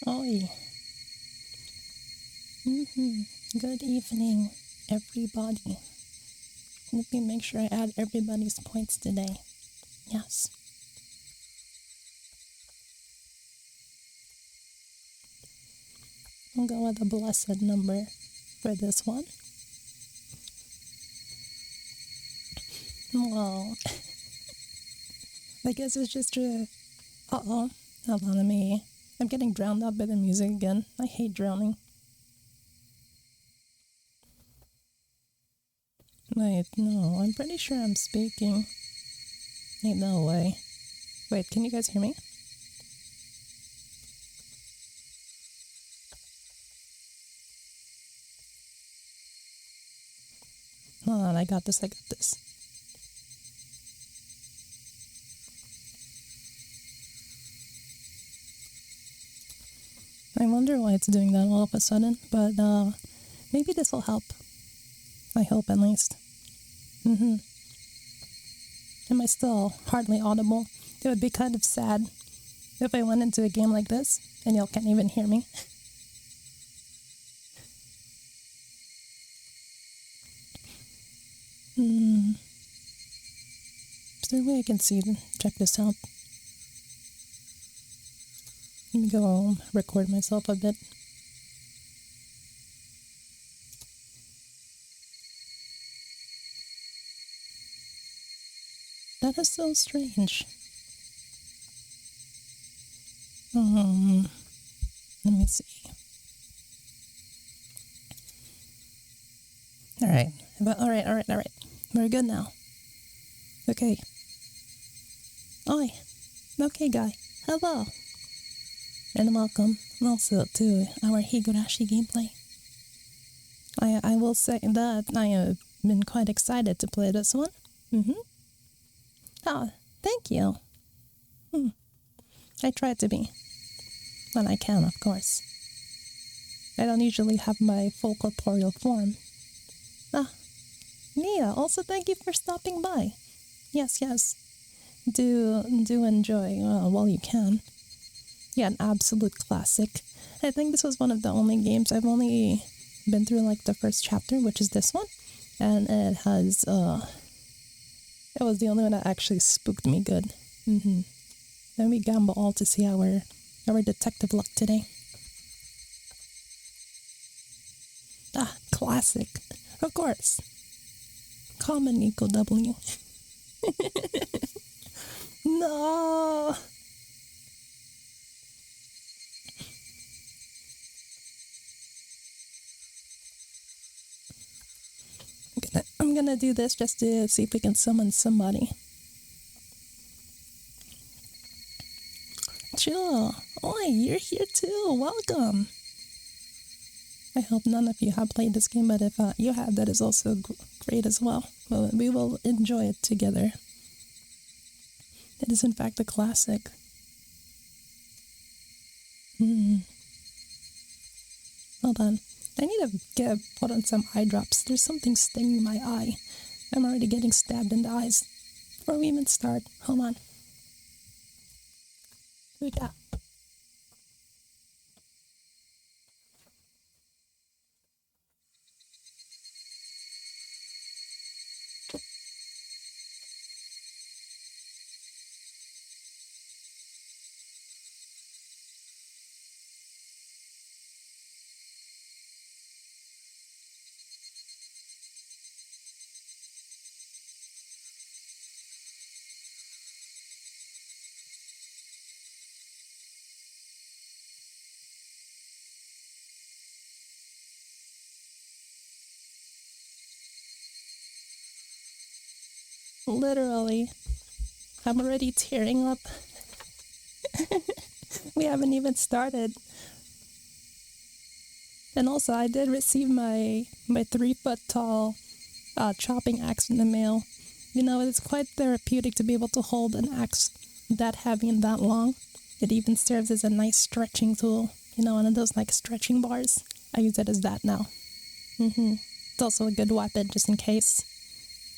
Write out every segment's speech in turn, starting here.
Oi. Good evening, everybody. Let me make sure I add everybody's points today. Yes. I'll go with a blessed number for this one. Well, I guess it's just a... Uh-oh. Hold on to me. I'm getting drowned out by the music again. I hate drowning. Wait, no. I'm pretty sure I'm speaking. Ain't no way. Wait, can you guys hear me? Hold on, I got this. I wonder why it's doing that all of a sudden, but maybe this will help. I hope, at least. Am I still hardly audible? It would be kind of sad if I went into a game like this and y'all can't even hear me. Is there a way I can check this out? Let me go record myself a bit. That is so strange. Let me see. Alright. We're good now. Okay. Oi. Okay, guy. Hello. And welcome also to our Higurashi gameplay. I will say that I have been quite excited to play this one. Oh, thank you. I try to be. When I can, of course. I don't usually have my full corporeal form. Mia, also thank you for stopping by. Yes. Do enjoy while you can. Yeah, an absolute classic. I think this was one of the only games I've only been through like the first chapter, which is this one. And it has, it was the only one that actually spooked me good. Then we gamble all to see our detective luck today. Classic. Of course. Common equal W. No! I'm gonna do this just to see if we can summon somebody. Chill. Oi, you're here too. Welcome. I hope none of you have played this game, but if you have, that is also great as well. We will enjoy it together. It is in fact a classic. Hold on. I need to put on some eye drops. There's something stinging my eye. I'm already getting stabbed in the eyes. Before we even start, hold on. Who got? Literally, I'm already tearing up. We haven't even started. And also, I did receive my 3-foot tall chopping axe in the mail. You know, it's quite therapeutic to be able to hold an axe that heavy and that long. It even serves as a nice stretching tool. You know, one of those like stretching bars. I use it as that now. It's also a good weapon just in case.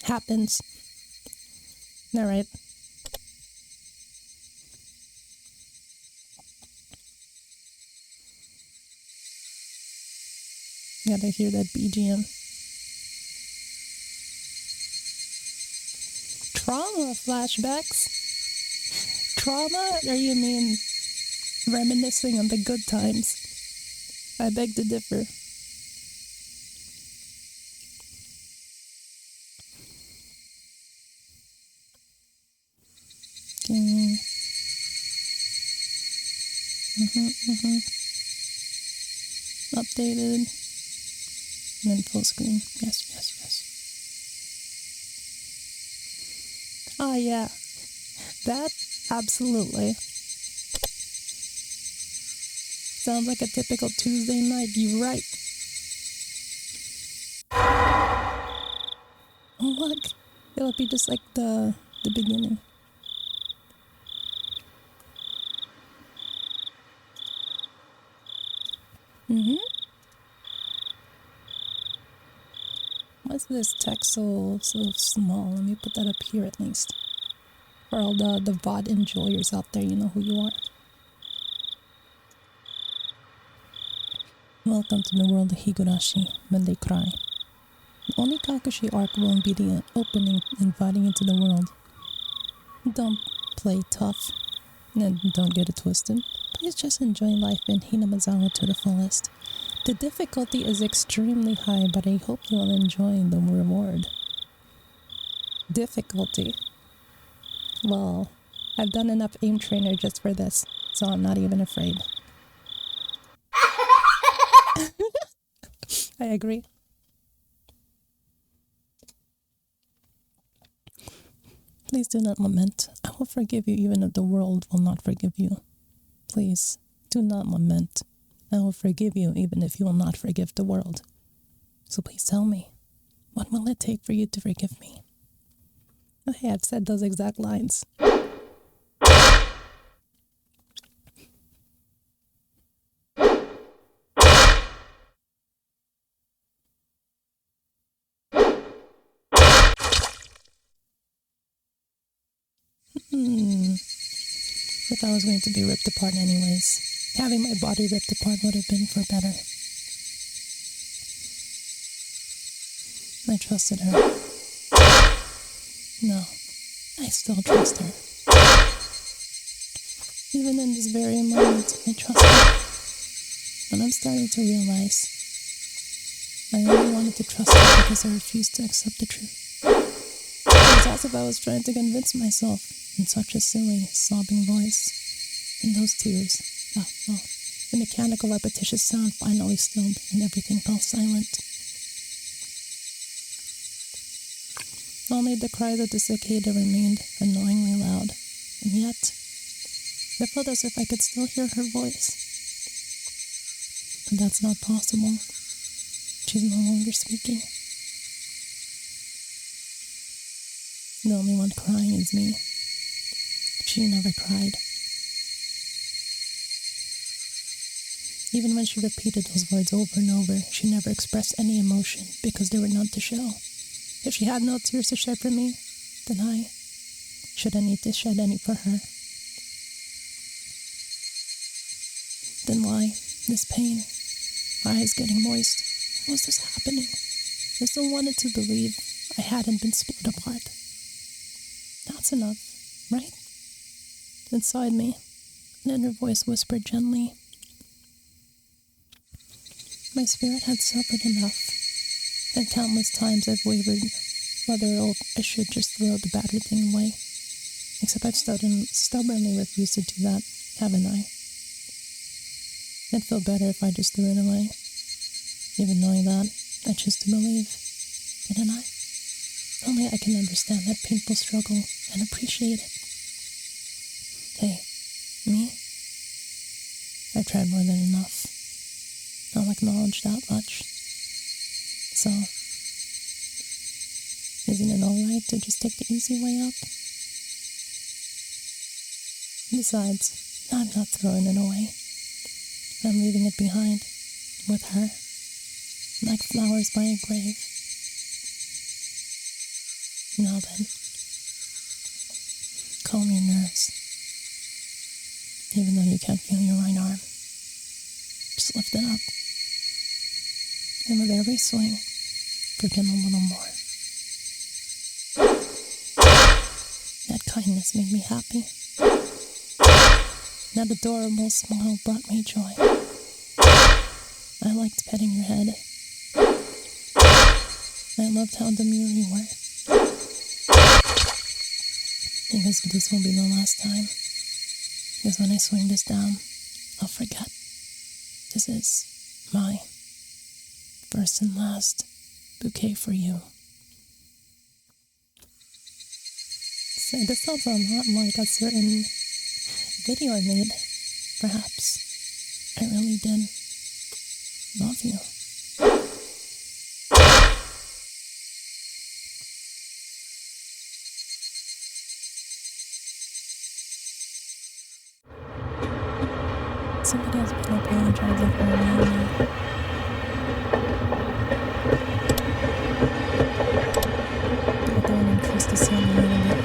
Happens. Alright. Gotta hear that BGM. Trauma flashbacks? Trauma? Or you mean reminiscing on the good times? I beg to differ. Okay. Updated. And then full screen. Yes. Oh, yeah. That, absolutely. Sounds like a typical Tuesday night. You're right. Oh, look. It'll be just like the beginning. Why's this text so small? Let me put that up here at least. For all the VOD enjoyers out there, you know who you are. Welcome to the world of Higurashi, when they cry. The Onikakushi arc will be the opening inviting into the world. Don't play tough, and don't get it twisted. Please just enjoy life in Hinamazawa to the fullest. The difficulty is extremely high, but I hope you will enjoy the reward. Difficulty. Well, I've done enough aim trainer just for this, so I'm not even afraid. I agree. Please do not lament. I will forgive you even if the world will not forgive you. Please, do not lament. I will forgive you even if you will not forgive the world. So please tell me, what will it take for you to forgive me? Hey, I've said those exact lines. If I was going to be ripped apart anyways, having my body ripped apart would have been for better. I trusted her. No, I still trust her. Even in this very moment, I trust her. And I'm starting to realize I only wanted to trust her because I refused to accept the truth. It was as if I was trying to convince myself in such a silly, sobbing voice. And those tears, the mechanical, repetitious sound finally stilled and everything fell silent. Only the cries of the cicada remained annoyingly loud, and yet it felt as if I could still hear her voice. But that's not possible. She's no longer speaking. The only one crying is me. She never cried. Even when she repeated those words over and over, she never expressed any emotion because there were none to show. If she had no tears to shed for me, then I shouldn't need to shed any for her. Then why this pain? My eyes getting moist. How was this happening? I still wanted to believe I hadn't been split apart. That's enough, right? Inside me, an inner voice whispered gently. My spirit had suffered enough, and countless times I've wavered whether I should just throw the battered thing away. Except I've stubbornly refused to do that, haven't I? It'd feel better if I just threw it away. Even knowing that, I choose to believe, didn't I? Only I can understand that painful struggle and appreciate it. Hey, me? I've tried more than enough. I'll acknowledge that much. So, isn't it alright to just take the easy way up? Besides, I'm not throwing it away. I'm leaving it behind, with her, like flowers by a grave. Now then, calm your nerves. Even though you can't feel your right arm, just lift it up. And with every swing, forget a little more. That kindness made me happy. That adorable smile brought me joy. I liked petting your head. I loved how demure you were. Because this will be the last time. Because when I swing this down, I'll forget. This is my first and last bouquet for you. So this sounds a lot like a certain video I made. Perhaps. I really did love you. Somebody has been apologizing for a while now. But I want to increase the sound a little bit.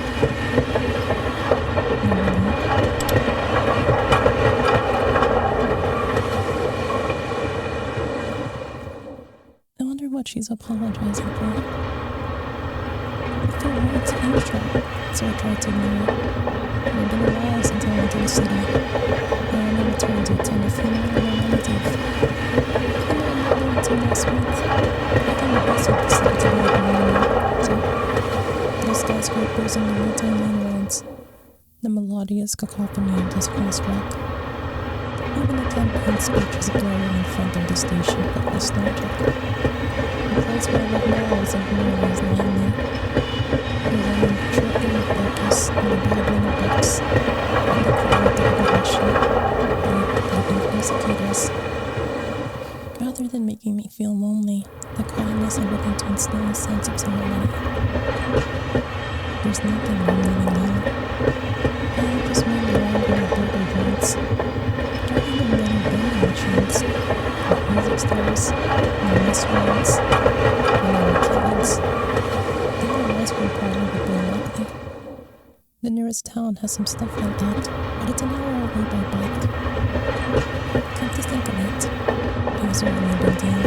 I wonder what she's apologizing for. I feel words eavesdrop, so I tried to ignore it. It had been a while since I went to the city. I only returned to attend a funeral of a relative. Even though I moved there until last month, I found the bus of the city to be overwhelming. So, those skyscrapers and the retail main roads, the melodious cacophony of this crosswalk. Even the campaign speeches blaring in front of the station felt nostalgic. The place where I live now isn't nearly as lively. There's only chirping of locusts and the babbling of books, and the cry of the HIgurashi, the evening cicadas. Rather than making me feel lonely, the quietness of it began to instill a sense of serenity. There's nothing lonely now. I just moved around in the burger joints, driving the many vending machines, the music stores, and the restaurants, and the arcades. Even an ice cream parlor would be unlikely. The nearest town has some stuff like that, but it's an hour away by bike. Come to think of it, it was a really big deal.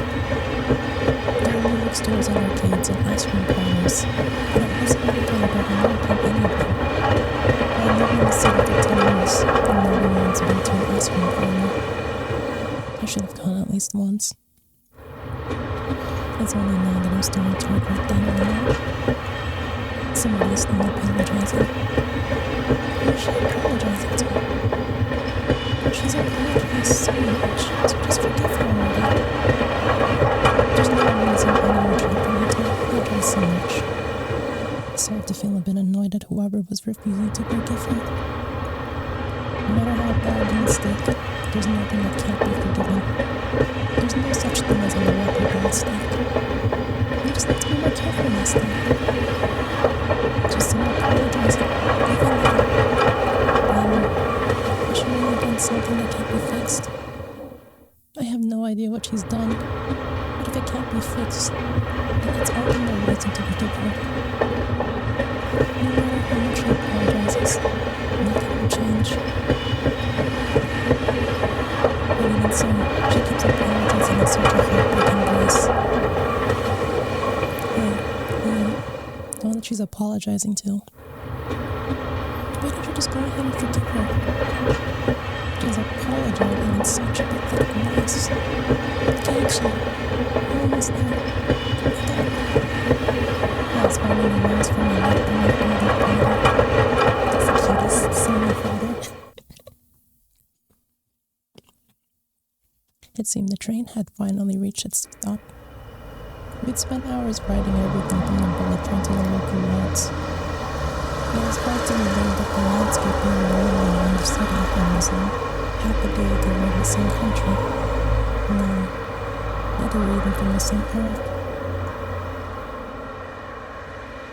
There were music stores and arcades and ice cream parlors, and it wasn't like I had ever known of any of them. I've lived in the city for 10 years, and never once been to an ice cream parlor. I should have gone at least once. It's only now that I'm starting to regret that a little. Somebody is still apologizing. Who is she apologizing to? She's apologized so much, so just forgive her already. There's no reason anyone should for me to apologize so much. I started to feel a bit annoyed at whoever was refusing to forgive her. No matter how bad the mistake, there's nothing that can't be forgiven. There's no such thing as an irreparable mistake. You just need to be more careful next time. Just don't apologize. Even then, has she really done something that can't be fixed? I have no idea what she's done. But if it can't be fixed, then it's all the more reason to forgive her. No matter how much she apologizes, nothing will change. But even so, she keeps apologizing in such a heartbreaking voice. Hey, the one that she's apologizing to. Why don't you just go ahead and forgive her? She's apologizing in such a pathetic voice. Can't she? We're almost there. That's finding a rose from my left and my father. That's the cutest son of father. It seemed the train had finally reached its stop. We'd spent hours riding everything from the bullet train to the local roads. It was hard to believe that the landscape we were rolling around the city was half a day ago in the same country. No, not even from the same earth.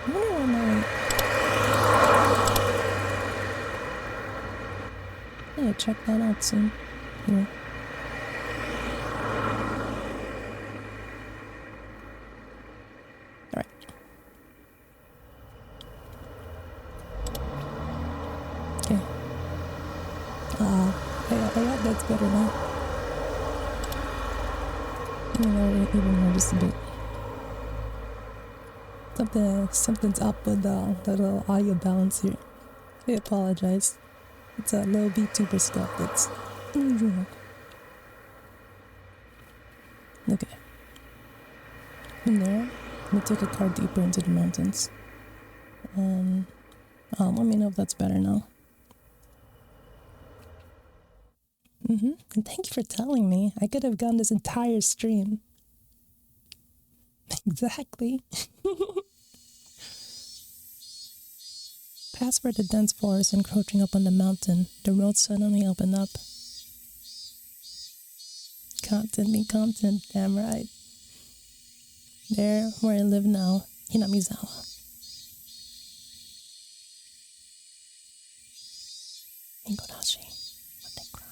I wonder why my... Yeah, check that out soon. Here. Yeah, that's better now. Let me lower it even more just a bit. Something's up with the little audio balance here. I apologize. It's a little VTuber stuff that's unusual. Okay. From there, we took a car deeper into the mountains. Let me know if that's better now. And thank you for telling me. I could have gone this entire stream. Exactly. Past where the dense forest encroaching up on the mountain, the road suddenly opened up. Content be content, damn right. There, where I live now, Hinamizawa. HIgurashi, when they cry.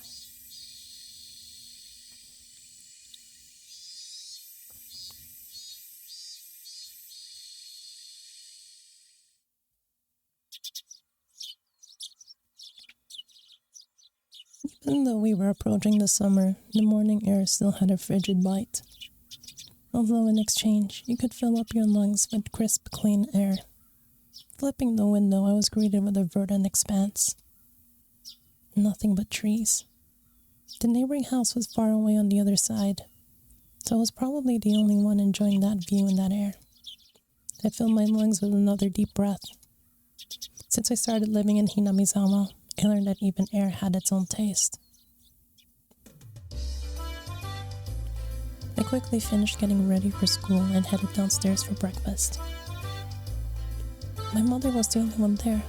Even though we were approaching the summer, the morning air still had a frigid bite. Although in exchange, you could fill up your lungs with crisp, clean air. Flipping the window, I was greeted with a verdant expanse. Nothing but trees. The neighboring house was far away on the other side, so I was probably the only one enjoying that view and that air. I filled my lungs with another deep breath. Since I started living in Hinamizawa, I learned that even air had its own taste. I quickly finished getting ready for school and headed downstairs for breakfast. My mother was the only one there.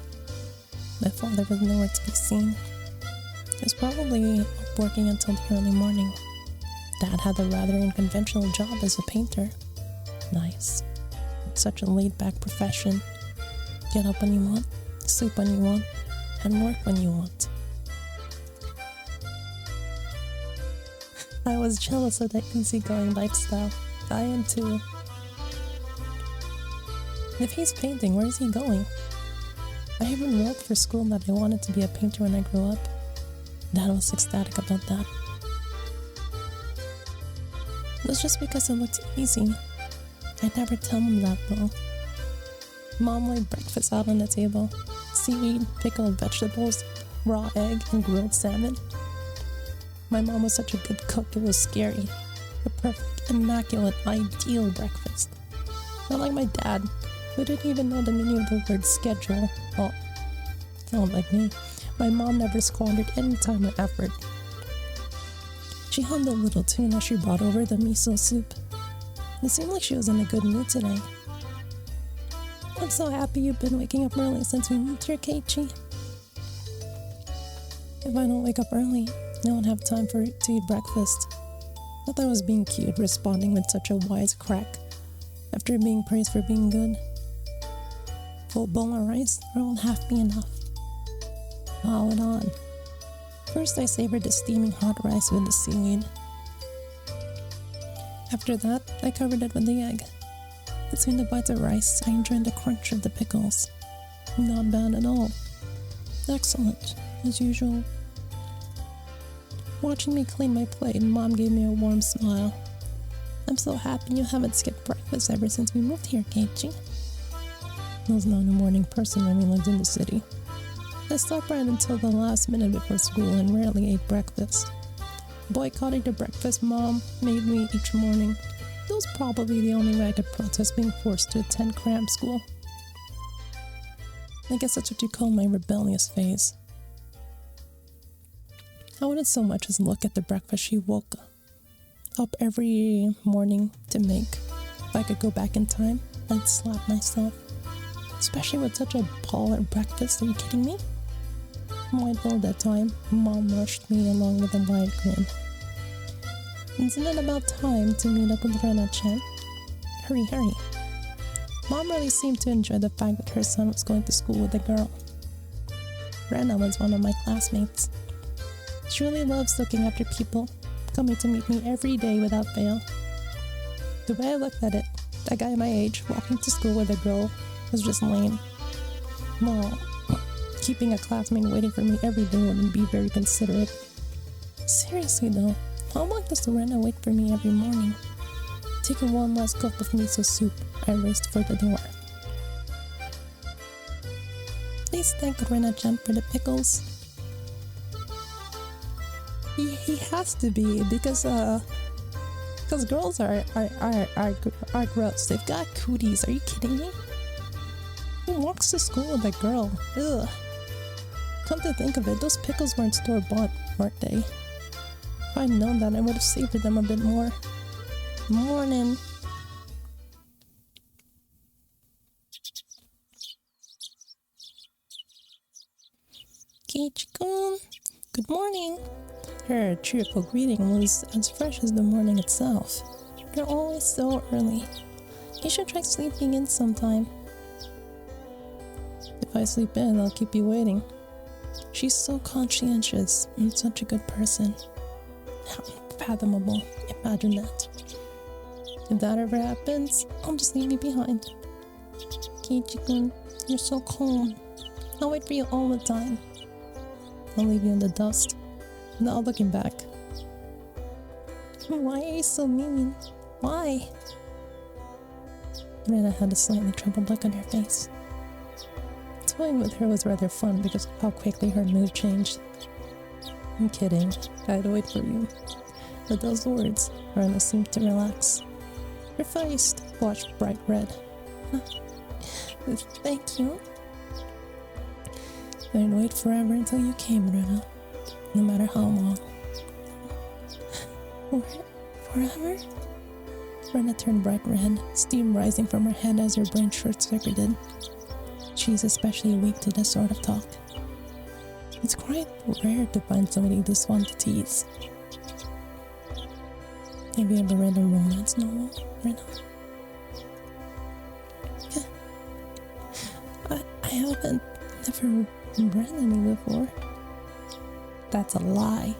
My father was nowhere to be seen. He was probably up working until the early morning. Dad had a rather unconventional job as a painter. Nice. Such a laid-back profession. Get up when you want, sleep when you want, and work when you want. I was jealous of that easygoing lifestyle. I am too. If he's painting, where is he going? I even wrote for school that I wanted to be a painter when I grew up. Dad was ecstatic about that. It was just because it looked easy. I'd never tell him that though. Mom laid breakfast out on the table. Seaweed, pickled vegetables, raw egg, and grilled salmon. My mom was such a good cook, it was scary. A perfect, immaculate, ideal breakfast. Not like my dad, who didn't even know the meaning of the word schedule. Well, not like me. My mom never squandered any time or effort. She hummed a little tune as she brought over the miso soup. It seemed like she was in a good mood today. I'm so happy you've been waking up early since we moved here, Keiichi. If I don't wake up early, I won't have time to eat breakfast. I thought I was being cute, responding with such a wise crack after being praised for being good. Full bowl of rice, or won't half be enough? Pile it on. First, I savored the steaming hot rice with the seaweed. After that, I covered it with the egg. Between the bites of rice, I enjoyed the crunch of the pickles. Not bad at all. Excellent, as usual. Watching me clean my plate, Mom gave me a warm smile. I'm so happy you haven't skipped breakfast ever since we moved here, Keiichi. I was not a morning person when we lived in the city. I slept right until the last minute before school and rarely ate breakfast. Boycotting the breakfast Mom made me each morning. That was probably the only way I could protest being forced to attend cram school. I guess that's what you call my rebellious phase. I wouldn't so much as look at the breakfast she woke up every morning to make. If I could go back in time, I'd slap myself. Especially with such a baller breakfast, are you kidding me? Mindful of that time, Mom rushed me along with a wide grin. Isn't it about time to meet up with Rena-chan? Hurry, hurry. Mom really seemed to enjoy the fact that her son was going to school with a girl. Rena was one of my classmates. She really loves looking after people, coming to meet me every day without fail. The way I looked at it, that guy my age walking to school with a girl was just lame. Well, keeping a classmate waiting for me every day wouldn't be very considerate. Seriously though, how long does Rena wait for me every morning? Taking one last gulp of miso soup, I raced for the door. Please thank Rena-chan for the pickles. He has to be, because girls are gross. They've got cooties. Are you kidding me? Who walks to school with a girl? Ugh. Come to think of it, those pickles weren't store-bought, weren't they? If I'd known that, I would have savored them a bit more. Morning. Kichi-kun, good morning. Her cheerful greeting was as fresh as the morning itself. You're always so early. You should try sleeping in sometime. If I sleep in, I'll keep you waiting. She's so conscientious and such a good person. How unfathomable. Imagine that. If that ever happens, I'll just leave you behind. Kichi-kun, you're so calm. I'll wait for you all the time. I'll leave you in the dust. Not looking back. Why are you so mean? Why? Rena had a slightly troubled look on her face. Toying with her was rather fun because of how quickly her mood changed. I'm kidding. I'd wait for you. With those words, Rena seemed to relax. Her face flushed bright red. Thank you. I'd wait forever until you came, Rena. No matter how long. Forever? Rena turned bright red, steam rising from her head as her brain short-circuited. She's especially weak to this sort of talk. It's quite rare to find somebody this fun to tease. Have you ever read a romance novel, Rena? I haven't never read any before. That's a lie.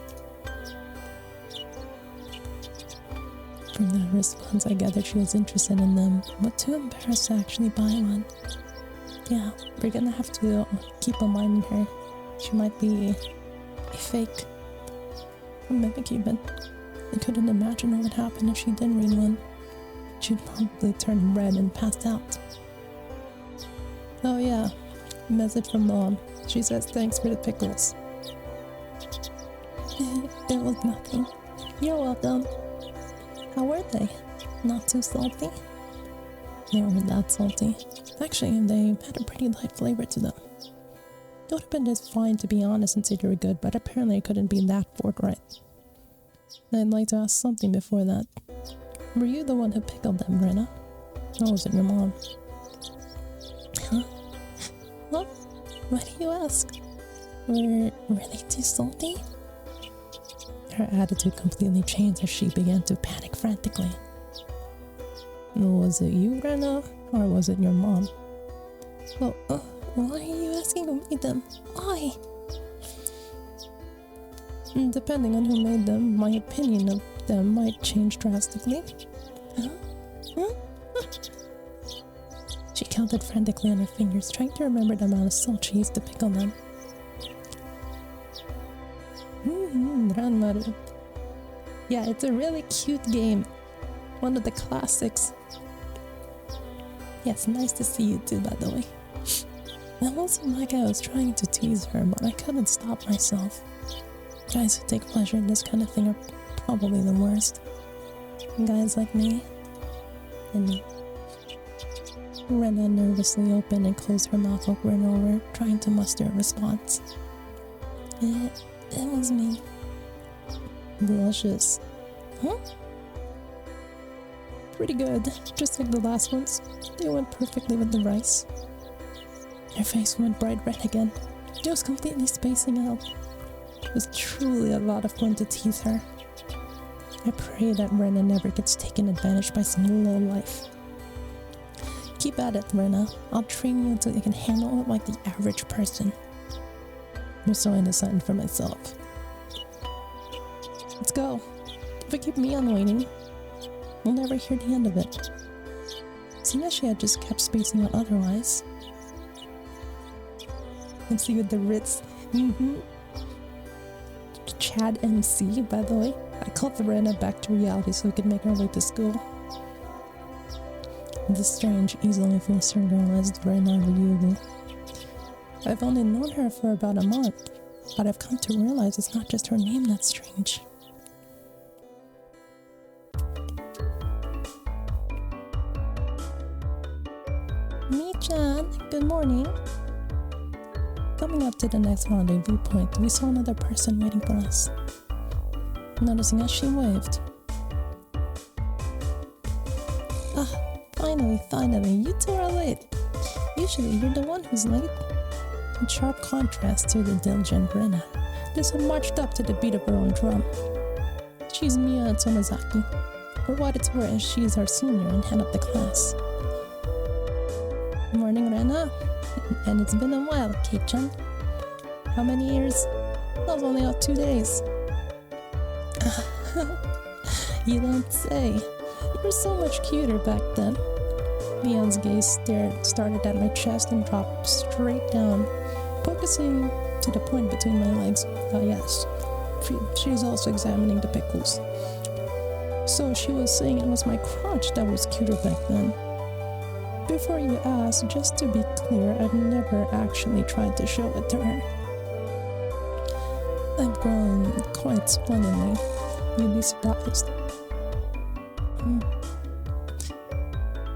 From that response, I gathered she was interested in them, but too embarrassed to actually buy one. Yeah, we're gonna have to keep a mind on her. She might be a fake, a mimic even. I couldn't imagine what would happen if she did read one. She'd probably turn red and pass out. Oh yeah, message from Mom. She says thanks for the pickles. It was nothing. You're welcome. How were they? Not too salty? They weren't that salty. Actually, they had a pretty light flavor to them. It would have been just fine to be honest and say they were good, but apparently I couldn't be that forthright. I'd like to ask something before that. Were you the one who pickled them, Rena? Or was it your mom? Huh? What? Why do you ask? Were they too salty? Her attitude completely changed as she began to panic frantically. Was it you, Rena, or was it your mom? Well, why are you asking who made them? Why? Depending on who made them, my opinion of them might change drastically. Huh? She counted frantically on her fingers, trying to remember the amount of salt she used to pickle them. Ranmaru. Yeah, it's a really cute game. One of the classics. Yes, nice to see you too, by the way. It wasn't like I was trying to tease her, but I couldn't stop myself. Guys who take pleasure in this kind of thing are probably the worst. Guys like me. And me. Rena nervously opened and closed her mouth over and over, trying to muster a response. It was me. Delicious. Huh? Pretty good, just like the last ones. They went perfectly with the rice. Her face went bright red again. It was completely spacing out. It was truly a lot of fun to tease her. I pray that Rena never gets taken advantage by some lowlife. Keep at it, Rena. I'll train you until you can handle it like the average person. I'm so innocent for myself. Let's go. If we keep me on waiting, we'll never hear the end of it. Seeing as she had just kept spacing out otherwise. Let's see with the Ritz. Chad MC, by the way. I called Rena back to reality so we could make our way to school. The strange, easily flustered girl is Rena Ryugu. I've only known her for about a month, but I've come to realize it's not just her name that's strange. Mi-chan, good morning. Coming up to the next rendezvous point, we saw another person waiting for us. Noticing us, she waved. Finally, you two are late. Usually you're the one who's late. In sharp contrast to the diligent Rena, this one marched up to the beat of her own drum. She's Miya Tomazaki. For what it's worth, she's our senior and head of the class. Morning, Rena. And it's been a while, Kei-chan. How many years? That was only out 2 days. You don't say. You were so much cuter back then. Leon's gaze started at my chest and dropped straight down, focusing to the point between my legs. Yes, she's also examining the pickles. So she was saying it was my crotch that was cuter back then. Before you ask, just to be clear, I've never actually tried to show it to her. I've grown quite splendidly. You'd be surprised.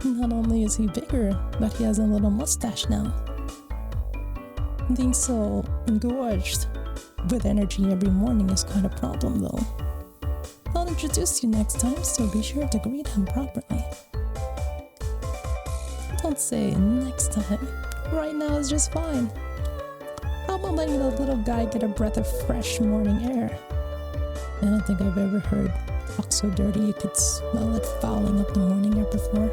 Not only is he bigger, but he has a little mustache now. Being so engorged with energy every morning is quite a problem, though. I'll introduce you next time, so be sure to greet him properly. Don't say next time. Right now is just fine. How about letting the little guy get a breath of fresh morning air? I don't think I've ever heard talk so dirty you could smell it fouling up the morning air before.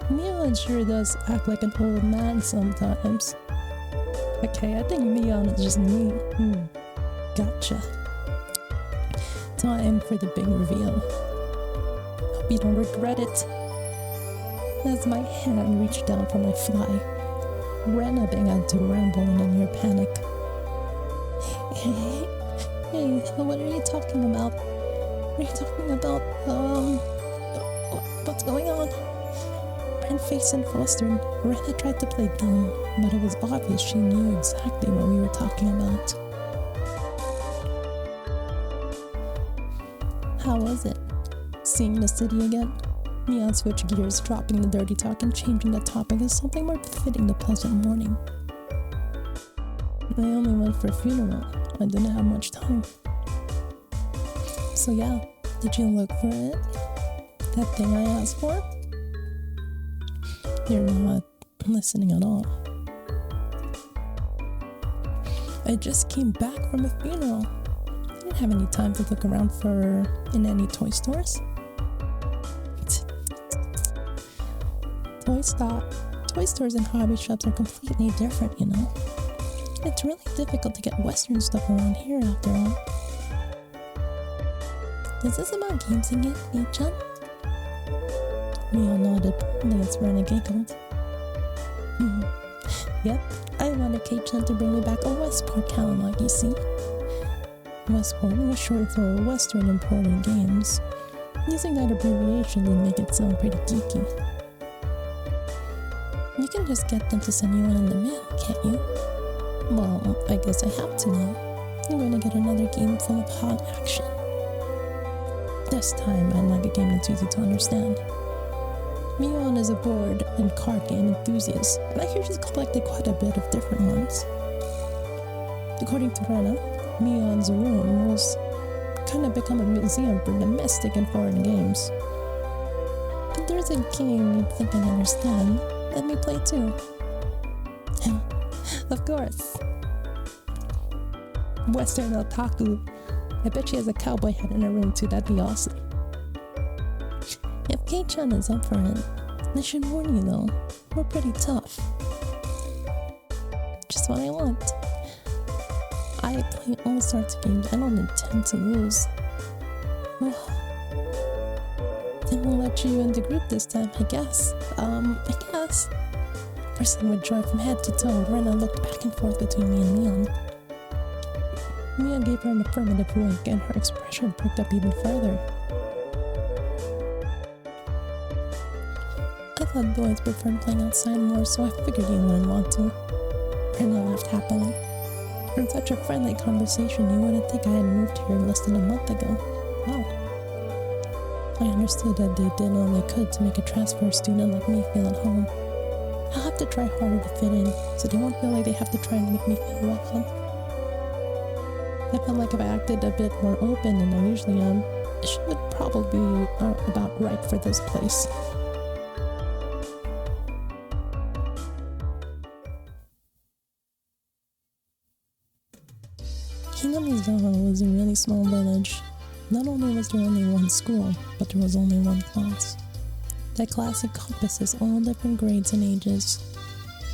Mion sure does act like an old man sometimes. Okay, I think Mion is just me. Gotcha. Time for the big reveal. Hope you don't regret it. As my hand reached down for my fly, Rena began to ramble in a near panic. Hey, what are you talking about? What are you talking about? What's going on? Red-faced and flustered, Rena tried to play dumb, but it was obvious she knew exactly what we were talking about. How was it? Seeing the city again? Mion switched gears, dropping the dirty talk and changing the topic as something more befitting the pleasant morning. I only went for a funeral. I didn't have much time. So yeah, did you look for it? That thing I asked for? You're not listening at all. I just came back from a funeral. I didn't have any time to look around in any toy stores. Toy stores and hobby shops are completely different, you know. It's really difficult to get Western stuff around here after all. Is this about games again, Mi-chan? Mio nodded, as Rena giggled. Yep, I wanted Kei-chan to bring me back a Westport catalog, you see. Westport was short for Western Imported Games. Using that abbreviation did make it sound pretty geeky. You can just get them to send you one in the mail, can't you? Well, I guess I have to now. I'm going to get another game full of hot action. This time, I'd like a game that's easy to understand. Mion is a board and card game enthusiast, and I hear she's collected quite a bit of different ones. According to Rena, Mion's room was kind of become a museum for domestic and foreign games. If there's a game you think I understand, let me play too. Of course. Western otaku. I bet she has a cowboy hat in her room too, that'd be awesome. If Kei-chan is up for it, I should warn you though, we're pretty tough. Just what I want. I play all sorts of games, I don't intend to lose. Well, then we'll let you in the group this time, I guess. Bristling with joy from head to toe, Rena looked back and forth between me and Mion. Mion gave her an affirmative wink, and her expression perked up even further. thought boys preferred playing outside more, so I figured you wouldn't want to. And I laughed happily. From such a friendly conversation, you wouldn't think I had moved here less than a month ago. Wow. I understood that they did all they could to make a transfer student like me feel at home. I'll have to try harder to fit in, so they won't feel like they have to try and make me feel welcome. I felt like if I acted a bit more open than I usually am, it should probably be about right for this place. Hinamizawa was a really small village. Not only was there only one school, but there was only one class. That class encompasses all different grades and ages.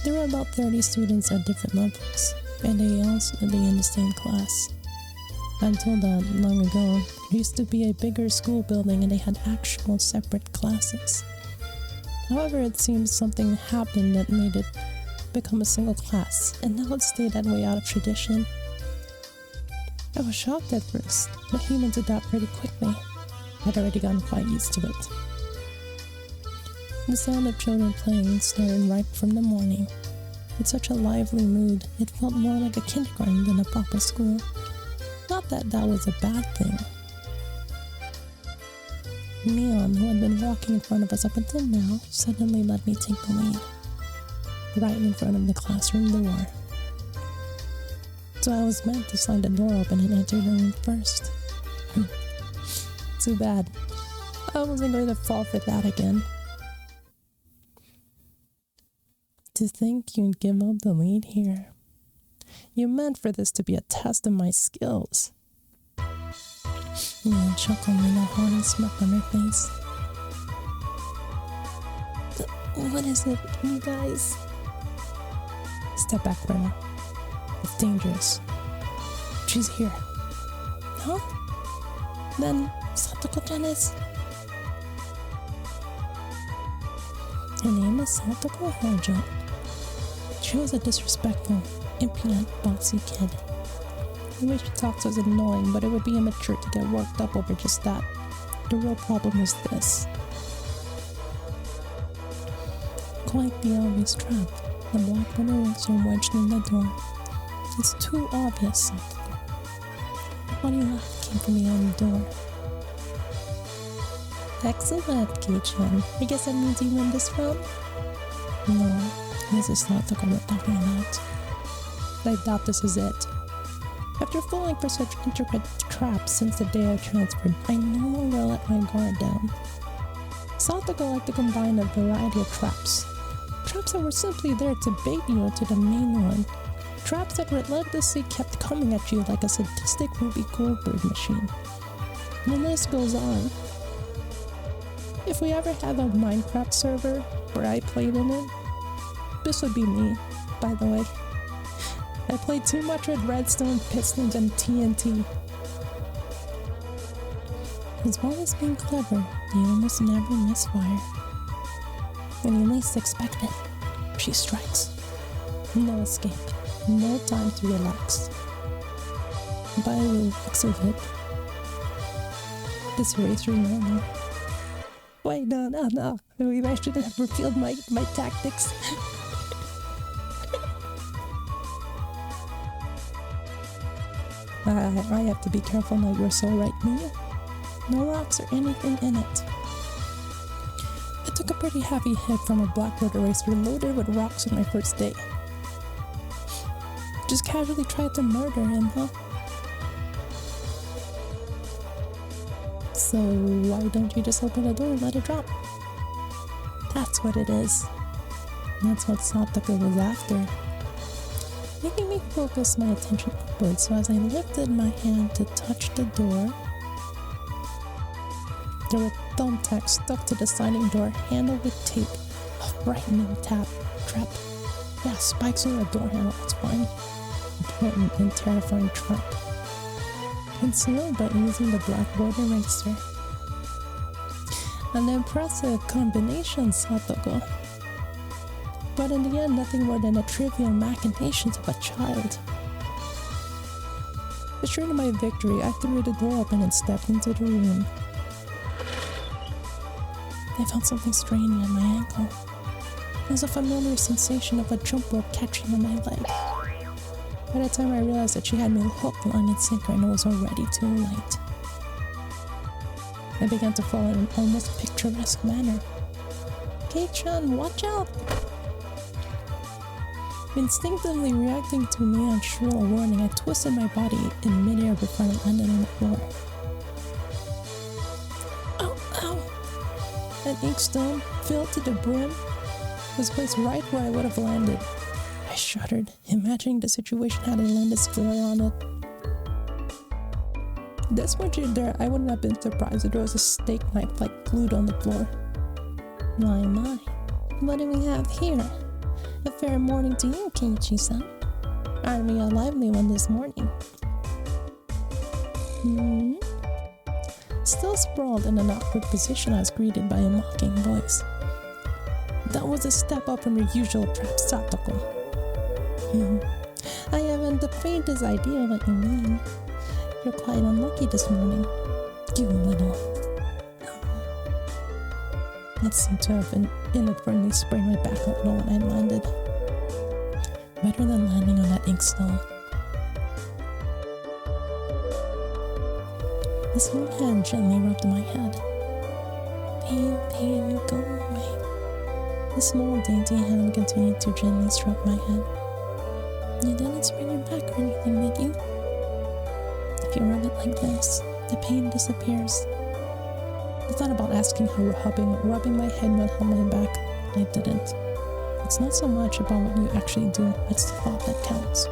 There were about 30 students at different levels, and they all studied in the same class. I'm told that long ago, there used to be a bigger school building and they had actual separate classes. However, it seems something happened that made it become a single class, and now it stayed that way out of tradition. I was shocked at first, but humans adapt pretty quickly. I'd already gotten quite used to it. The sound of children playing started right from the morning. With such a lively mood, it felt more like a kindergarten than a proper school. Not that that was a bad thing. Neon, who had been walking in front of us up until now, suddenly let me take the lead, right in front of the classroom door. So I was meant to slide the door open and enter the room first. Too bad. I wasn't going to fall for that again. To think you'd give up the lead here. You meant for this to be a test of my skills. Neon chuckled with a horny smirk on her face. What is it, you guys? Step back, Brenna. It's dangerous. She's here. Huh? Then Satoko-chan is... Her name is Satoko Hojo. She was a disrespectful, impudent, bossy kid. The way she talks was annoying, but it would be immature to get worked up over just that. The real problem was this. Quite the obvious trap. The black border racer wedged in the door. It's too obvious, Satoko. A funny laugh came from behind the door. Excellent, Kei-chan. I guess that means you win this round? No, this is Satoko we're talking about. I doubt this is it. After falling for such intricate traps since the day I transferred, I no longer let my guard down. Satoko liked to combine a variety of traps. Traps that were simply there to bait you into the main one. Traps that relentlessly kept coming at you like a sadistic Ruby Goldberg machine. And the list goes on. If we ever have a Minecraft server where I played in it, this would be me, by the way. I played too much with redstone, pistons, and TNT. As well as being clever, you almost never miss fire. When you least expect it, she strikes. No escape, no time to relax. By the looks of it, this racer's normal. Wait, no. Maybe I shouldn't have revealed my tactics. I have to be careful now, you're so right, Mia. No rocks or anything in it. I took a pretty heavy hit from a blackboard eraser loaded with rocks on my first day. Just casually tried to murder him, huh? So why don't you just open the door and let it drop? That's what it is. That's what Satoko was after. Making me focus my attention upwards, so as I lifted my hand to touch the door, there were thumbtacks stuck to the sliding door handle with tape. A frightening trap. Yeah, spikes on the door handle, that's fine. Important and terrifying trap. Concealed by using the blackboard eraser. An impressive combination, Satoko. But in the end, nothing more than the trivial machinations of a child. Assured of my victory, I threw the door open and stepped into the room. I felt something straining at my ankle. was a familiar sensation of a jump rope catching on my leg. By the time I realized that she had me hook, line, and sinker, and it was already too late. I began to fall in an almost picturesque manner. Kei-chan, watch out! Instinctively reacting to Neon's shrill warning, I twisted my body in midair before I landed on the floor. Ow, ow! An inkstone, filled to the brim, was placed right where I would have landed. I shuddered, imagining the situation had I landed square on it. This much there, I wouldn't have been surprised if there was a steak knife like glued on the floor. My, what do we have here? A fair morning to you, Keiichi-san. Aren't we a lively one this morning? Still sprawled in an awkward position, I was greeted by a mocking voice. That was a step up from your usual trap, Satoko. I haven't the faintest idea what you mean. You're quite unlucky this morning. You little... It seemed to have inadvertently sprained my back a little when I landed. Better than landing on that inkstone. The small hand gently rubbed my head. Pain, go away. The small dainty hand continued to gently stroke my head. You didn't sprain your back or anything, did you? If you rub it like this, the pain disappears. I thought about asking how rubbing my head would help my back. I didn't. It's not so much about what you actually do, it's the thought that counts.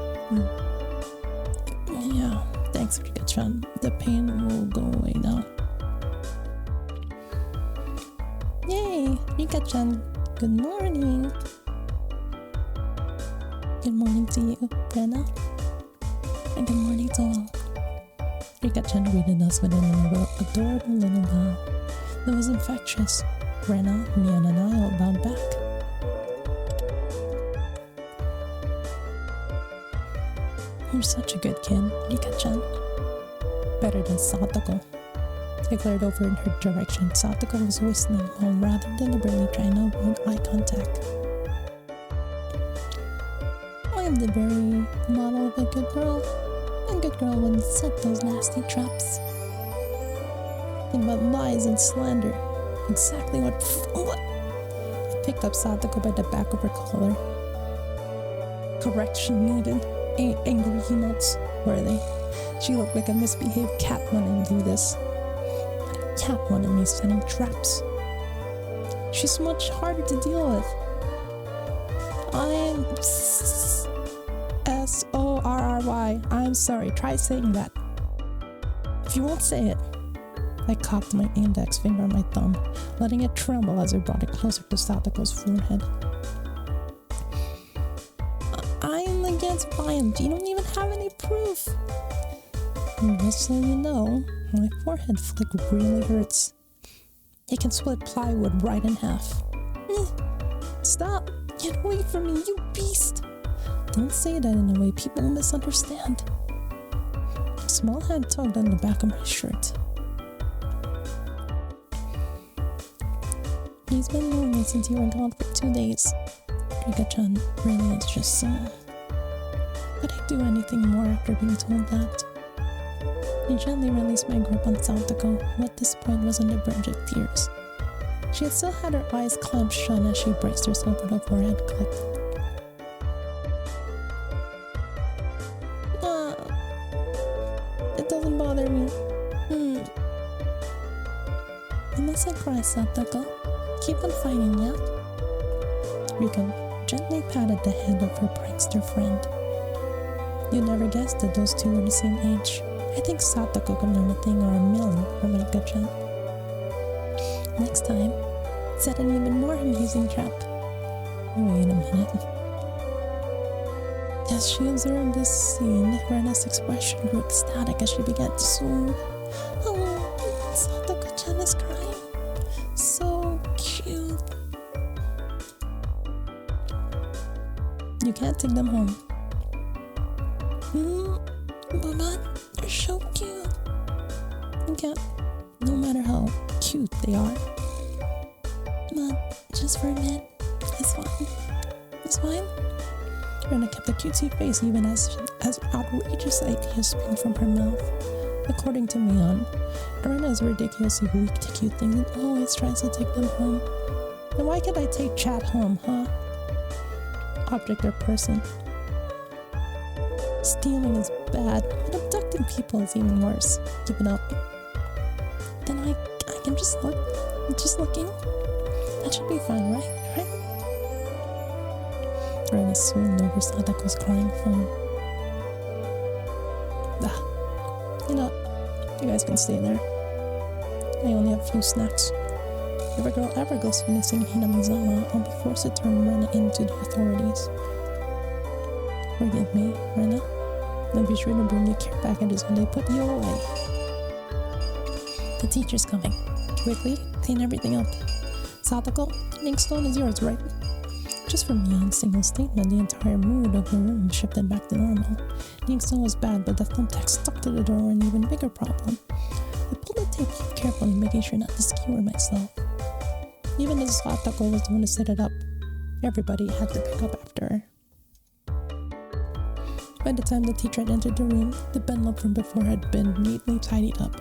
Yeah, thanks, Rika-chan. The pain will go away now. Yay, Rika-chan. Good morning. Good morning to you, Rena. And good morning to all. Rika-chan greeted us with an adorable little bow. It was infectious. Rena, Mian, and I all bowed back. You're such a good kid, Rika-chan. Better than Satoko. I glared over in her direction. Satoko was whistling while rather deliberately trying to avoid eye contact. I am the very model of a good girl. A good girl wouldn't set those nasty traps. Think about lies and slander. Exactly what... I picked up Satoko by the back of her collar. Correction needed. Angry emotes, were they? She looked like a misbehaved cat wanting to do this. But a cat wanted me setting traps. She's much harder to deal with. I'm... S-O-R-R-Y. I'm sorry, try saying that. If you won't say it. I cocked my index finger on my thumb, letting it tremble as I brought it closer to Satoko's forehead. I'm against violence. You don't even have any proof. Just so you know, my forehead flick really hurts. It can split plywood right in half. Stop! Get away from me, you beast! Don't say that in a way people will misunderstand. A small hand tugged on the back of my shirt. He's been lonely since you were gone for 2 days. Rika-chan really is just so... Would I do anything more after being told that? I gently released my grip on Satoko, who at this point was on the verge of tears. She had still had her eyes clamped shut as she braced herself with her forehead clicked. It doesn't bother me. You mustn't cry, Satoko. Keep on fighting, yeah? Rika gently patted the hand of her prankster friend. You'd never guessed that those two were the same age. I think Satoko can learn a thing or a million from Rika-chan. Next time, set an even more amusing trap. Wait a minute. As she observed this scene, Rena's expression grew ecstatic as she began to swoon. Oh, Satoko-chan is crying. So cute. You can't take them home. But they're so cute. You can't, no matter how cute they are. But just for a minute, It's fine. It's fine. Rena kept a cutesy face even as outrageous ideas spewed from her mouth. According to Mion, Rena is ridiculously weak to cute things and always tries to take them home. Then why can't I take Chad home, huh? Object or person. Stealing is bad, but abducting people is even worse. Give it up. Then I can just look. Just looking? That should be fine, right? Rena swooned over Sadako's crying form. You know, you guys can stay there. I only have a few snacks. If a girl ever goes missing in Hinamizawa, I'll be forced to turn Rena into the authorities. Forgive me, Rena. Then be sure to bring your care packages when they put you away. The teacher's coming. Quickly, clean everything up. Sadako, the inkstone is yours, right? Just from Mion's single statement, the entire mood of the room shifted back to normal. The inkstone was bad, but the thumbtack stuck to the door were an even bigger problem. I pulled the tape carefully, making sure not to skewer myself. Even as Sadako was the one to set it up, everybody had to pick up after her. By the time the teacher had entered the room, the bedload from before had been neatly tidied up.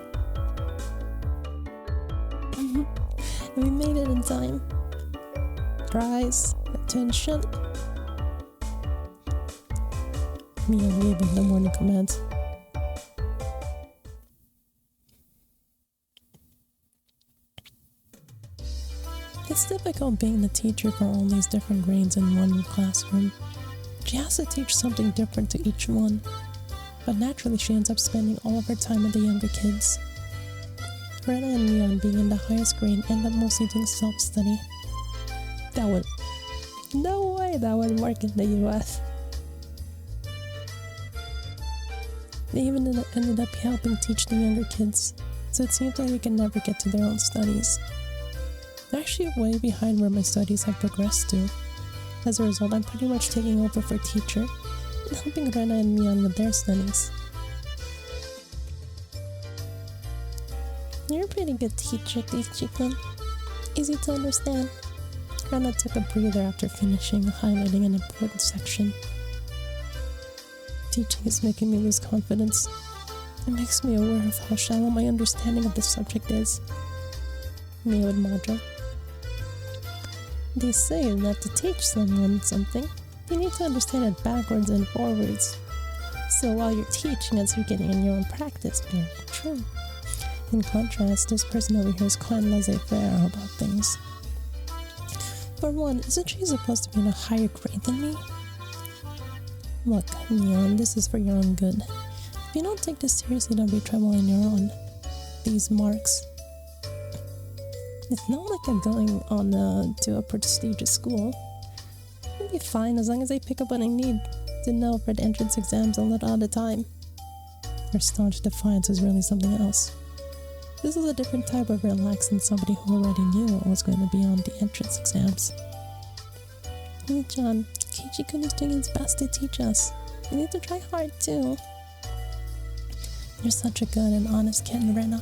We made it in time. Rise, attention. Mia gave him the morning commands. It's difficult being the teacher for all these different grades in one classroom. She has to teach something different to each one, but naturally she ends up spending all of her time with the younger kids. Rena and Mion, being in the highest grade, end up mostly doing self-study. No way that would work in the US. They even ended up helping teach the younger kids, so it seems like they can never get to their own studies. They're actually way behind where my studies have progressed to. As a result, I'm pretty much taking over for teacher and helping Rena and Mion with their studies. You're a pretty good teacher, Ichikun. Easy to understand. Rena took a breather after finishing highlighting an important section. Teaching is making me lose confidence. It makes me aware of how shallow my understanding of the subject is. Mia would module. They say that to teach someone something, you need to understand it backwards and forwards. So while you're teaching, as you're getting in your own practice, very true. In contrast, this person over here is quite laissez-faire about things. For one, isn't she supposed to be in a higher grade than me? Look, Neon, this is for your own good. If you don't take this seriously, there'll be trouble on your own. These marks. It's not like I'm going on to a prestigious school. It'll be fine as long as I pick up what I need to know for the entrance exams a little at a time. Her staunch defiance is really something else. This is a different type of relax than somebody who already knew what was going to be on the entrance exams. Hey John, Keiichi-kun is doing his best to teach us. You need to try hard too. You're such a good and honest kid, Rena.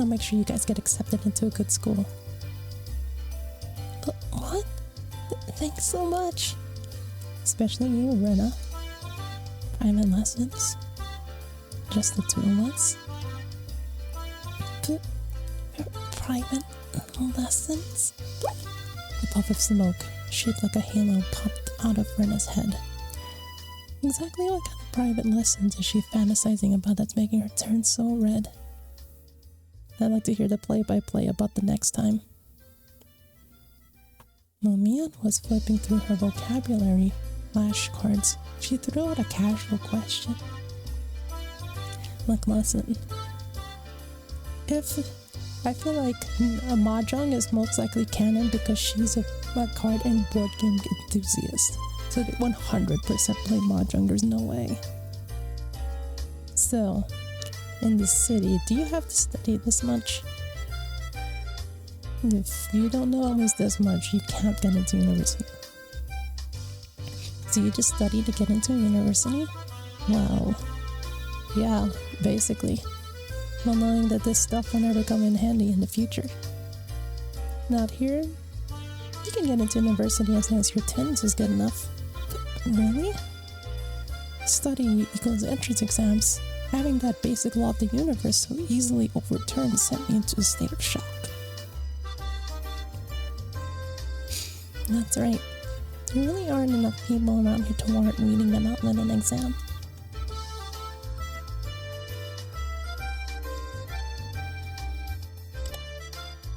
I'll make sure you guys get accepted into a good school. But what? Thanks so much. Especially you, Rena. Private lessons? Just the two of us? Private lessons? A puff of smoke, shaped like a halo, popped out of Rena's head. Exactly what kind of private lessons is she fantasizing about that's making her turn so red? I'd like to hear the play-by-play about the next time. While Mion was flipping through her vocabulary flashcards, she threw out a casual question. Like, listen, I feel like Mahjong is most likely canon because she's a card and board game enthusiast. So they 100% play Mahjong, there's no way. So, in this city, do you have to study this much? If you don't know almost this much, you can't get into university. Do you just study to get into university? Well, yeah, basically. While knowing that this stuff will never come in handy in the future. Not here, You can get into university as long as your attendance is good enough. But really? Study equals entrance exams. Having that basic law of the universe so easily overturned sent me into a state of shock. That's right. There really aren't enough people around here to warrant reading them out in an exam.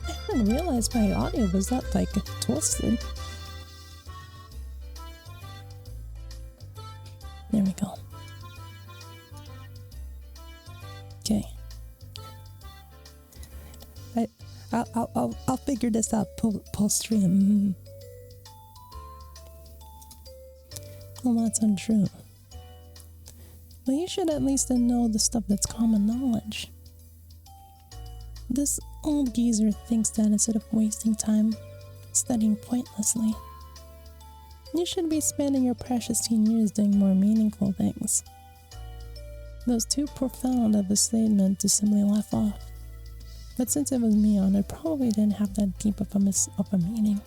I didn't realize my audio was that, twisted. There we go. Okay. I'll figure this out post stream. Well, that's untrue. But you should at least know the stuff that's common knowledge. This old geezer thinks that instead of wasting time studying pointlessly, you should be spending your precious teen years doing more meaningful things. That was too profound of a statement to simply laugh off. But since it was me on, it probably didn't have that deep of a meaning.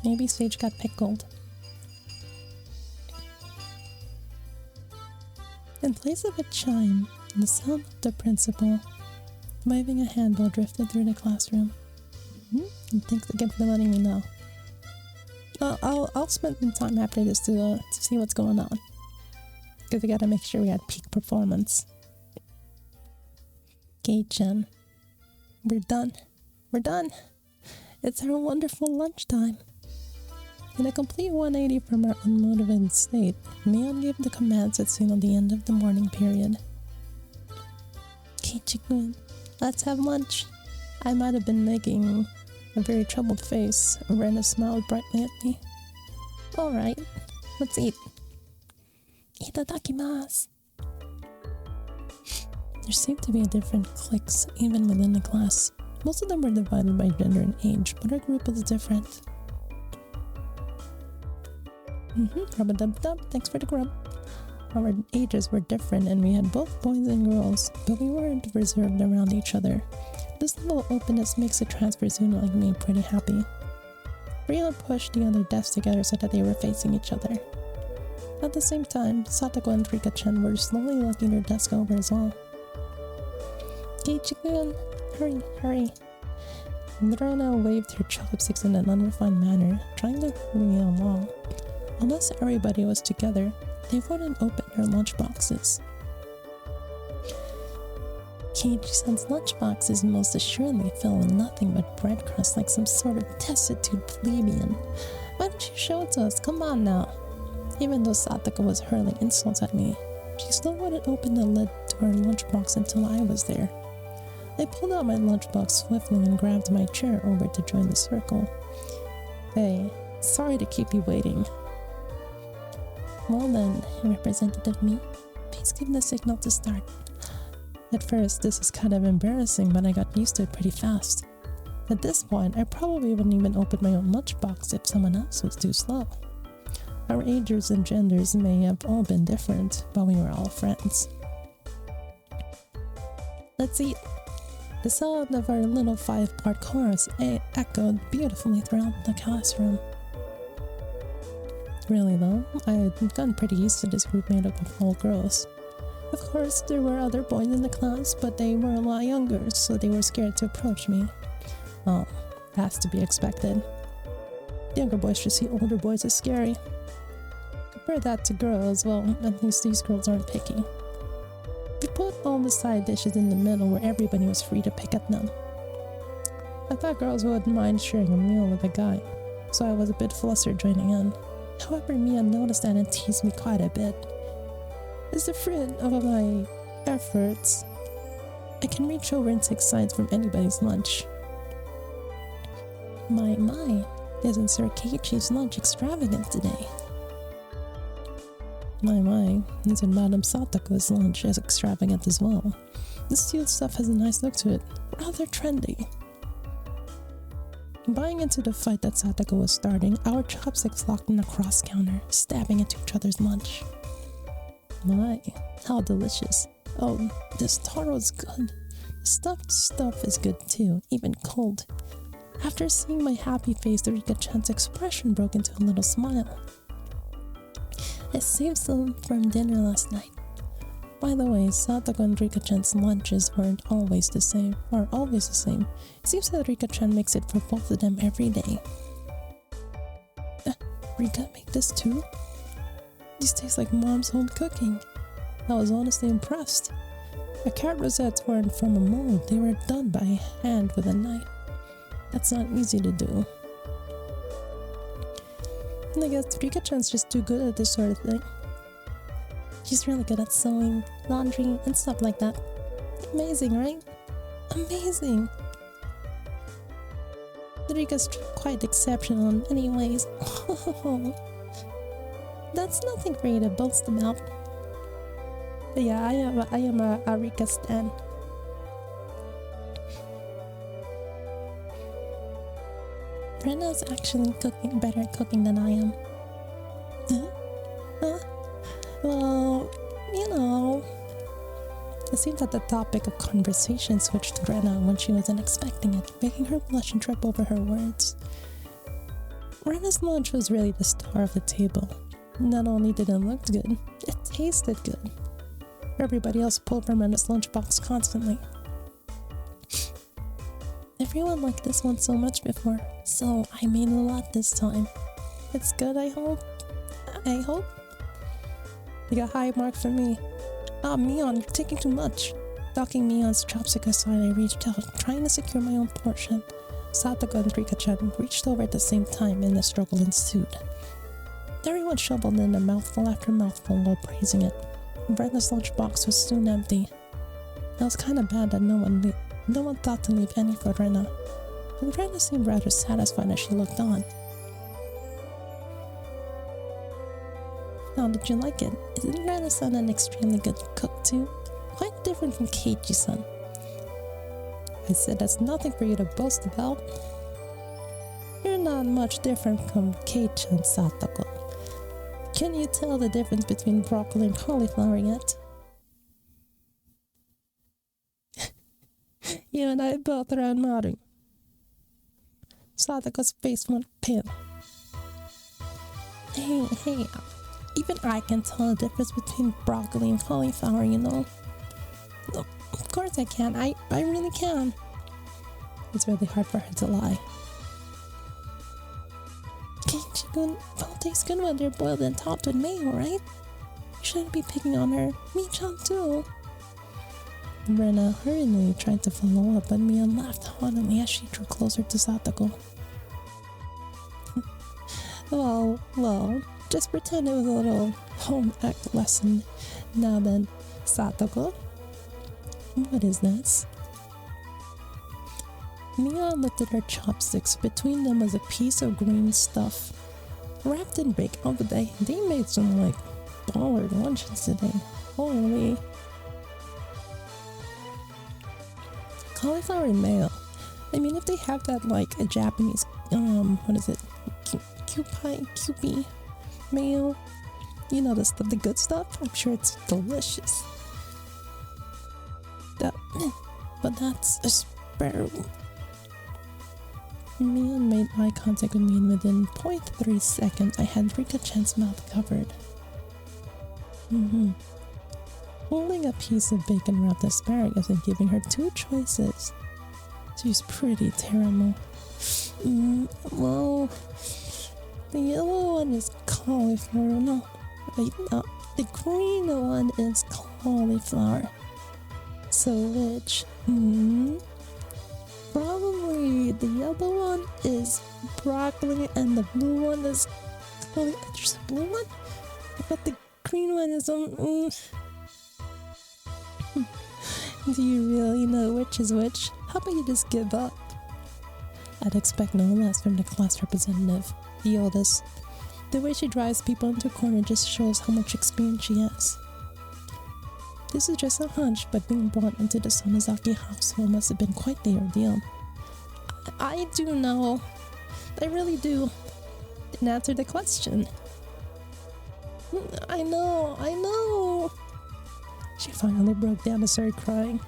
Maybe Sage got pickled. In place of a chime, the sound of the principal waving a handle drifted through the classroom. And thanks again for letting me know. I'll spend some time after this to see what's going on. Because we gotta make sure we had peak performance. Kei-chan. We're done. We're done. It's our wonderful lunchtime. In a complete 180 from our unmotivated state, Mion gave the commands that signaled the end of the morning period. Keiichi-kun, let's have lunch. I might have been making a very troubled face. Rena smiled brightly at me. Alright, let's eat. Itadakimasu. There seemed to be different cliques even within the class. Most of them were divided by gender and age, but our group was different. Rub-a-dub-dub, thanks for the grub. Our ages were different and we had both boys and girls, but we weren't reserved around each other. This little openness makes a transfer student like me pretty happy. Rina pushed the other desks together so that they were facing each other. At the same time, Satoko and Rika-chan were slowly looking their desk over as well. Keiichi-kun, hurry. Rina waved her chopsticks in an unrefined manner, trying to hurry me along. Unless everybody was together, they wouldn't open their lunchboxes. Keiichi-san's lunchbox is most assuredly filled with nothing but bread crust like some sort of destitute plebeian. Why don't you show it to us? Come on now. Even though Satoko was hurling insults at me, she still wouldn't open the lid to her lunchbox until I was there. I pulled out my lunchbox swiftly and grabbed my chair over to join the circle. Hey, sorry to keep you waiting. Well then, Representative Me, please give the signal to start. At first, this was kind of embarrassing, but I got used to it pretty fast. At this point, I probably wouldn't even open my own lunchbox if someone else was too slow. Our ages and genders may have all been different, but we were all friends. Let's eat. The sound of our little 5-part chorus echoed beautifully throughout the classroom. Really though, I had gotten pretty used to this group made up of all girls. Of course, there were other boys in the class, but they were a lot younger, so they were scared to approach me. Well, that's to be expected. Younger boys should see older boys as scary. Compare that to girls, well, at least these girls aren't picky. We put all the side dishes in the middle where everybody was free to pick at them. I thought girls wouldn't mind sharing a meal with a guy, so I was a bit flustered joining in. However, Mia noticed that and teased me quite a bit. As the fruit of my efforts, I can reach over and take sides from anybody's lunch. My, isn't Sir Keiichi's lunch extravagant today? My, isn't Madame Satoko's lunch as extravagant as well? This steel stuff has a nice look to it, rather trendy. Buying into the fight that Satoko was starting, our chopsticks locked in a cross counter, stabbing into each other's lunch. My, how delicious. Oh, this taro's good. Stuffed stuff is good too, even cold. After seeing my happy face, the Rika-chan's expression broke into a little smile. I saved some from dinner last night. By the way, Satoko and Rika-chan's lunches weren't always the same. It seems that Rika-chan makes it for both of them every day. Rika make this too? These taste like mom's home cooking. I was honestly impressed. The carrot rosettes weren't from a mold, they were done by hand with a knife. That's not easy to do. And I guess Rika-chan's just too good at this sort of thing. She's really good at sewing, laundry, and stuff like that. Amazing, right? Amazing! Rika's quite exceptional in many ways. That's nothing for you to boast about. But yeah, I am a Rika stan. Brenna's actually better at cooking than I am. Well, you know. It seemed that the topic of conversation switched to Brenna when she wasn't expecting it, making her blush and trip over her words. Brenna's lunch was really the star of the table. Not only did it look good, it tasted good. Everybody else pulled from Brenna's lunchbox constantly. Everyone liked this one so much before, so I made a lot this time. It's good, I hope. You got a high mark for me. Mion, you're taking too much. Docking Mion's chopstick aside, I reached out, trying to secure my own portion. Satoko and Rika-chan reached over at the same time, and the struggle ensued. Everyone shoveled in a mouthful after mouthful while praising it. Brenna's lunchbox was soon empty. It was kind of bad that no one thought to leave any for Brenna. But Brenna seemed rather satisfied as she looked on. How did you like it? Isn't Brenna-san an extremely good cook too? Quite different from Keiichi-san. I said that's nothing for you to boast about. You're not much different from Keiichi and Satoko. Can you tell the difference between broccoli and cauliflower yet? You and I both are nodding. Satoko's face went pale. Hey, even I can tell the difference between broccoli and cauliflower, you know. No, of course I can. I really can. It's really hard for her to lie. Keiichi-kun, well, tastes good when they're boiled and topped with mayo, right? You shouldn't be picking on her. Me-chan too. Brenna hurriedly tried to follow up, but Mion laughed haughtily as she drew closer to Satoko. well, just pretend it was a little home ec lesson. Now then, Satoko, what is this? Mion looked at her chopsticks. Between them was a piece of green stuff, wrapped in bacon. Oh, but they made some like baller lunches today. Holy. Cauliflower and mayo. I mean, if they have that like a Japanese, what is it? Kewpie mayo. You know, the good stuff. I'm sure it's delicious. But that's asparagus. Mion made eye contact with me, and within 0.3 seconds, I had Rika-chan's mouth covered. Holding a piece of bacon wrapped asparagus and giving her two choices. She's pretty terrible. Well, the yellow one is cauliflower. No, the green one is cauliflower. So which? Probably the yellow one is broccoli and the blue one is cauliflower. There's a blue one? I thought the green one is Do you really know which is which? How about you just give up? I'd expect no less from the class representative, the oldest. The way she drives people into a corner just shows how much experience she has. This is just a hunch, but being brought into the Sonozaki household must have been quite the ordeal. I do know. I really do. Didn't answer the question. I know. She finally broke down and started crying.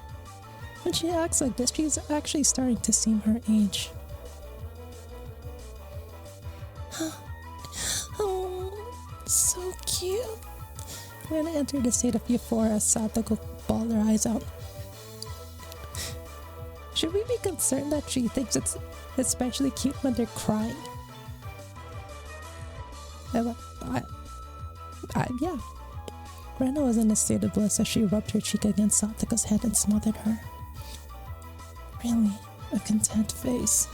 When she acts like this, she's actually starting to seem her age. Oh, so cute. Rena entered a state of euphoria as Satoko bawled her eyes out. Should we be concerned that she thinks it's especially cute when they're crying? Yeah. Rena was in a state of bliss as she rubbed her cheek against Satoko's head and smothered her. Really, a content face.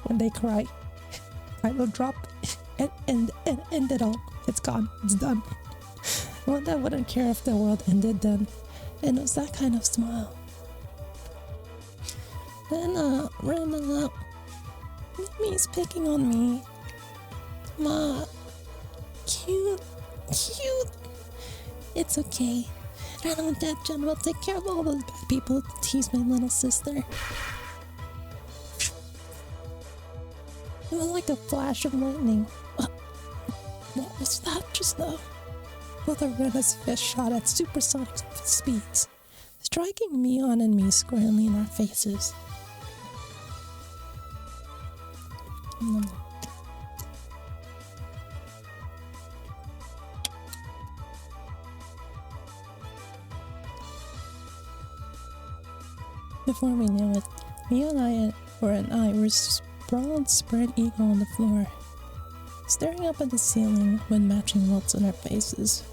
When they cry, I will drop and end it all. It's gone. It's done. One that wouldn't care if the world ended then. And it was that kind of smile. Rena, Mimi's picking on me. Ma, cute. It's okay. Rena and Dad-chan will take care of all those bad people who tease my little sister. It was like a flash of lightning. What was that just now? Both of Rena's fists shot at supersonic speeds, striking Mion and me squarely in our faces. Before we knew it, Mion and I were sprawled spread eagle on the floor, staring up at the ceiling with matching welts on our faces.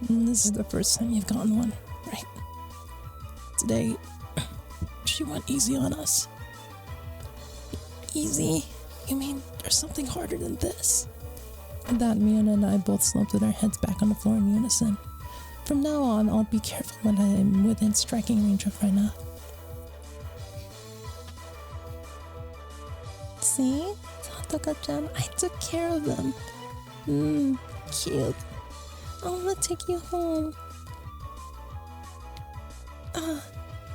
This is the first time you've gotten one, right? Today, she went easy on us. Easy? You mean there's something harder than this? With that, Mion and I both slumped with our heads back on the floor in unison. From now on, I'll be careful when I'm within striking range of Rena. See? Satoko-chan, I took care of them. Cute. I wanna take you home.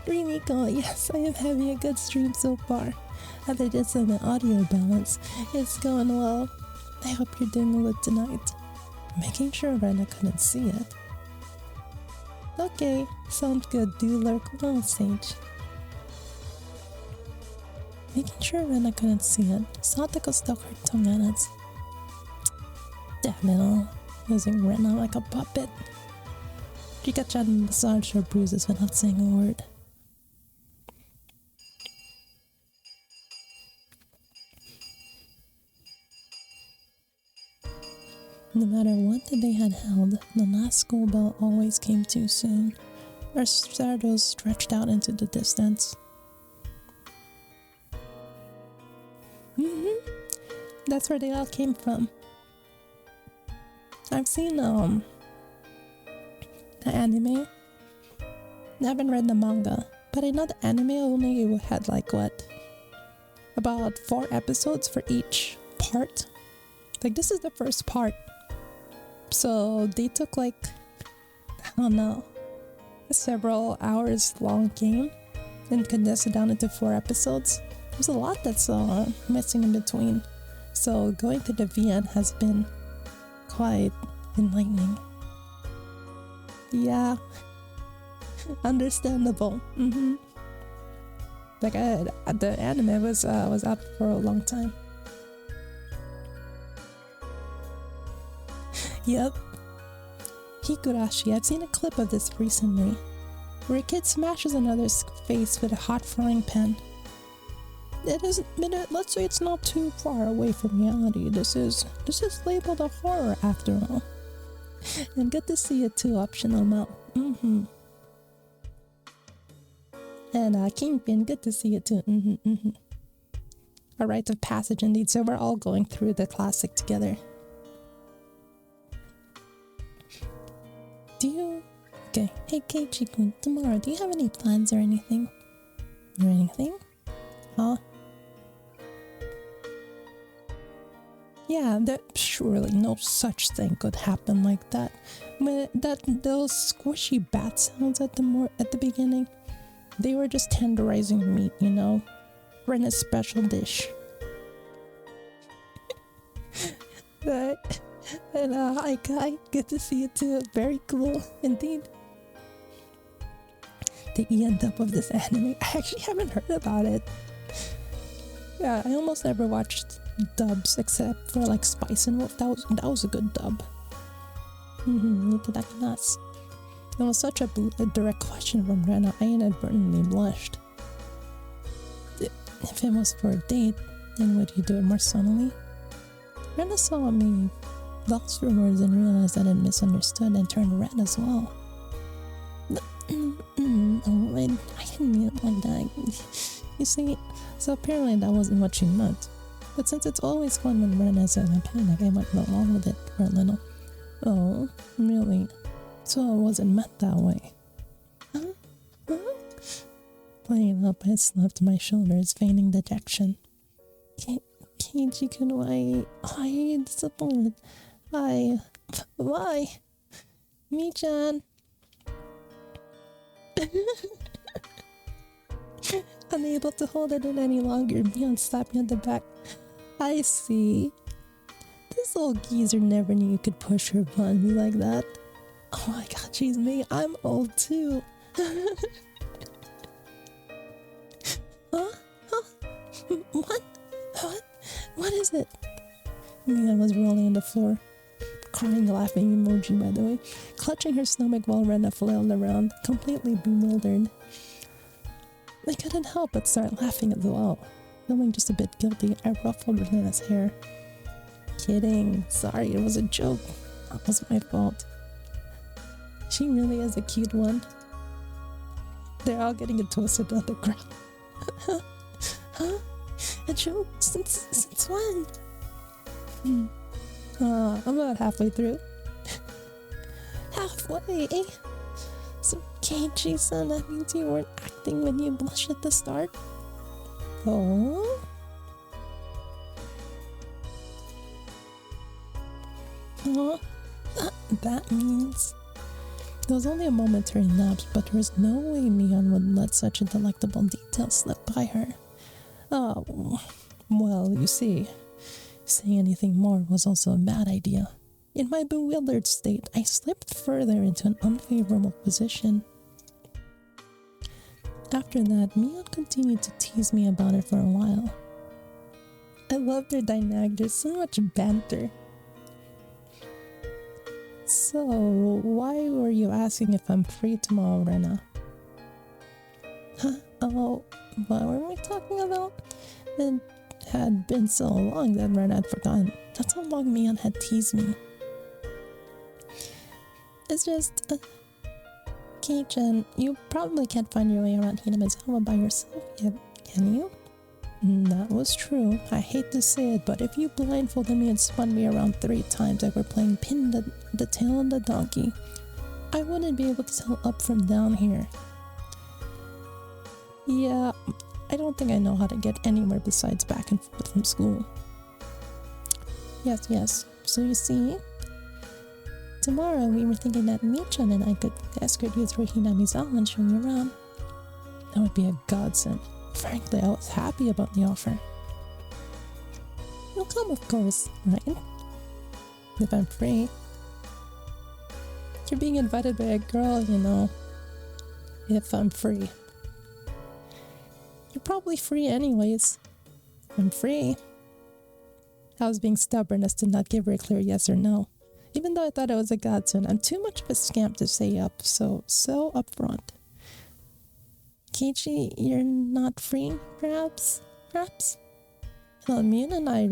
Rimiko, yes, I am having a good stream so far. Other than some audio balance, it's going well. I hope you're doing well tonight. Making sure Rena couldn't see it. Okay, sounds good. Do lurk well, Sage. Making sure Rena couldn't see it, Satoko stuck her tongue at it. Damn it all. Using Rena like a puppet. Chika-chan massaged her bruises without saying a word. No matter what the day had held, the last school bell always came too soon. Our shadows stretched out into the distance. That's where they all came from. I've seen the anime. I haven't read the manga, but I know the anime only had like about 4 episodes for each part. Like this is the first part. So they took like, I don't know, a several hours long game and condensed it down into 4 episodes. There's a lot that's missing in between. So going to the VN has been quite enlightening. Yeah, understandable. Like the anime was out for a long time. Yep. HIgurashi, I've seen a clip of this recently, where a kid smashes another's face with a hot frying pan. Let's say it's not too far away from reality. This is labeled a horror after all. And good to see it too, optional mount. And Kingpin, good to see it too. A rite of passage indeed, so we're all going through the classic together. Okay, hey Keiichi-kun, tomorrow, do you have any plans or anything? Huh? Yeah, surely no such thing could happen like that. Those squishy bat sounds at the beginning, they were just tenderizing meat, you know? Rena's special dish. But And hi Kai, good to see you too. Very cool indeed. The end up of this anime. I actually haven't heard about it. Yeah, I almost never watched dubs except for like Spice and Wolf. That was a good dub. Itadakimasu. It was such a direct question from Rena. I inadvertently blushed. If it was for a date, then would you do it more subtly? Rena saw me lost for words and realized that I'd misunderstood and turned red as well. Oh, I didn't mean it like that. You see, so apparently that wasn't what she meant. But since it's always fun when Rena's in a panic, I went along with it for a little. Oh, really? So it wasn't meant that way. Huh? Playing up, I slapped my shoulders, feigning dejection. Keiji-kun, I am disappointed. Why? Mi-chan. Unable to hold it in any longer, Mion slapped me on the back. I see. This old geezer never knew you could push her upon me like that. Oh my god, she's me. I'm old too. Huh? What? What is it? Mion was rolling on the floor. Crying, laughing emoji, by the way. Clutching her stomach while Rena flailed around, completely bewildered. I couldn't help but start laughing as well. Feeling just a bit guilty, I ruffled Rena's hair. Kidding. Sorry, it was a joke. That was my fault. She really is a cute one. They're all getting it twisted on the ground. Huh? A joke? Since when? I'm about halfway through. Halfway? So Keiji-san, that means you weren't acting when you blushed at the start? Oh? That means... It was only a momentary lapse, but there was no way Mion would let such a delectable detail slip by her. Oh, well, you see, saying anything more was also a bad idea. In my bewildered state, I slipped further into an unfavorable position. After that, Mion continued to tease me about it for a while. I loved their dynamic, there's so much banter. So, why were you asking if I'm free tomorrow, Rena? Huh? Oh, what were we talking about? It had been so long that Rena had forgotten. That's how long Mion had teased me. It's just... Kei-chan, you probably can't find your way around Hinamizawa by yourself yet, can you? That was true. I hate to say it, but if you blindfolded me and spun me around 3 times like we're playing pin the tail on the donkey, I wouldn't be able to tell up from down here. Yeah, I don't think I know how to get anywhere besides back and forth from school. Yes. So you see, tomorrow we were thinking that Mi-chan and I could escort you through Hinamizawa and show you around. That would be a godsend. Frankly, I was happy about the offer. You'll come, of course, right? If I'm free. You're being invited by a girl, you know. If I'm free. You're probably free anyways. I'm free. I was being stubborn as to not give her a clear yes or no. Even though I thought it was a godsend, I'm too much of a scamp to say up, so upfront. Keiichi, you're not free, perhaps? Well, Mion and I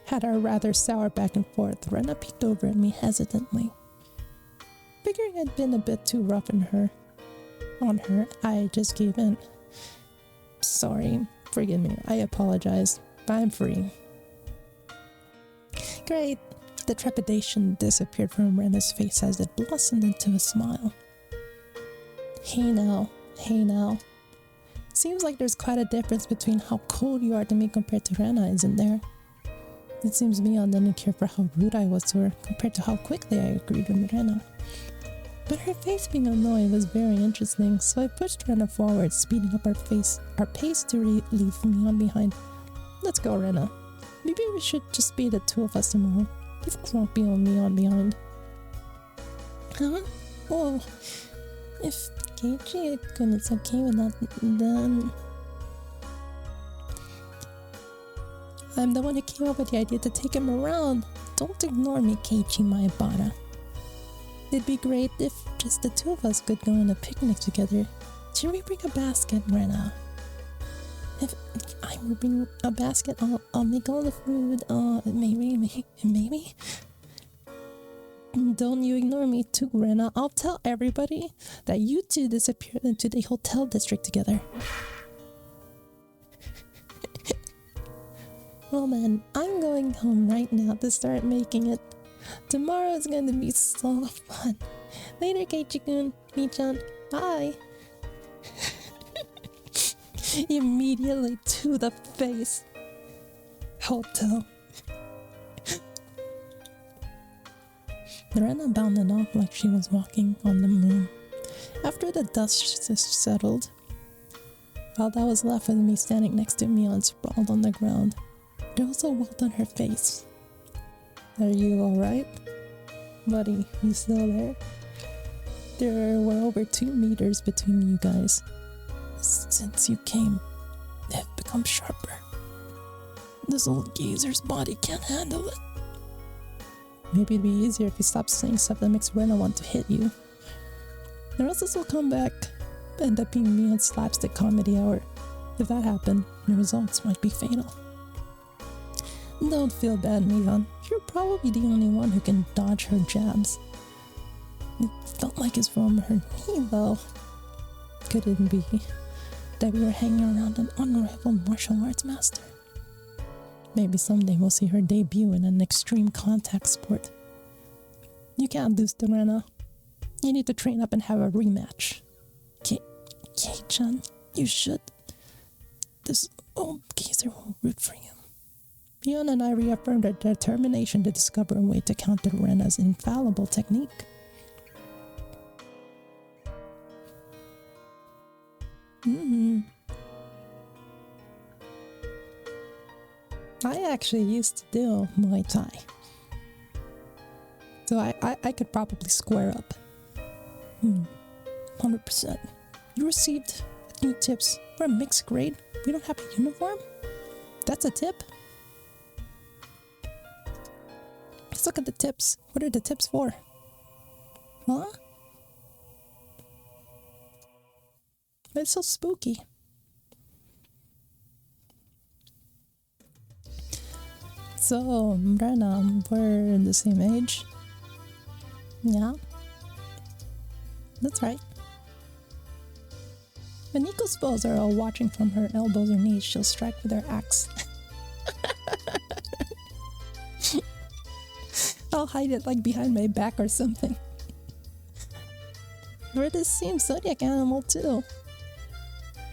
had our rather sour back and forth. Rena peeked over at me hesitantly. Figuring I'd been a bit too rough on her, I just gave in. Sorry, forgive me, I apologize. I'm free. Great. The trepidation disappeared from Rena's face as it blossomed into a smile. Hey now. Seems like there's quite a difference between how cold you are to me compared to Rena, isn't there? It seems Mion didn't care for how rude I was to her compared to how quickly I agreed with Rena. But her face being annoyed was very interesting, so I pushed Rena forward, speeding up our pace to leave Mion behind. Let's go, Rena. Maybe we should just be the 2 of us tomorrow. These things won't be on me on behind. Huh? Oh, if Keiichi-kun is okay with that, then... I'm the one who came up with the idea to take him around. Don't ignore me, Keiichi Maebara. It'd be great if just the two of us could go on a picnic together. Should we bring a basket, Rena? If I bring a basket, I'll make all the food. Maybe. Don't you ignore me too, Rena. I'll tell everybody that you two disappeared into the hotel district together. Well then, I'm going home right now to start making it. Tomorrow is going to be so fun. Later, Keiichi-kun, Mi-chan, bye. Immediately to the face. Hotel. Rena bounded off like she was walking on the moon. After the dust settled, all that was left was me standing next to Mion sprawled on the ground. There was a welt on her face. Are you alright? Buddy, you still there? There were over 2 meters between you guys. Since you came, they've become sharper. This old geezer's body can't handle it. Maybe it'd be easier if you stopped saying stuff that makes Rena want to hit you. The rest of us will come back, end up being me on slapstick comedy hour. If that happened, the results might be fatal. Don't feel bad, Mion. You're probably the only one who can dodge her jabs. It felt like it's from her knee, though. Could it be that we were hanging around an unrivaled martial arts master? Maybe someday we'll see her debut in an extreme contact sport. You can't lose to Rena. You need to train up and have a rematch. Kei-chan, you should. This old geezer will root for you. Mion and I reaffirmed our determination to discover a way to counter Rena's infallible technique. I actually used to do Muay Thai. So I could probably square up. 100%. You received new tips for a mixed grade. We don't have a uniform? That's a tip? Let's look at the tips. What are the tips for? Huh? It's so spooky. So, Rena, we're the same age? Yeah? That's right. When Nico's foes are all watching from her elbows or knees, she'll strike with her axe. I'll hide it like behind my back or something. We're the same zodiac animal too.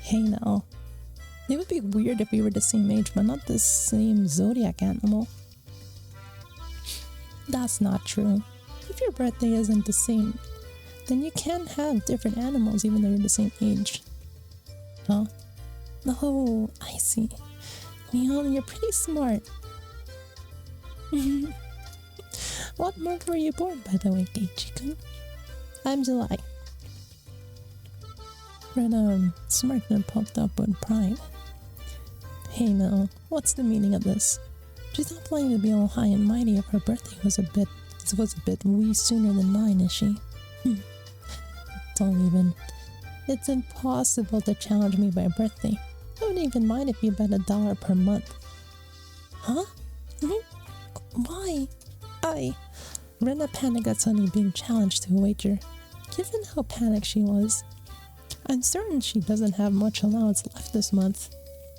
Hey now. It would be weird if we were the same age but not the same zodiac animal. That's not true. If your birthday isn't the same, then you can have different animals even though you're the same age. Huh? Oh, I see. Mion, you're pretty smart. What month were you born, by the way, Keiichi-kun? I'm July. Rena smirked and puffed up with pride. Hey now, what's the meaning of this? She's not planning to be all high and mighty if her birthday was a bit wee sooner than mine, is she? Don't even. It's impossible to challenge me by birthday. I wouldn't even mind if you bet $1 per month. Huh? Why? Rena panicked at suddenly being challenged to a wager. Given how panicked she was, I'm certain she doesn't have much allowance left this month.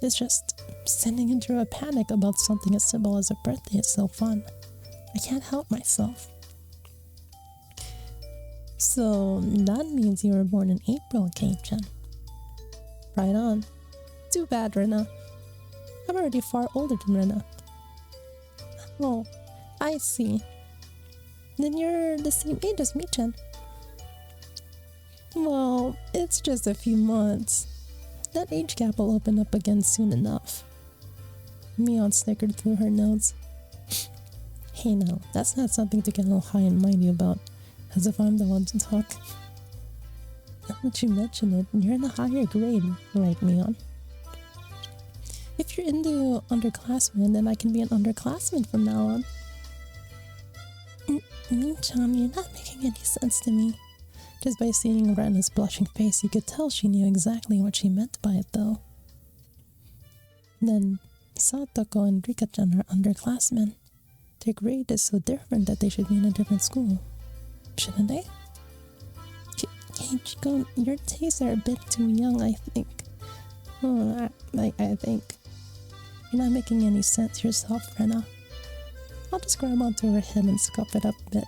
It's just sending into a panic about something as simple as a birthday is so fun. I can't help myself. So that means you were born in April, Kei-chan. Right on. Too bad, Rena. I'm already far older than Rena. Oh, I see. Then you're the same age as Mi-chan. Well, it's just a few months. That age gap will open up again soon enough. Mion snickered through her nose. Hey now, that's not something to get all high and mighty about, as if I'm the one to talk. Now that you mention it, you're in a higher grade, right, Leon? If you're into underclassmen, then I can be an underclassman from now on. Min-chan, you're not making any sense to me. Just by seeing Rena's blushing face, you could tell she knew exactly what she meant by it, though. Then, Satoko and Rika-chan are underclassmen. Their grade is so different that they should be in a different school. Shouldn't they? Hey, Chico, your tastes are a bit too young, I think. I think. You're not making any sense yourself, Rena. I'll just grab onto her head and scuff it up a bit.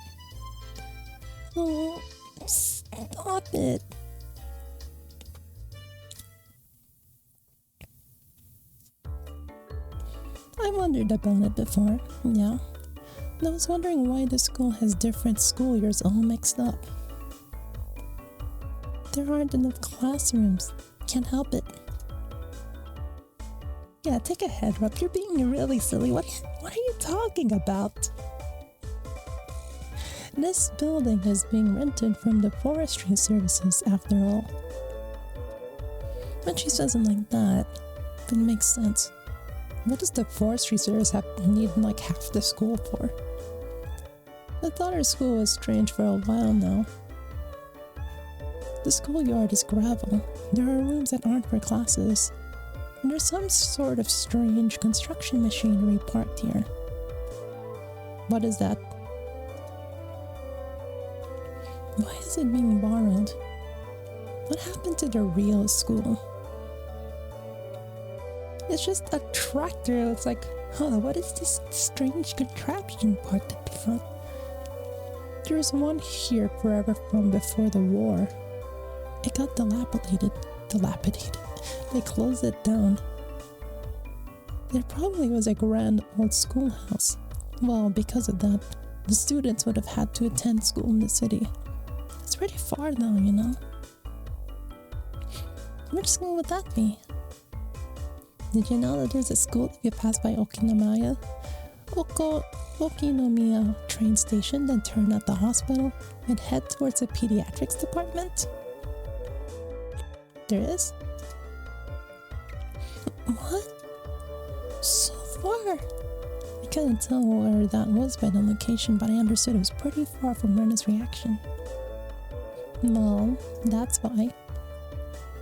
Oh, stop it. I wondered about it before, yeah. And I was wondering why the school has different school years all mixed up. There aren't enough classrooms. Can't help it. Yeah, take a head rub. You're being really silly. What are you talking about? This building is being rented from the forestry services, after all. When she says it like that, it makes sense. What does the forestry service need like half the school for? I thought our school was strange for a while now. The schoolyard is gravel. There are rooms that aren't for classes. And there's some sort of strange construction machinery parked here. What is that? Why is it being borrowed? What happened to the real school? It's just a tractor. It's like, what is this strange contraption parked at the front? There's one here forever from before the war. It got dilapidated. They closed it down. There probably was a grand old schoolhouse. Well, because of that, the students would have had to attend school in the city. It's pretty far though, you know. Which school would that be? Did you know that there's a school if you pass by Okinomiya train station, then turn at the hospital and head towards the pediatrics department? There is? What? So far? I couldn't tell where that was by the location, but I understood it was pretty far from Rena's reaction. Well, that's why.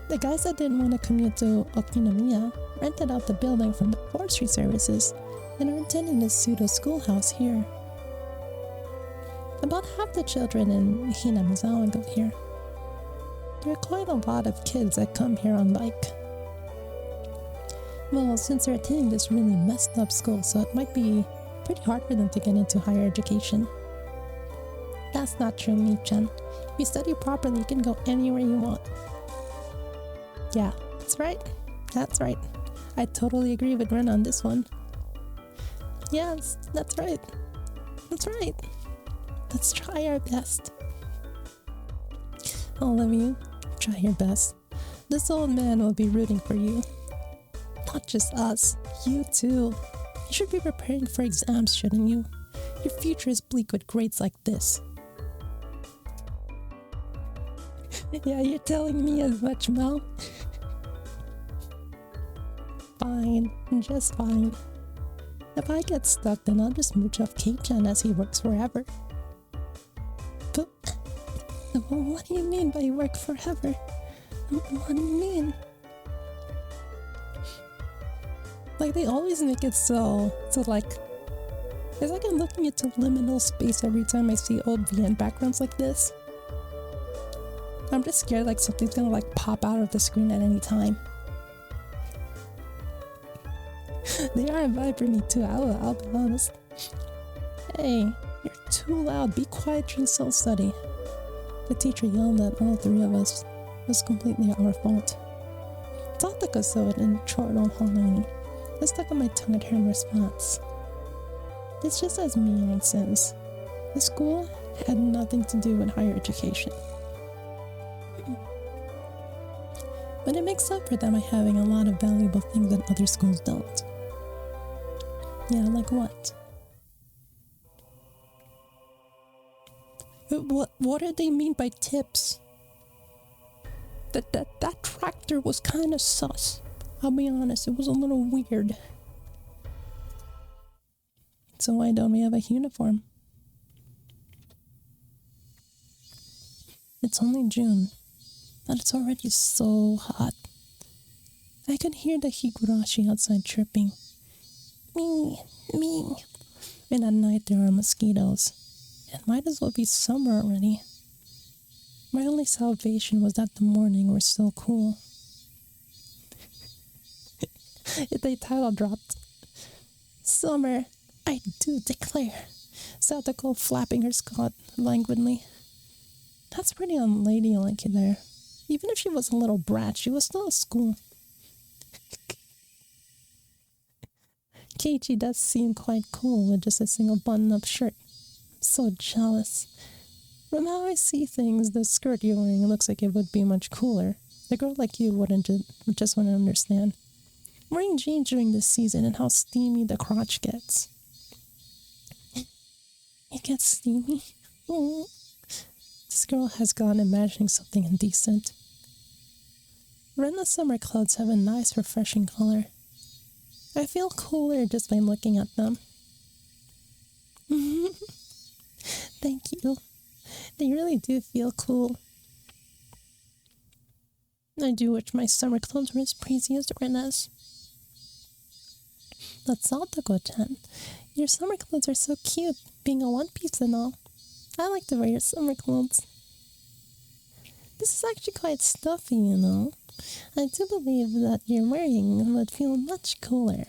The guys that didn't want to commute to Okinomiya rented out the building from the forestry services and are attending this pseudo schoolhouse here. About half the children in Hinamizawa go here. There are quite a lot of kids that come here on bike. Well, since they're attending this really messed up school, so it might be pretty hard for them to get into higher education. That's not true, Mi-chan. If you study properly, you can go anywhere you want. Yeah, that's right. That's right. I totally agree with Ren on this one. Yes, that's right. That's right. Let's try our best. All of you, try your best. This old man will be rooting for you. Not just us, you too. You should be preparing for exams, shouldn't you? Your future is bleak with grades like this. Yeah, you're telling me as much, Mel. Fine, just fine. If I get stuck, then I'll just mooch off Kei-chan as he works forever. But what do you mean by work forever? What do you mean? Like, they always make it so like, it's like I'm looking into liminal space every time I see old VN backgrounds like this. I'm just scared like something's gonna like pop out of the screen at any time. They are a vibe for me too, I'll be honest. Hey, you're too loud, be quiet during self-study. The teacher yelled at all three of us. It was completely our fault. Tataka saw it and chortled Hononi. I stuck on my tongue at her in response. It's just as Miyang says. The school had nothing to do with higher education. But it makes up for them by having a lot of valuable things that other schools don't. Yeah, like what? What do they mean by tips? That tractor was kind of sus. I'll be honest, it was a little weird. So why don't we have a uniform? It's only June, but it's already so hot. I could hear the Higurashi outside chirping. Me, me. And at night there are mosquitoes. It might as well be summer already. My only salvation was that the morning was so cool. The title dropped. Summer, I do declare. Satoko flapping her skirt languidly. That's pretty unladylike there. Even if she was a little brat, she was still at school. Keiichi does seem quite cool with just a single button-up shirt. I'm so jealous. From how I see things, the skirt you're wearing looks like it would be much cooler. A girl like you just wouldn't understand. Wearing jeans during this season and how steamy the crotch gets. It gets steamy? Oh. This girl has gone imagining something indecent. Renna's summer clothes have a nice, refreshing color. I feel cooler just by looking at them. Thank you. They really do feel cool. I do wish my summer clothes were as breezy as Renna's. But Satoko-chan, your summer clothes are so cute, being a one-piece and all. I like to wear your summer clothes. This is actually quite stuffy, you know. I do believe that you're wearing would feel much cooler.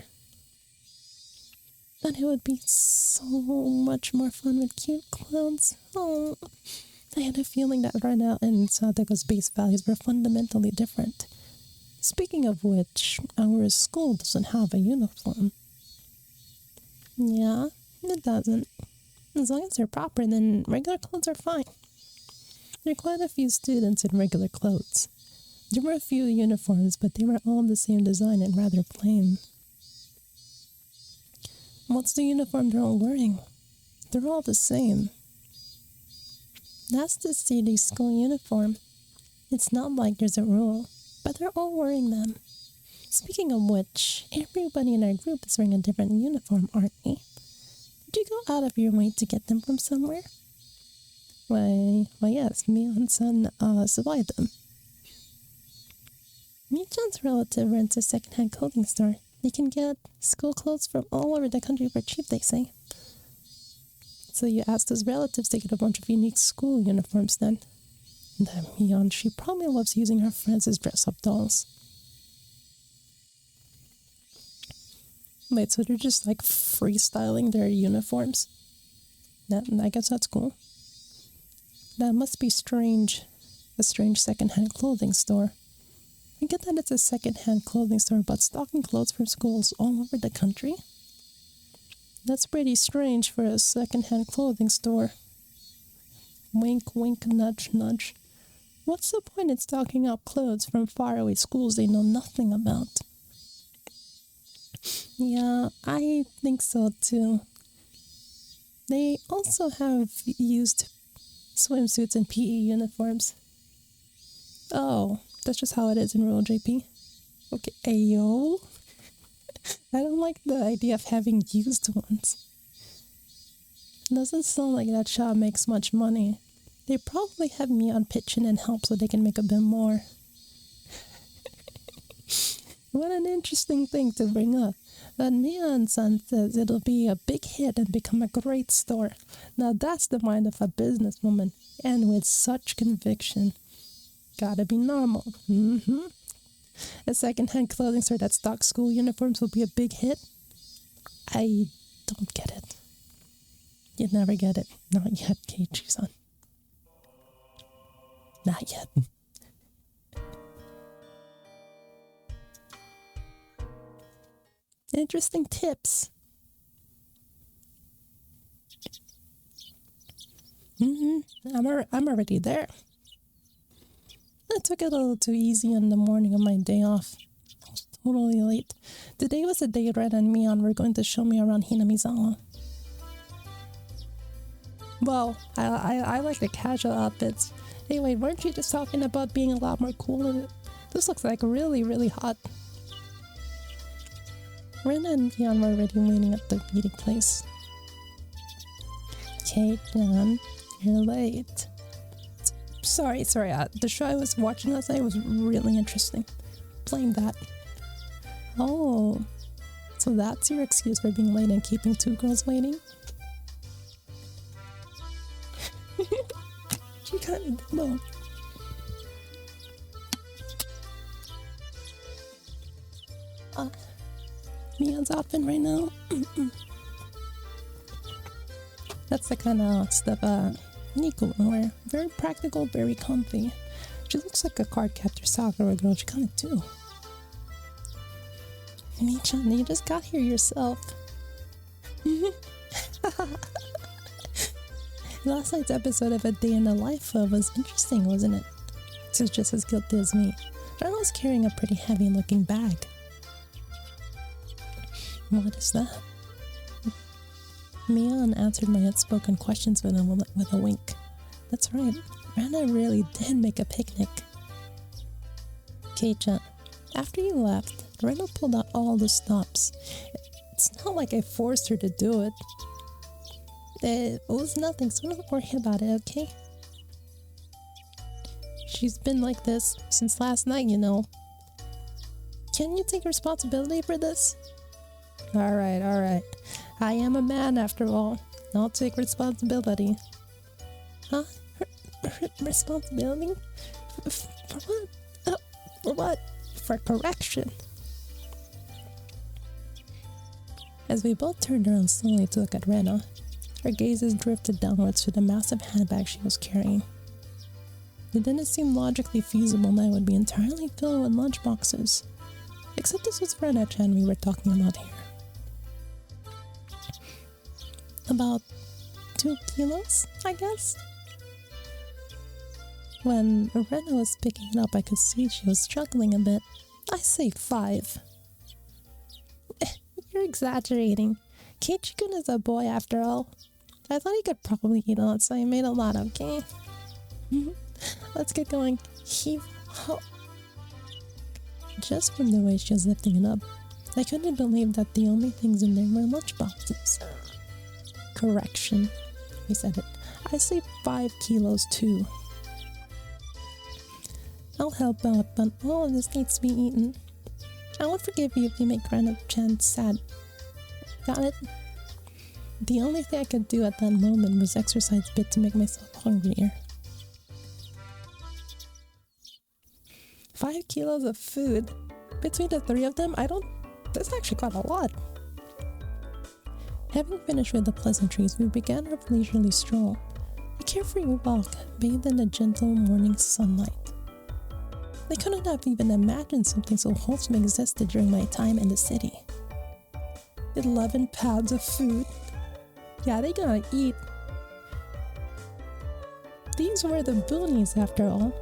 But it would be so much more fun with cute clothes. Oh, I had a feeling that Rena and Satoko's base values were fundamentally different. Speaking of which, our school doesn't have a uniform. Yeah, it doesn't. As long as they're proper, then regular clothes are fine. There are quite a few students in regular clothes. There were a few uniforms, but they were all the same design and rather plain. What's the uniform they're all wearing? They're all the same. That's the city school uniform. It's not like there's a rule, but they're all wearing them. Speaking of which, everybody in our group is wearing a different uniform, aren't we? Did you go out of your way to get them from somewhere? Why yes, Mion-san supplied them. Michan's relative rents a second-hand clothing store. They can get school clothes from all over the country for cheap, they say. So you asked his relatives to get a bunch of unique school uniforms then. That Mion, she probably loves using her friends as dress-up dolls. Wait, so they're just like freestyling their uniforms? I guess that's cool. That must be strange. A strange second-hand clothing store. I get that it's a second-hand clothing store, but stocking clothes for schools all over the country? That's pretty strange for a second-hand clothing store. Wink, wink, nudge, nudge. What's the point in stocking up clothes from faraway schools they know nothing about? Yeah, I think so too. They also have used swimsuits and PE uniforms. Oh, that's just how it is in rural JP. Okay, ayo. I don't like the idea of having used ones. Doesn't sound like that shop makes much money. They probably have Mion pitch in and help so they can make a bit more. What an interesting thing to bring up. But Mion-san says it'll be a big hit and become a great store. Now that's the mind of a businesswoman, and with such conviction. Gotta be normal. A second-hand clothing store that stocks school uniforms will be a big hit? I don't get it. You'd never get it. Not yet, Keiichi-san. Not yet. Interesting tips. I'm already there. I took it a little too easy on the morning of my day off. I was totally late. Today was the day Red and Mion were going to show me around Hinamizawa. Well, I like the casual outfits. Anyway, weren't you just talking about being a lot more cooler? This looks like really, really hot. Rena and Dion were already waiting at the meeting place. Okay, John, you're late. Sorry. The show I was watching last night was really interesting. Blame that. Oh, so that's your excuse for being late and keeping two girls waiting? She kind of low. Mia's outfit right now. That's the kind of stuff Nico would wear. Very practical, very comfy. She looks like a card-captor Sakura girl. She kind of do. Mi-chan, you just got here yourself. Last night's episode of A Day in the Life of was interesting, wasn't it? She was just as guilty as me. Ren was carrying a pretty heavy-looking bag. What is that? Mian answered my unspoken questions with a wink. That's right, Rana really did make a picnic. Kei-chan, after you left, Rena pulled out all the stops. It's not like I forced her to do it. It was nothing, so don't worry about it, okay? She's been like this since last night, you know. Can you take responsibility for this? Alright. I am a man after all. I'll take responsibility. Huh? Responsibility? For what? For what? For correction. As we both turned around slowly to look at Rena, our gazes drifted downwards to the massive handbag she was carrying. It didn't seem logically feasible that it would be entirely filled with lunchboxes. Except this was Rena-chan we were talking about here. About 2 kilos, I guess? When Rena was picking it up, I could see she was struggling a bit. I say 5. You're exaggerating. Keiichi-kun is a boy after all. I thought he could probably eat a lot, so I made a lot, okay? Let's get going. Just from the way she was lifting it up, I couldn't believe that the only things in there were lunchboxes. Correction, he said it. I say 5 kilos too. I'll help out, but all of this needs to be eaten. I won't forgive you if you make Rena-chan sad. Got it? The only thing I could do at that moment was exercise a bit to make myself hungrier. 5 kilos of food. Between the 3 of them, that's actually quite a lot. Having finished with the pleasantries, we began our leisurely stroll. A carefree walk, bathed in the gentle morning sunlight. I couldn't have even imagined something so wholesome existed during my time in the city. 11 pounds of food. Yeah, they gotta eat. These were the boonies after all.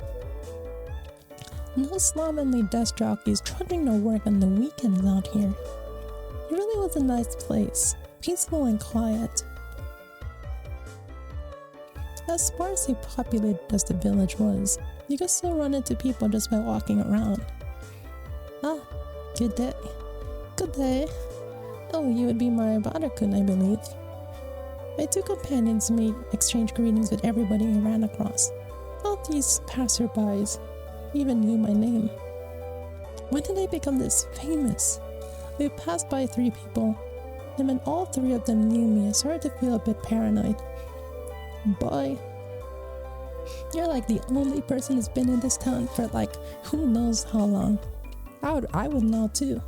No slovenly desk jockeys trudging to work on the weekends out here. It really was a nice place, peaceful and quiet. As sparsely populated as the village was, you could still run into people just by walking around. Ah, good day. Good day. Oh, you would be my Butterkun, I believe. My 2 companions exchanged greetings with everybody I ran across. All these passerbys even knew my name. When did I become this famous? We passed by 3 people, and when all 3 of them knew me, I started to feel a bit paranoid. Boy, you're like the only person who's been in this town for like who knows how long. I would know too.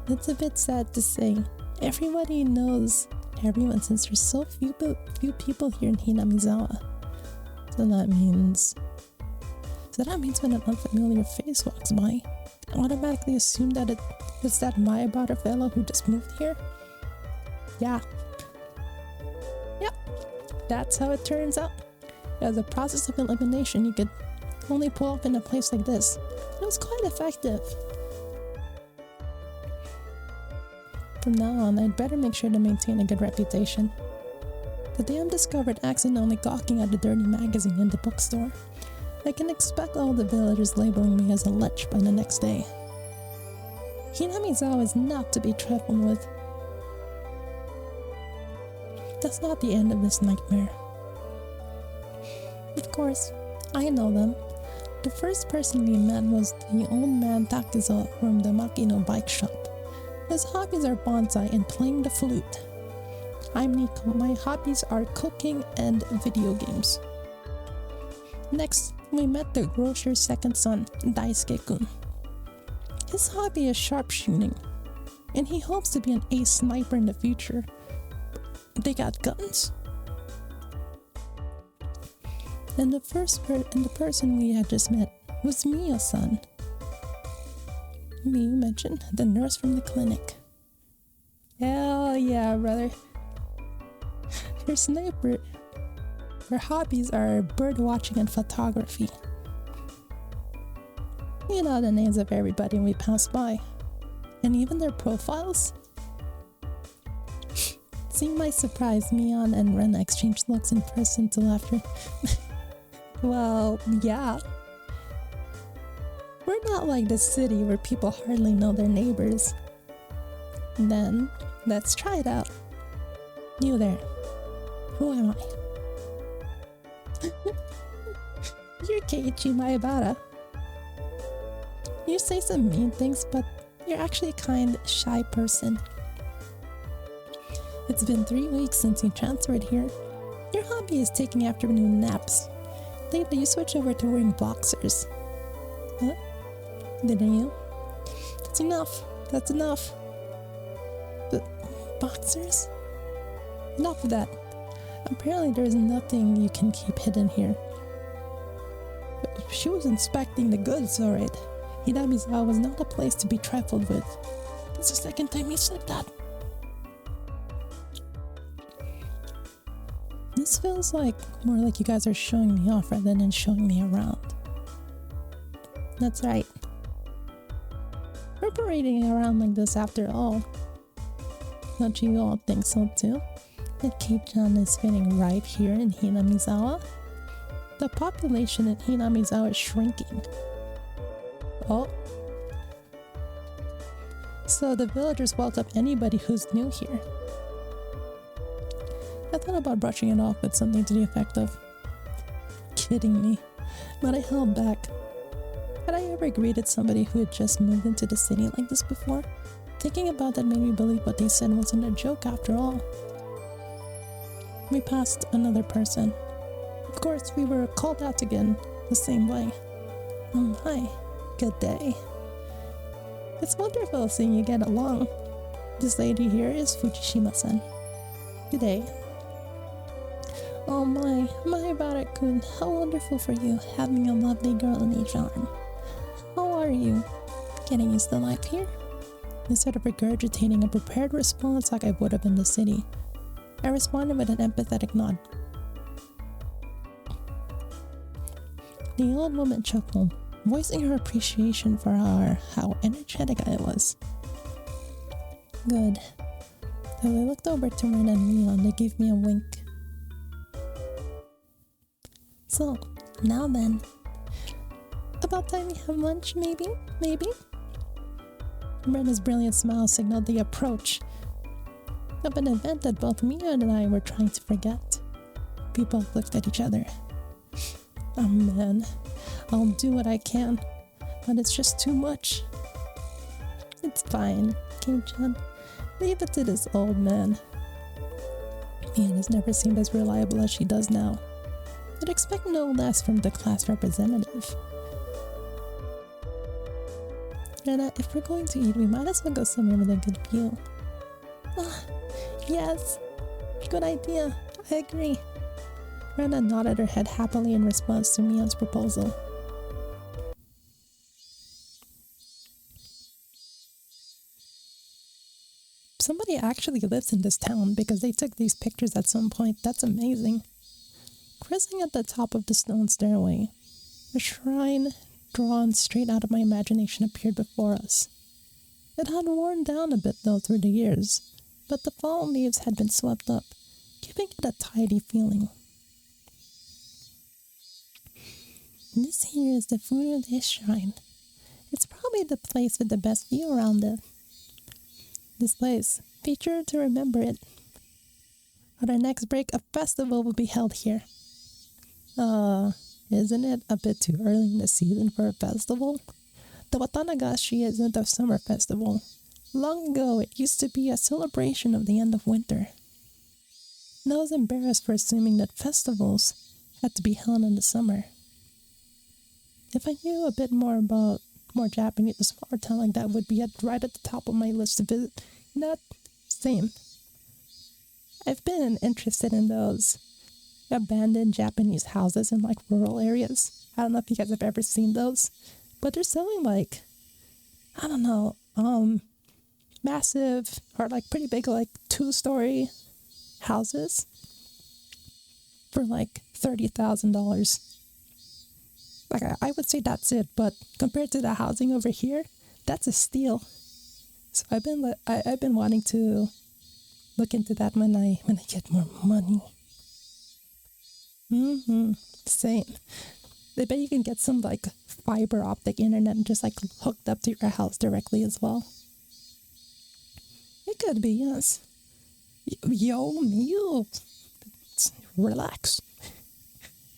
It's a bit sad to say. Everybody knows everyone since there's so few people here in Hinamizawa. So that means when an unfamiliar face walks by, I automatically assume that it's that Mayabara fellow who just moved here? Yeah. Yep. That's how it turns out. As a process of elimination you could only pull off in a place like this. It was quite effective. From now on, I'd better make sure to maintain a good reputation. The day I'm discovered accidentally gawking at a dirty magazine in the bookstore, I can expect all the villagers labeling me as a lech by the next day. Hinamizawa is not to be trifled with. That's not the end of this nightmare. Of course, I know them. The first person we met was the old man Takuzo from the Makino bike shop. His hobbies are bonsai and playing the flute. I'm Nico. My hobbies are cooking and video games. Next, we met the grocer's second son, Daisuke-kun. His hobby is sharpshooting, and he hopes to be an ace sniper in the future. They got guns. And the person we had just met was Miyo-san. Miyu mentioned the nurse from the clinic. Hell yeah, brother. Her hobbies are bird watching and photography. You know the names of everybody we pass by, and even their profiles. Seeing my surprise, Mion and Ren exchanged looks in person to laughter. Well, yeah. We're not like the city where people hardly know their neighbors. Then, let's try it out. You there. Who am I? You're Keiichi Maebara. You say some mean things, but you're actually a kind, shy person. It's been 3 weeks since you transferred here. Your hobby is taking afternoon naps. Lately, you switched over to wearing boxers. Huh? Didn't you? That's enough. That's enough. But boxers? Enough of that. Apparently, there's nothing you can keep hidden here. She was inspecting the goods, alright. Hinamizawa was not a place to be trifled with. That's the second time he said that. This feels like more like you guys are showing me off rather than showing me around. That's right. We're parading around like this after all. Don't you all think so too? That Kei-chan is fitting right here in Hinamizawa? The population in Hinamizawa is shrinking. Oh. So the villagers welcome anybody who's new here. I thought about brushing it off with something to the effect of, kidding me, but I held back. Had I ever greeted somebody who had just moved into the city like this before? Thinking about that made me believe what they said wasn't a joke after all. We passed another person. Of course, we were called out again, the same way. Oh my, good day. It's wonderful seeing you get along. This lady here is Fujishima-san. Good day. Oh my Maebara-kun, how wonderful for you, having a lovely girl in each arm. How are you? Getting used to life here? Instead of regurgitating a prepared response like I would have in the city, I responded with an empathetic nod. The old woman chuckled, voicing her appreciation for how energetic I was. Good. So I looked over to Ren and Mion. They gave me a wink. So, now then. About time we have lunch, maybe? Maybe? Rena's brilliant smile signaled the approach of an event that both Mion and I were trying to forget. We both looked at each other. Oh man, I'll do what I can, but it's just too much. It's fine, Kei-chan. Leave it to this old man. Mion has never seemed as reliable as she does now. I'd expect no less from the class representative. Rena, if we're going to eat, we might as well go somewhere with a good view. Ah, yes, good idea. I agree. Rena nodded her head happily in response to Mion's proposal. Somebody actually lives in this town because they took these pictures at some point. That's amazing. Cresting at the top of the stone stairway, a shrine drawn straight out of my imagination appeared before us. It had worn down a bit though through the years, but the fallen leaves had been swept up, giving it a tidy feeling. This here is the Furude Shrine. It's probably the place with the best view around it. This place, be sure to remember it. At our next break, a festival will be held here. Isn't it a bit too early in the season for a festival? The Onikakushi isn't a summer festival. Long ago, it used to be a celebration of the end of winter. And I was embarrassed for assuming that festivals had to be held in the summer. If I knew a bit more about more Japanese, a smaller town like that would be right at the top of my list to visit. Not same. I've been interested in those abandoned Japanese houses in like rural areas. I don't know if you guys have ever seen those, but they're selling like, I don't know, massive or like pretty big, like 2-story houses for like $30,000. Like I would say that's it, but compared to the housing over here, that's a steal. So I've been wanting to look into that when I get more money. Same. I bet you can get some like fiber optic internet and just like hooked up to your house directly as well. It could be, yes. Yo, Mew. Relax.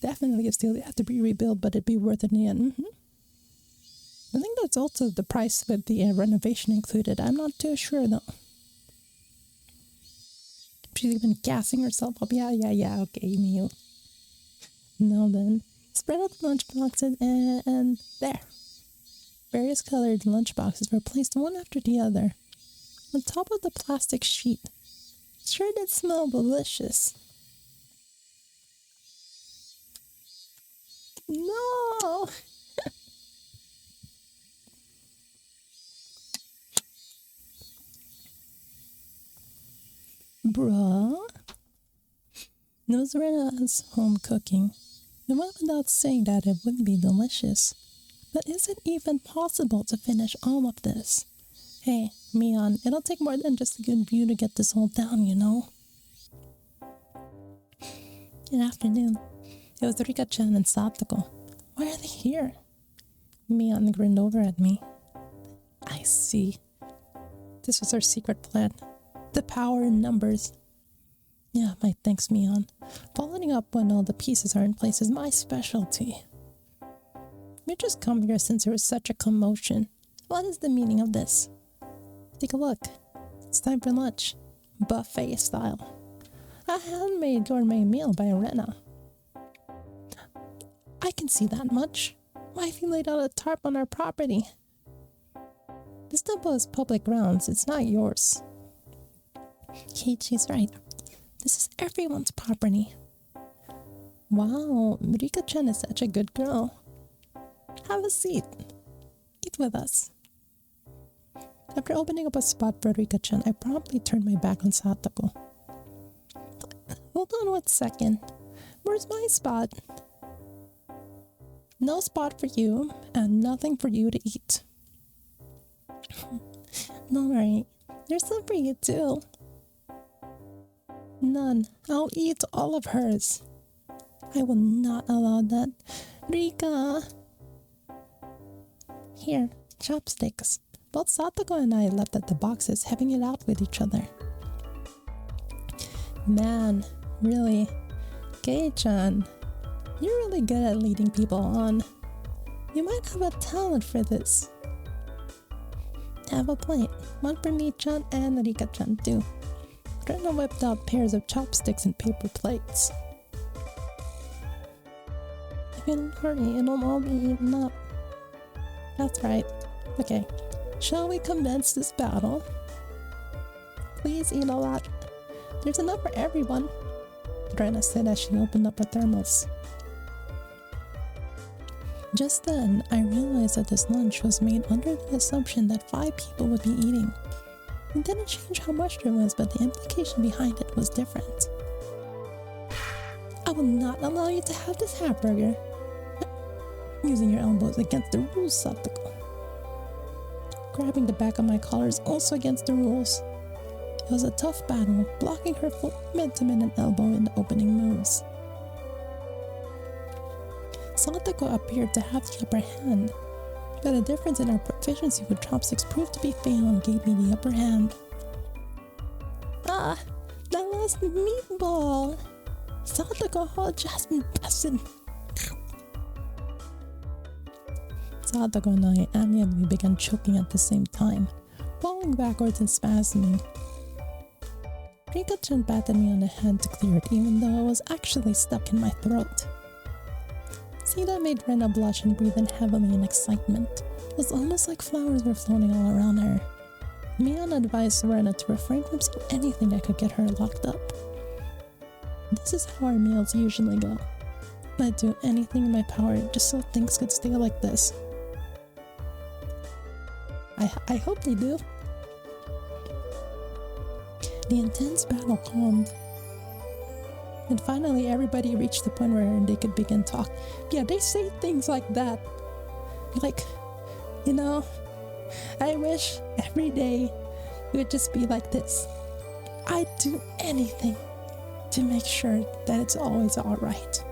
Definitely a steal. They have to be rebuilt, but it'd be worth it in the end. I think that's also the price with the renovation included. I'm not too sure though. She's even gassing herself up. Yeah, okay, Mew. Now then, spread out the lunchboxes and there. Various colored lunchboxes were placed one after the other on top of the plastic sheet. Sure did smell delicious. No! Bruh. Knows Rena's home cooking. It went without saying that it wouldn't be delicious. But is it even possible to finish all of this? Hey, Mion, it'll take more than just a good view to get this all down, you know? Good afternoon. It was Rika-chan and Satoko. Why are they here? Mion grinned over at me. I see. This was our secret plan. The power in numbers. Yeah, my thanks, Mion. Following up when all the pieces are in place is my specialty. We just come here since there was such a commotion. What is the meaning of this? Take a look. It's time for lunch. Buffet style. A handmade gourmet meal by Rena. I can see that much. Why have you laid out a tarp on our property? This temple is public grounds. It's not yours. Keiichi's right. This is everyone's property. Wow, Rika-chan is such a good girl. Have a seat. Eat with us. After opening up a spot for Rika-chan, I promptly turned my back on Satoko. Hold on 1 second. Where's my spot? No spot for you, and nothing for you to eat. Don't worry. There's some for you too. None. I'll eat all of hers. I will not allow that. Rika! Here, chopsticks. Both Satoko and I leapt at the boxes, having it out with each other. Man, really? Kei-chan, you're really good at leading people on. You might have a talent for this. Have a plate. One for me-chan and Rika-chan too. Rena whipped out pairs of chopsticks and paper plates. Don't worry, it'll all be eaten up. That's right. Okay, shall we commence this battle? Please eat a lot. There's enough for everyone, Rena said as she opened up her thermos. Just then, I realized that this lunch was made under the assumption that 5 people would be eating. It didn't change how much there was, but the implication behind it was different. I will not allow you to have this hamburger. Using your elbows against the rules, Satoko. Grabbing the back of my collar is also against the rules. It was a tough battle, blocking her full mid-to-minute elbow in the opening moves. Satoko appeared to have the upper hand, but a difference in our proficiency with chopsticks proved to be fatal and gave me the upper hand. Ah, that last meatball! Satoko had just been busted. Satoko and I amiably began choking at the same time, falling backwards and spasming. Rika-chan patted me on the head to clear it, even though it was actually stuck in my throat. See, that made Rena blush and breathe in heavily in excitement. It was almost like flowers were floating all around her. Mion advised Rena to refrain from seeing anything that could get her locked up. This is how our meals usually go. I'd do anything in my power just so things could stay like this. I hope they do. The intense battle calmed. And finally everybody reached the point where they could begin talk. Yeah, they say things like that. Like, you know, I wish every day it would just be like this. I'd do anything to make sure that it's always alright.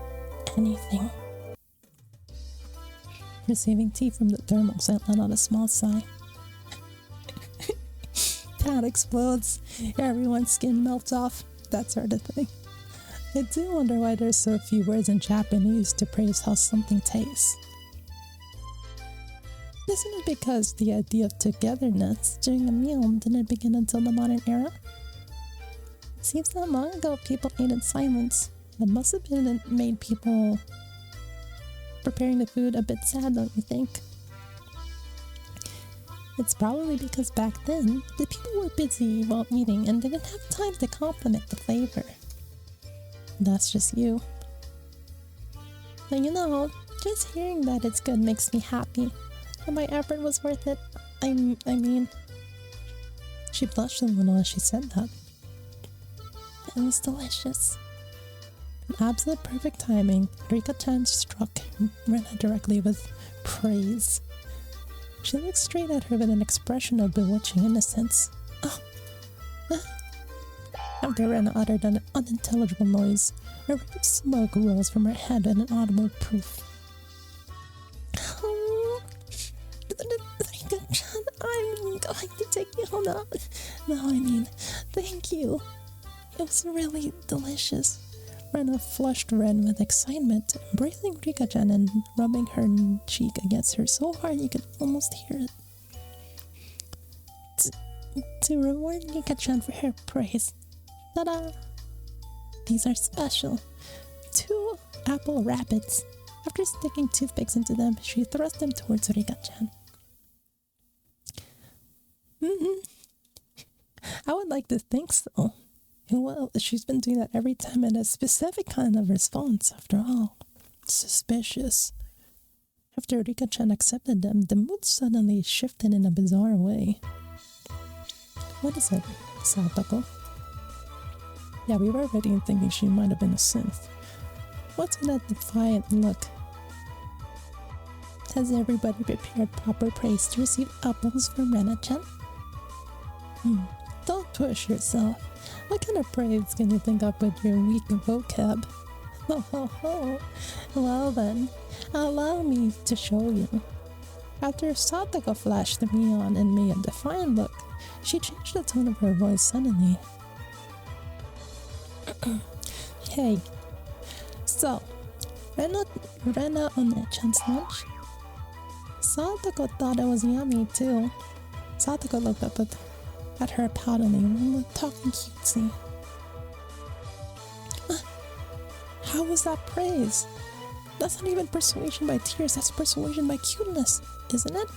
Anything. Receiving tea from the thermos, I let out a small sigh. That explodes. Everyone's skin melts off. That sort of thing. I do wonder why there's so few words in Japanese to praise how something tastes. Isn't it because the idea of togetherness during a meal didn't begin until the modern era? It seems that long ago people ate in silence. That must have been made people preparing the food a bit sad, don't you think? It's probably because back then, the people were busy while eating and didn't have time to compliment the flavor. That's just you. But you know, just hearing that it's good makes me happy. And my effort was worth it. I mean... She blushed a little as she said that. It was delicious. In absolute perfect timing, Rika-chan struck Rena directly with praise. She looked straight at her with an expression of bewitching innocence. After Rena uttered an unintelligible noise, a ring of smoke rose from her head in an audible poof. Rika-chan, I'm going to take you home now. No, I mean, thank you. It was really delicious. Rena flushed red with excitement, embracing Rika-chan and rubbing her cheek against her so hard you could almost hear it. To reward Rika-chan for her praise. Ta-da! These are special. 2 apple rabbits. After sticking toothpicks into them, she thrust them towards Rika-chan. I would like to think so. Well, she's been doing that every time in a specific kind of response, after all. Suspicious. After Rika-chan accepted them, the mood suddenly shifted in a bizarre way. What is it, Satoko? Yeah, we were already thinking she might have been a synth. What's with that defiant look? Has everybody prepared proper praise to receive apples from Rena-chan? Don't push yourself. What kind of praise can you think up with your weak vocab? Well then, allow me to show you. After Satoko flashed me on and me a defiant look, she changed the tone of her voice suddenly. Hey, so, Rena One-chan's lunch? Satoko thought it was yummy too. Satoko looked up at her poutily and talking cutesy. How was that praise? That's not even persuasion by tears, that's persuasion by cuteness, isn't it?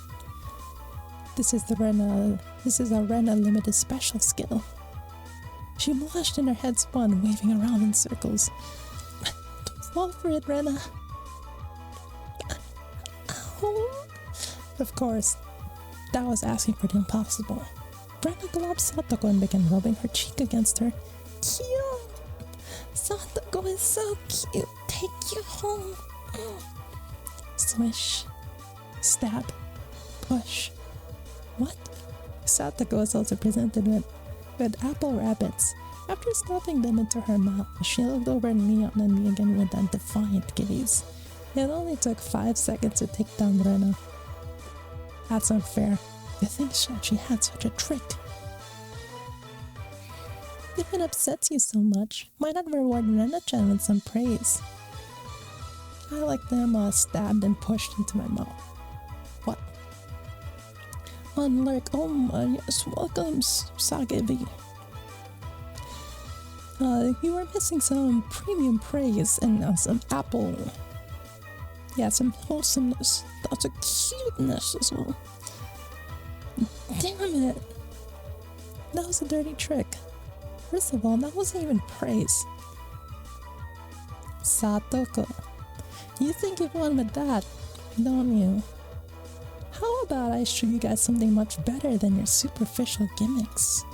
This is a Rena limited special skill. She blushed and her head spun, waving around in circles. Don't fall for it, Rena. Ow. Of course, that was asking for the impossible. Rena globbed Satoko and began rubbing her cheek against her. Cute! Satoko is so cute. Take you home. Swish. Stab. Push. What? Satoko was also presented with With apple rabbits. After stuffing them into her mouth, she looked over at Leon and me again with that defiant gaze. It only took 5 seconds to take down Rena. That's unfair. To think she had such a trick. If it upsets you so much, why not reward Rena-chan with some praise? I like them stabbed and pushed into my mouth. What? Unlike, oh my, yes, welcome, Sagebi. You are missing some premium praise and some apple. Yeah, some wholesomeness. That's a cuteness as well. Damn it! That was a dirty trick. First of all, that wasn't even praise. Satoko, you think you've won with that, don't you? How about I show you guys something much better than your superficial gimmicks?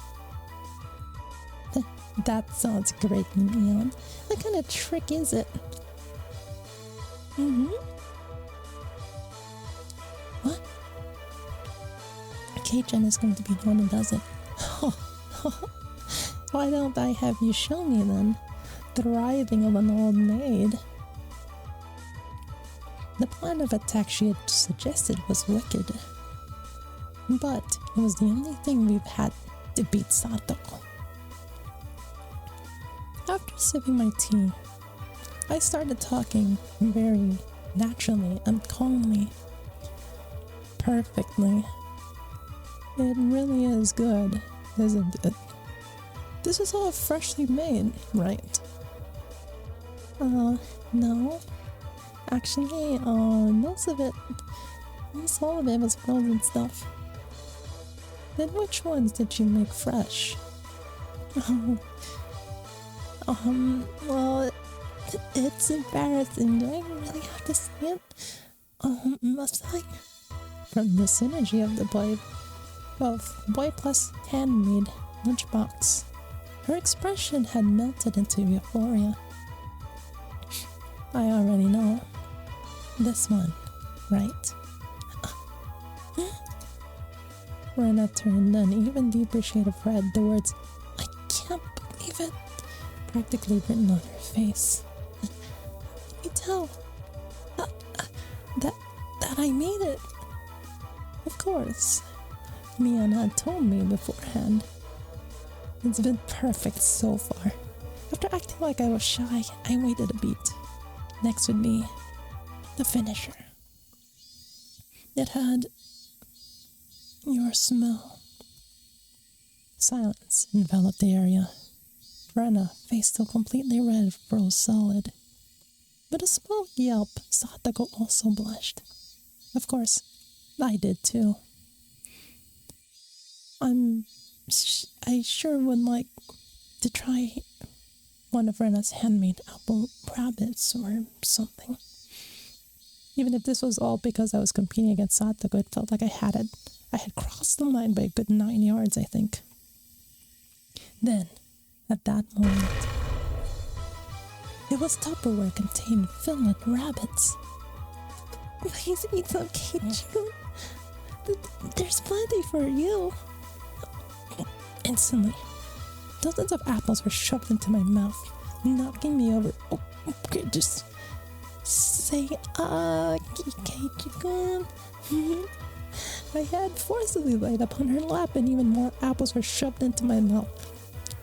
That sounds great, Leon. What kind of trick is it? What? Kei-chan is going to be the one who does it. Why don't I have you show me then? The writhing of an old maid. The plan of attack she had suggested was wicked. But it was the only thing we've had to beat Satoko. After sipping my tea, I started talking very naturally and calmly. Perfectly. It really is good, isn't it? This is all freshly made, right? No. Actually, most all of it was frozen stuff. Then which ones did you make fresh? Well, it's embarrassing. Do I really have to say it? Must I? From the synergy of the boy plus handmade lunchbox. Her expression had melted into euphoria. I already know. This one, right? Rena turned an even deeper shade of red. The words, "I can't believe it," practically written on her face. You tell that I made it. Of course. Mian had told me beforehand. It's been perfect so far. After acting like I was shy, I waited a beat. Next would be the finisher. It had your smell. Silence enveloped the area. Rena, face still completely red, froze solid. With a small yelp, Satoko also blushed. Of course, I did too. I sure would like to try one of Rena's handmade apple rabbits or something. Even if this was all because I was competing against Satoko, it felt like I had crossed the line by a good 9 yards, I think. Then, at that moment, it was Tupperware contained filled with rabbits. Please eat some, Keiichi. There's plenty for you. Instantly, dozens of apples were shoved into my mouth, knocking me over. Oh, okay, just say, Keiichi-kun. My head forcibly laid upon her lap, and even more apples were shoved into my mouth.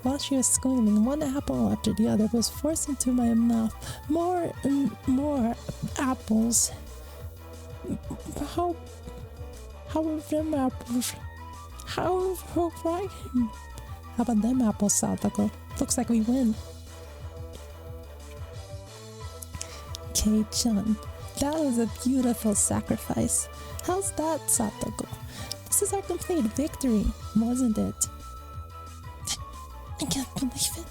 While she was screaming, one apple after the other was forced into my mouth. More and more apples. How are them apples? How frightening. How about them apples, Satoko? Looks like we win. Kei-chan, that was a beautiful sacrifice. How's that, Satoko? This is our complete victory, wasn't it? I can't believe it.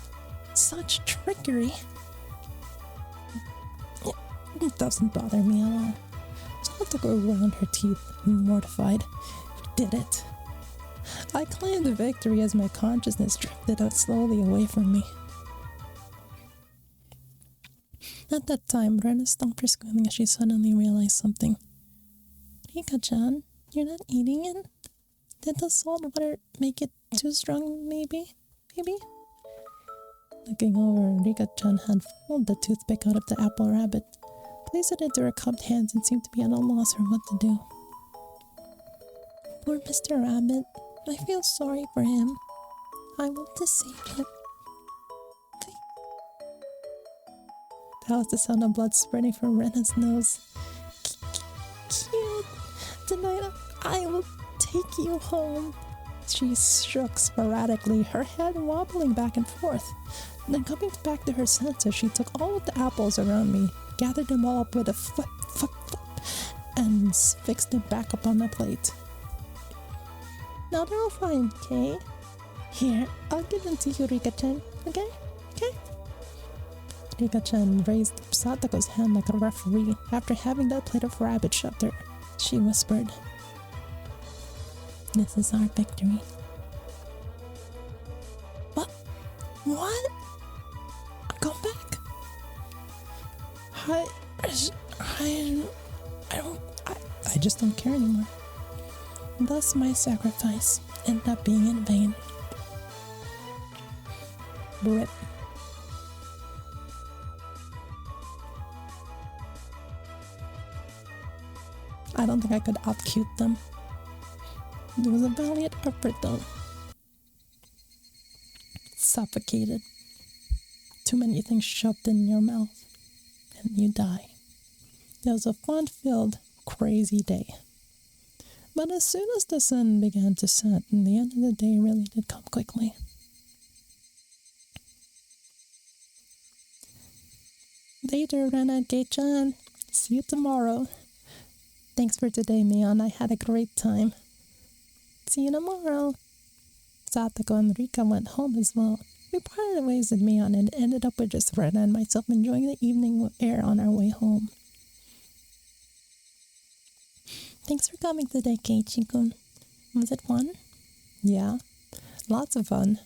Such trickery. It doesn't bother me at all. Satoko ground her teeth, mortified. We did it. I claimed the victory as my consciousness drifted out slowly away from me. At that time, Rena stopped her squealing as she suddenly realized something. Rika-chan, you're not eating it? Did the salt water make it too strong, maybe? maybe? Looking over, Rika-chan had pulled the toothpick out of the apple rabbit, placed it into her cupped hands, and seemed to be at a loss for what to do. Poor Mr. Rabbit. I feel sorry for him. I want to save him. That was the sound of blood spreading from Rena's nose. Cute. Tonight I will take you home. She shook sporadically, her head wobbling back and forth. Then coming back to her senses, she took all of the apples around me, gathered them all up with a flip, and fixed them back up on the plate. Now they're all fine, okay? Here, I'll give them to you, Rika-chan, okay? Okay? Rika-chan raised Satoko's hand like a referee after having that plate of rabbit shoved her. She whispered, "This is our victory." What? Go back. I just don't care anymore. Thus my sacrifice ended up being in vain. Rip. I don't think I could out-cute them. It was a valiant effort though. Suffocated. Too many things shoved in your mouth, and you die. It was a fun-filled, crazy day. But as soon as the sun began to set, and the end of the day really did come quickly. Later, Renegade-chan. See you tomorrow. Thanks for today, Mion. I had a great time. See you tomorrow. Satoko and Rika went home as well. We parted ways with Mion and ended up with just Rena and myself enjoying the evening air on our way home. Thanks for coming today, Keiichi-kun. Was it fun? Yeah, lots of fun.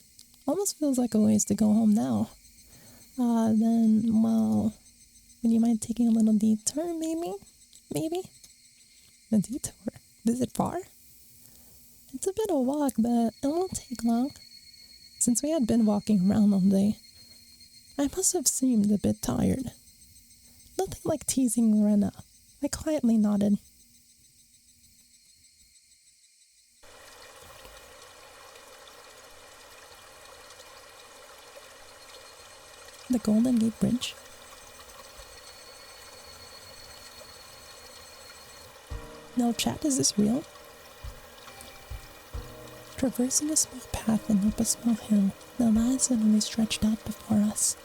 Almost feels like a ways to go home now. Well, would you mind taking a little detour, maybe? Maybe? A detour? Is it far? It's a bit of a walk, but it won't take long. Since we had been walking around all day, I must have seemed a bit tired. Nothing like teasing Rena. I quietly nodded. The Golden Gate Bridge. No chat, is this real? Traversing a small path and up a small hill, the land suddenly stretched out before us.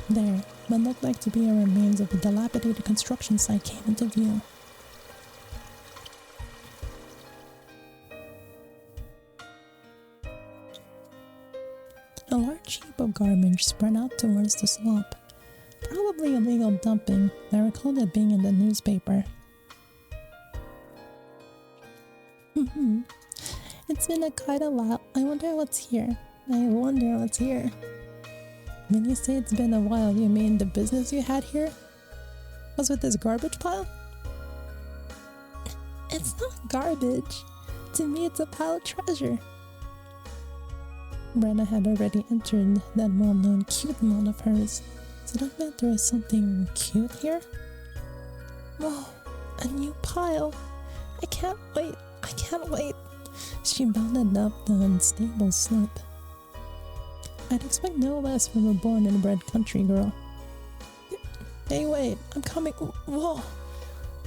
There, what looked like to be a remains of a dilapidated construction site came into view. A large heap of garbage spread out towards the slope. Probably illegal dumping. I recalled it being in the newspaper. It's been quite a while. I wonder what's here. When you say it's been a while, you mean the business you had here? Was with this garbage pile? It's not garbage. To me, it's a pile of treasure. Brenna had already entered that well-known cute mode of hers, so that meant there was something cute here? Whoa, a new pile! I can't wait! She bounded up the unstable slope. I'd expect no less from a born and bred country girl. Hey, wait, I'm coming! Whoa!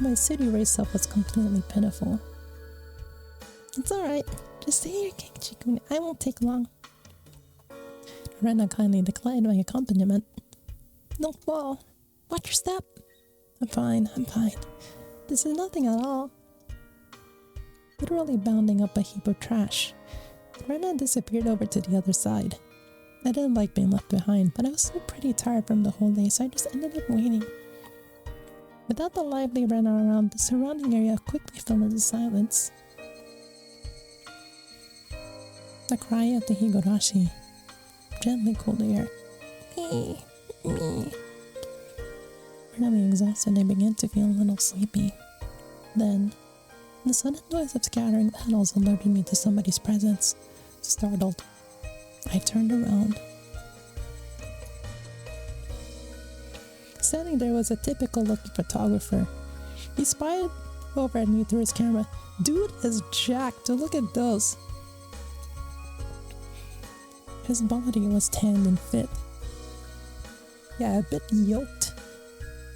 My city race self was completely pitiful. It's alright, just stay here, Keiichi-kun. I won't take long. Rena kindly declined my accompaniment. Don't fall. Watch your step. I'm fine. This is nothing at all. Literally bounding up a heap of trash, Rena disappeared over to the other side. I didn't like being left behind, but I was still pretty tired from the whole day, so I just ended up waiting. Without the lively Rena around, the surrounding area quickly fell into silence. The cry of the Higurashi gently cooled the air. Me. Really exhausted, I began to feel a little sleepy. Then, the sudden noise of scattering petals alerted me to somebody's presence. Startled, I turned around. Standing there was a typical looking photographer. He spied over at me through his camera. Dude is jacked. Look at those. His body was tanned and fit. Yeah, a bit yoked.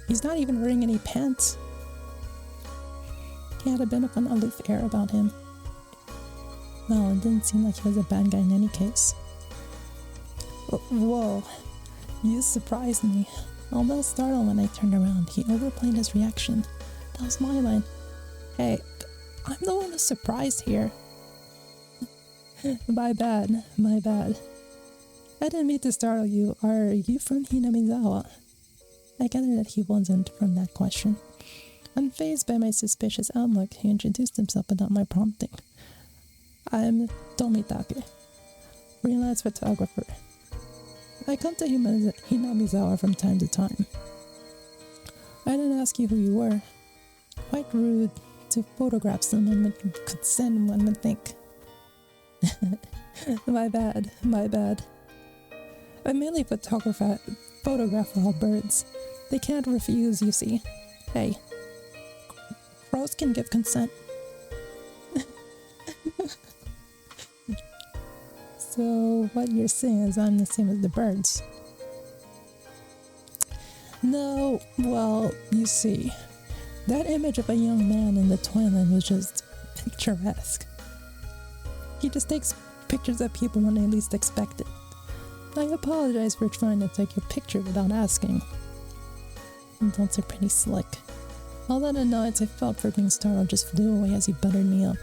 He's not even wearing any pants. He had a bit of an aloof air about him. Well, it didn't seem like he was a bad guy in any case. Whoa, you surprised me. Although startled when I turned around, he overplayed his reaction. That was my line. Hey, I'm the one who's surprised here. My bad. I didn't mean to startle you. Are you from Hinamizawa? I gathered that he wasn't from that question. Unfazed by my suspicious outlook, he introduced himself without my prompting. I'm Tomitake, freelance photographer. I come to Hinamizawa from time to time. I didn't ask you who you were. Quite rude to photograph someone when you could send one would think. My bad. I merely photograph all birds. They can't refuse, you see. Hey, crows can give consent. So what you're saying is I'm the same as the birds? No, well, you see, that image of a young man in the twilight was just picturesque. He just takes pictures of people when they least expect it. I apologize for trying to take your picture without asking. Those are pretty slick. All that annoyance I felt for being startled just flew away as he buttered me up.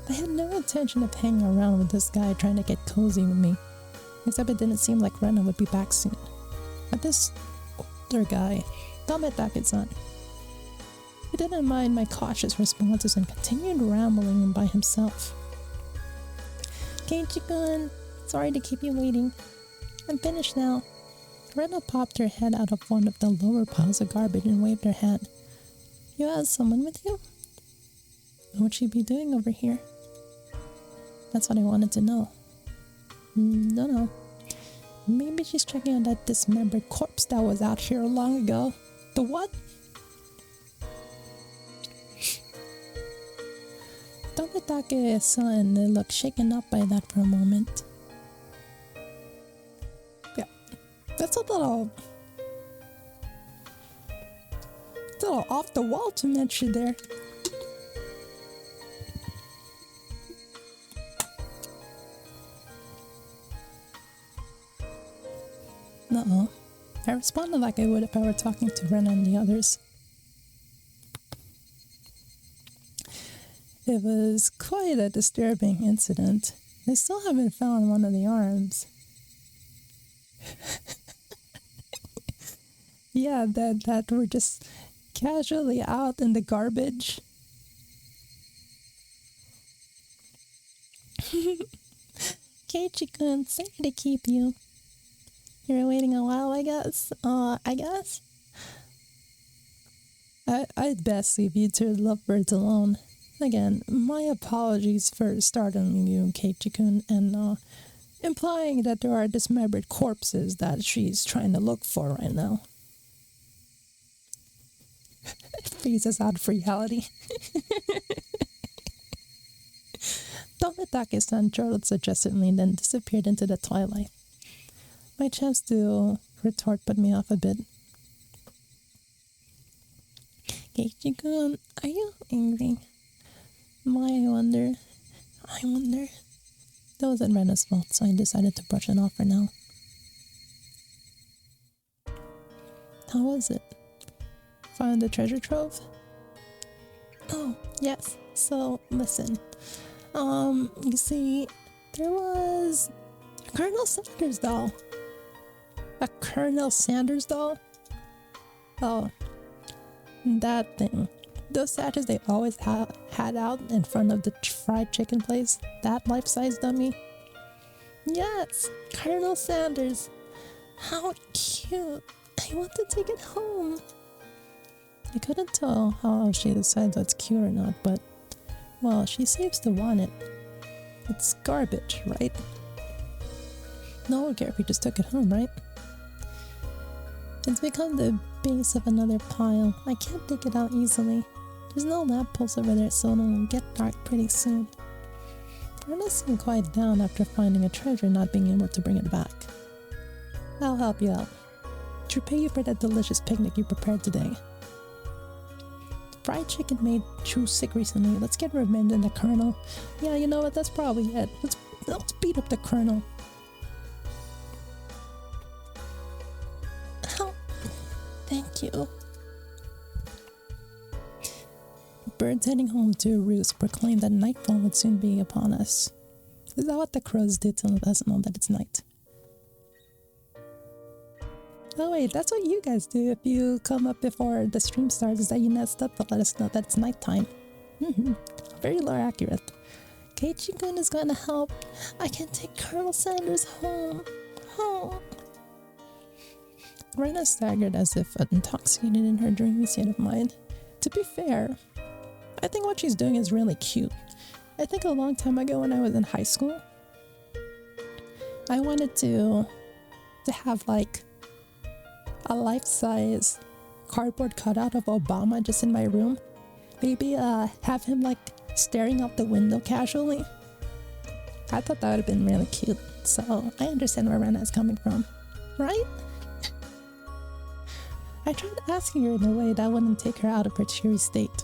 I had no intention of hanging around with this guy trying to get cozy with me, except it didn't seem like Rena would be back soon. But this older guy, Tomitake's-san, he didn't mind my cautious responses and continued rambling by himself. Keiichi-kun, sorry to keep you waiting. I'm finished now. Rena popped her head out of one of the lower piles of garbage and waved her hand. You have someone with you? What would she be doing over here? That's what I wanted to know. No. Maybe she's checking on that dismembered corpse that was out here long ago. The what? Tomitake-san looked shaken up by that for a moment. Yeah, that's a little off the wall to mention there. Uh-oh. I responded like I would if I were talking to Rena and the others. It was quite a disturbing incident. They still haven't found one of the arms. Yeah, that were just casually out in the garbage. Keiichi-kun, sorry to keep you. You were waiting a while, I guess. I'd best leave you to lovebirds alone. Again, my apologies for startling you, Keiichi-kun, and implying that there are dismembered corpses that she's trying to look for right now. It freezes out of reality. Tomitake-san chortled suggestively and then disappeared into the twilight. My chance to retort put me off a bit. Keiichi-kun, are you angry? I wonder. That wasn't Rena's fault, so I decided to brush it off for now. How was it? Found the treasure trove? Oh, yes. So, listen. You see, there was a Colonel Sanders doll. A Colonel Sanders doll? Oh, that thing. Those statues they always had out in front of the fried chicken place? That life-size dummy? Yes, Colonel Sanders. How cute. I want to take it home. I couldn't tell how she decides that's cute or not, but, well, she seems to want it. It's garbage, right? No one would care if we just took it home, right? It's become the base of another pile. I can't dig it out easily. There's no lamppost over there, so it'll get dark pretty soon. Rena seemed quite down after finding a treasure and not being able to bring it back. I'll help you out. To repay you for that delicious picnic you prepared today. Fried chicken made Chu sick recently. Let's get revenge on the Colonel. Yeah, you know what? That's probably it. Let's beat up the Colonel. Oh, thank you. Birds heading home to a roost proclaimed that nightfall would soon be upon us. Is that what the crows do to let us know that it's night? Oh wait, that's what you guys do if you come up before the stream starts, is that you nest up to let us know that it's nighttime. Very lore accurate. Keiichi-kun is gonna help. I can take Colonel Sanders home. Home. Rena staggered as if intoxicated in her dreamy state of mind. To be fair, I think what she's doing is really cute. I think a long time ago when I was in high school, I wanted to have like a life-size cardboard cutout of Obama just in my room. Maybe have him like staring out the window casually. I thought that would have been really cute. So I understand where Rena is coming from, right? I tried asking her in a way that wouldn't take her out of her cheery state.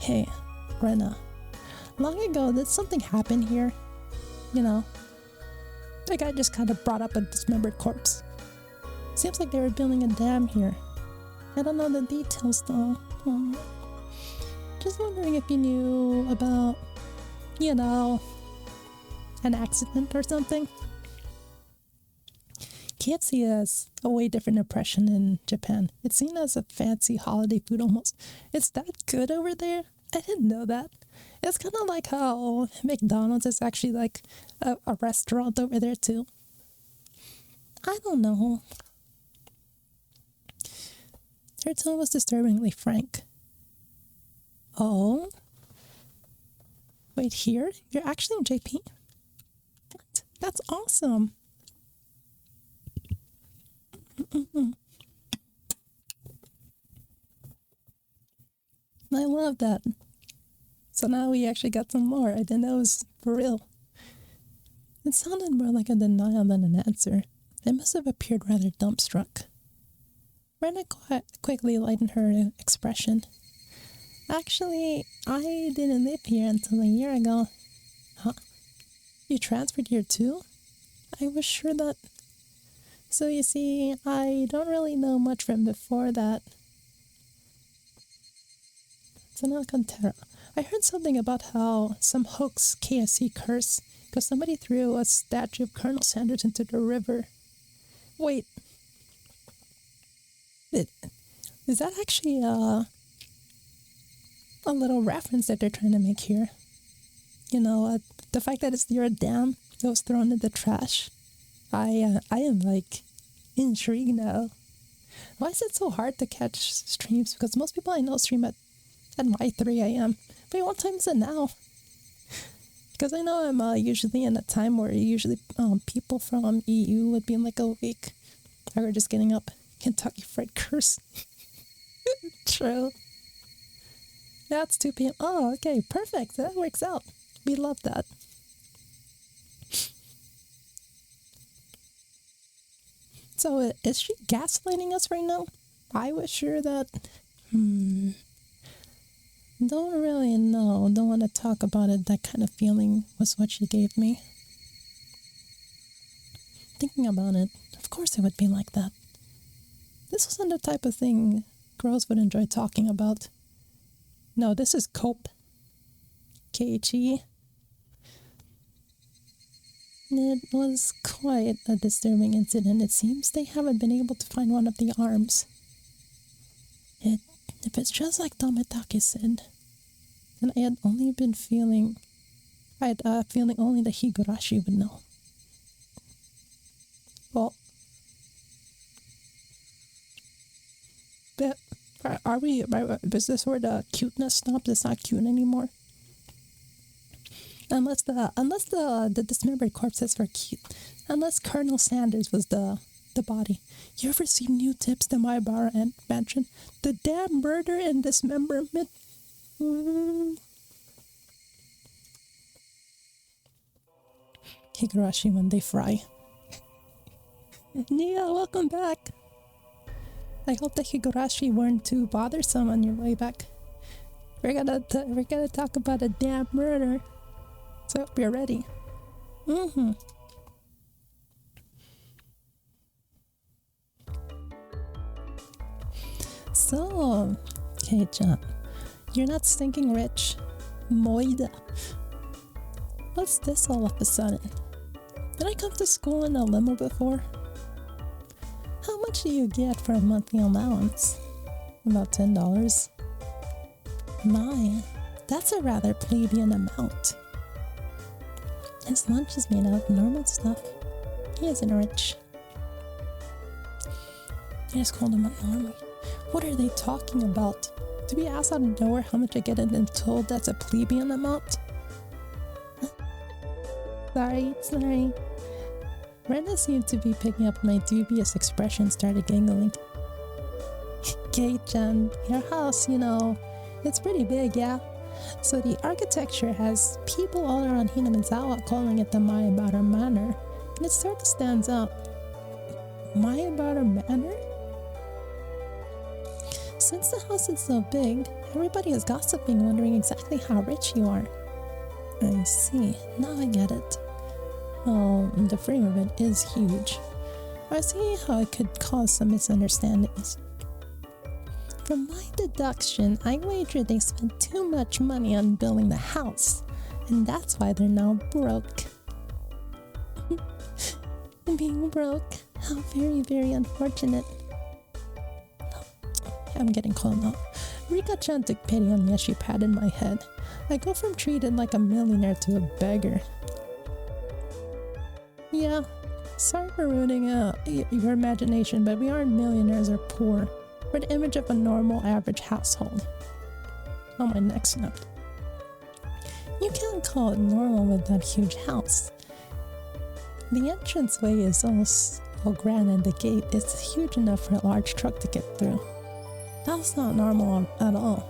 Hey, Rena. Long ago, did something happen here? You know, the guy just kind of brought up a dismembered corpse. Seems like they were building a dam here. I don't know the details though. Just wondering if you knew about, you know, an accident or something. KFC has a way different impression in Japan. It's seen as a fancy holiday food almost. It's that good over there? I didn't know that. It's kind of like how McDonald's is actually like a restaurant over there too. I don't know. Her tone was disturbingly frank. Oh? Wait, here? You're actually in JP? What? That's awesome. I love that. So now we actually got some more. I didn't know it was for real. It sounded more like a denial than an answer. It must have appeared rather dumbstruck. Rena quickly lightened her expression. Actually, I didn't live here until a year ago. Huh? You transferred here too? I was sure that... So you see, I don't really know much from before that. It's an Alcantara. I heard something about how some hoax KFC curse because somebody threw a statue of Colonel Sanders into the river. Wait. Is that actually a little reference that they're trying to make here? You know, the fact that it's near a dam that was thrown in the trash. I am like intrigued now. Why is it so hard to catch streams? Because most people I know stream at my 3 a.m. Wait, what time is it now? Because I know I'm usually in a time where usually people from EU would be in like a week. I were just getting up. Kentucky Fried Curse. True. That's 2 p.m. Oh, okay, perfect. That works out. We love that. So is she gaslighting us right now? I was sure that... Don't really know. Don't want to talk about it. That kind of feeling was what she gave me. Thinking about it, of course it would be like that. This wasn't the type of thing girls would enjoy talking about. No, this is cope. Keiichi. It was quite a disturbing incident. It seems they haven't been able to find one of the arms. If it's just like Tomitake said, then I had only been feeling... I had feeling only the Higurashi would know. Well... But are we... Is this where the cuteness stops? It's not cute anymore? Unless the dismembered corpses were cute. Unless Colonel Sanders was the body. You ever see New Tips, the Maibara Mansion? The damn murder and dismemberment. Higurashi when they fry. Nia, welcome back. I hope the Higurashi weren't too bothersome on your way back. We're gonna talk about a damn murder. So I hope you're ready. So, Kei-chan, you're not stinking rich. Moida. What's this all of a sudden? Did I come to school in a limo before? How much do you get for a monthly allowance? About $10. My, that's a rather plebeian amount. His lunch is made out of normal stuff. He isn't rich. I just called him a normie. What are they talking about? To be asked out of nowhere how much I get and then told that's a plebeian amount? Sorry. Brenda seemed to be picking up my dubious expression, started giggling. Kei-chan, your house, it's pretty big, yeah? So the architecture has people all around Hinamizawa calling it the Maibara Manor, and it sort of stands out. Maibara Manor? Since the house is so big, everybody is gossiping, wondering exactly how rich you are. I see, now I get it. Well, the frame of it is huge. I see how it could cause some misunderstandings. From my deduction, I wager they spent too much money on building the house, and that's why they're now broke. Being broke, how very, very unfortunate. I'm getting cold now. Rika-chan took pity on me as she patted my head. I go from treated like a millionaire to a beggar. Yeah, sorry for ruining your imagination, but we aren't millionaires or poor. We're the image of a normal, average household. On my next note. You can't call it normal with that huge house. The entranceway is almost so grand and the gate is huge enough for a large truck to get through. That's not normal at all.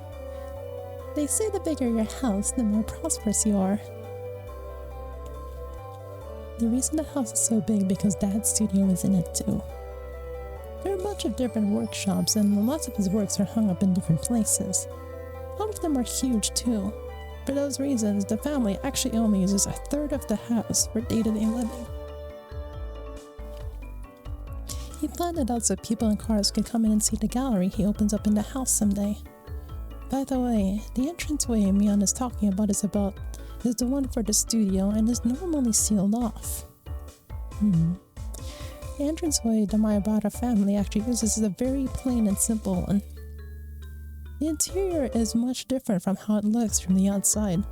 They say the bigger your house, the more prosperous you are. The reason the house is so big because Dad's studio is in it too. There are a bunch of different workshops and lots of his works are hung up in different places. A lot of them are huge too. For those reasons, the family actually only uses a third of the house for day-to-day living. He planned it out so people in cars could come in and see the gallery he opens up in the house someday. By the way, the entranceway Mion is talking about is the one for the studio and is normally sealed off. The entranceway the Maibara family actually uses is a very plain and simple one. The interior is much different from how it looks from the outside.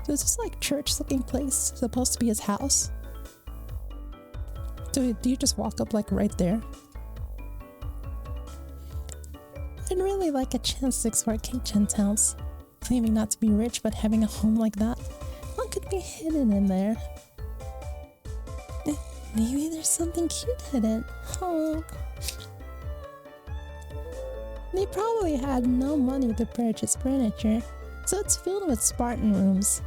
So is this like church-looking place supposed to be his house? Do you just walk up like right there? I'd really like a chance to explore Kei-chan's house. Claiming not to be rich but having a home like that. What could be hidden in there? Maybe there's something cute hidden. Oh. They probably had no money to purchase furniture, so it's filled with Spartan rooms.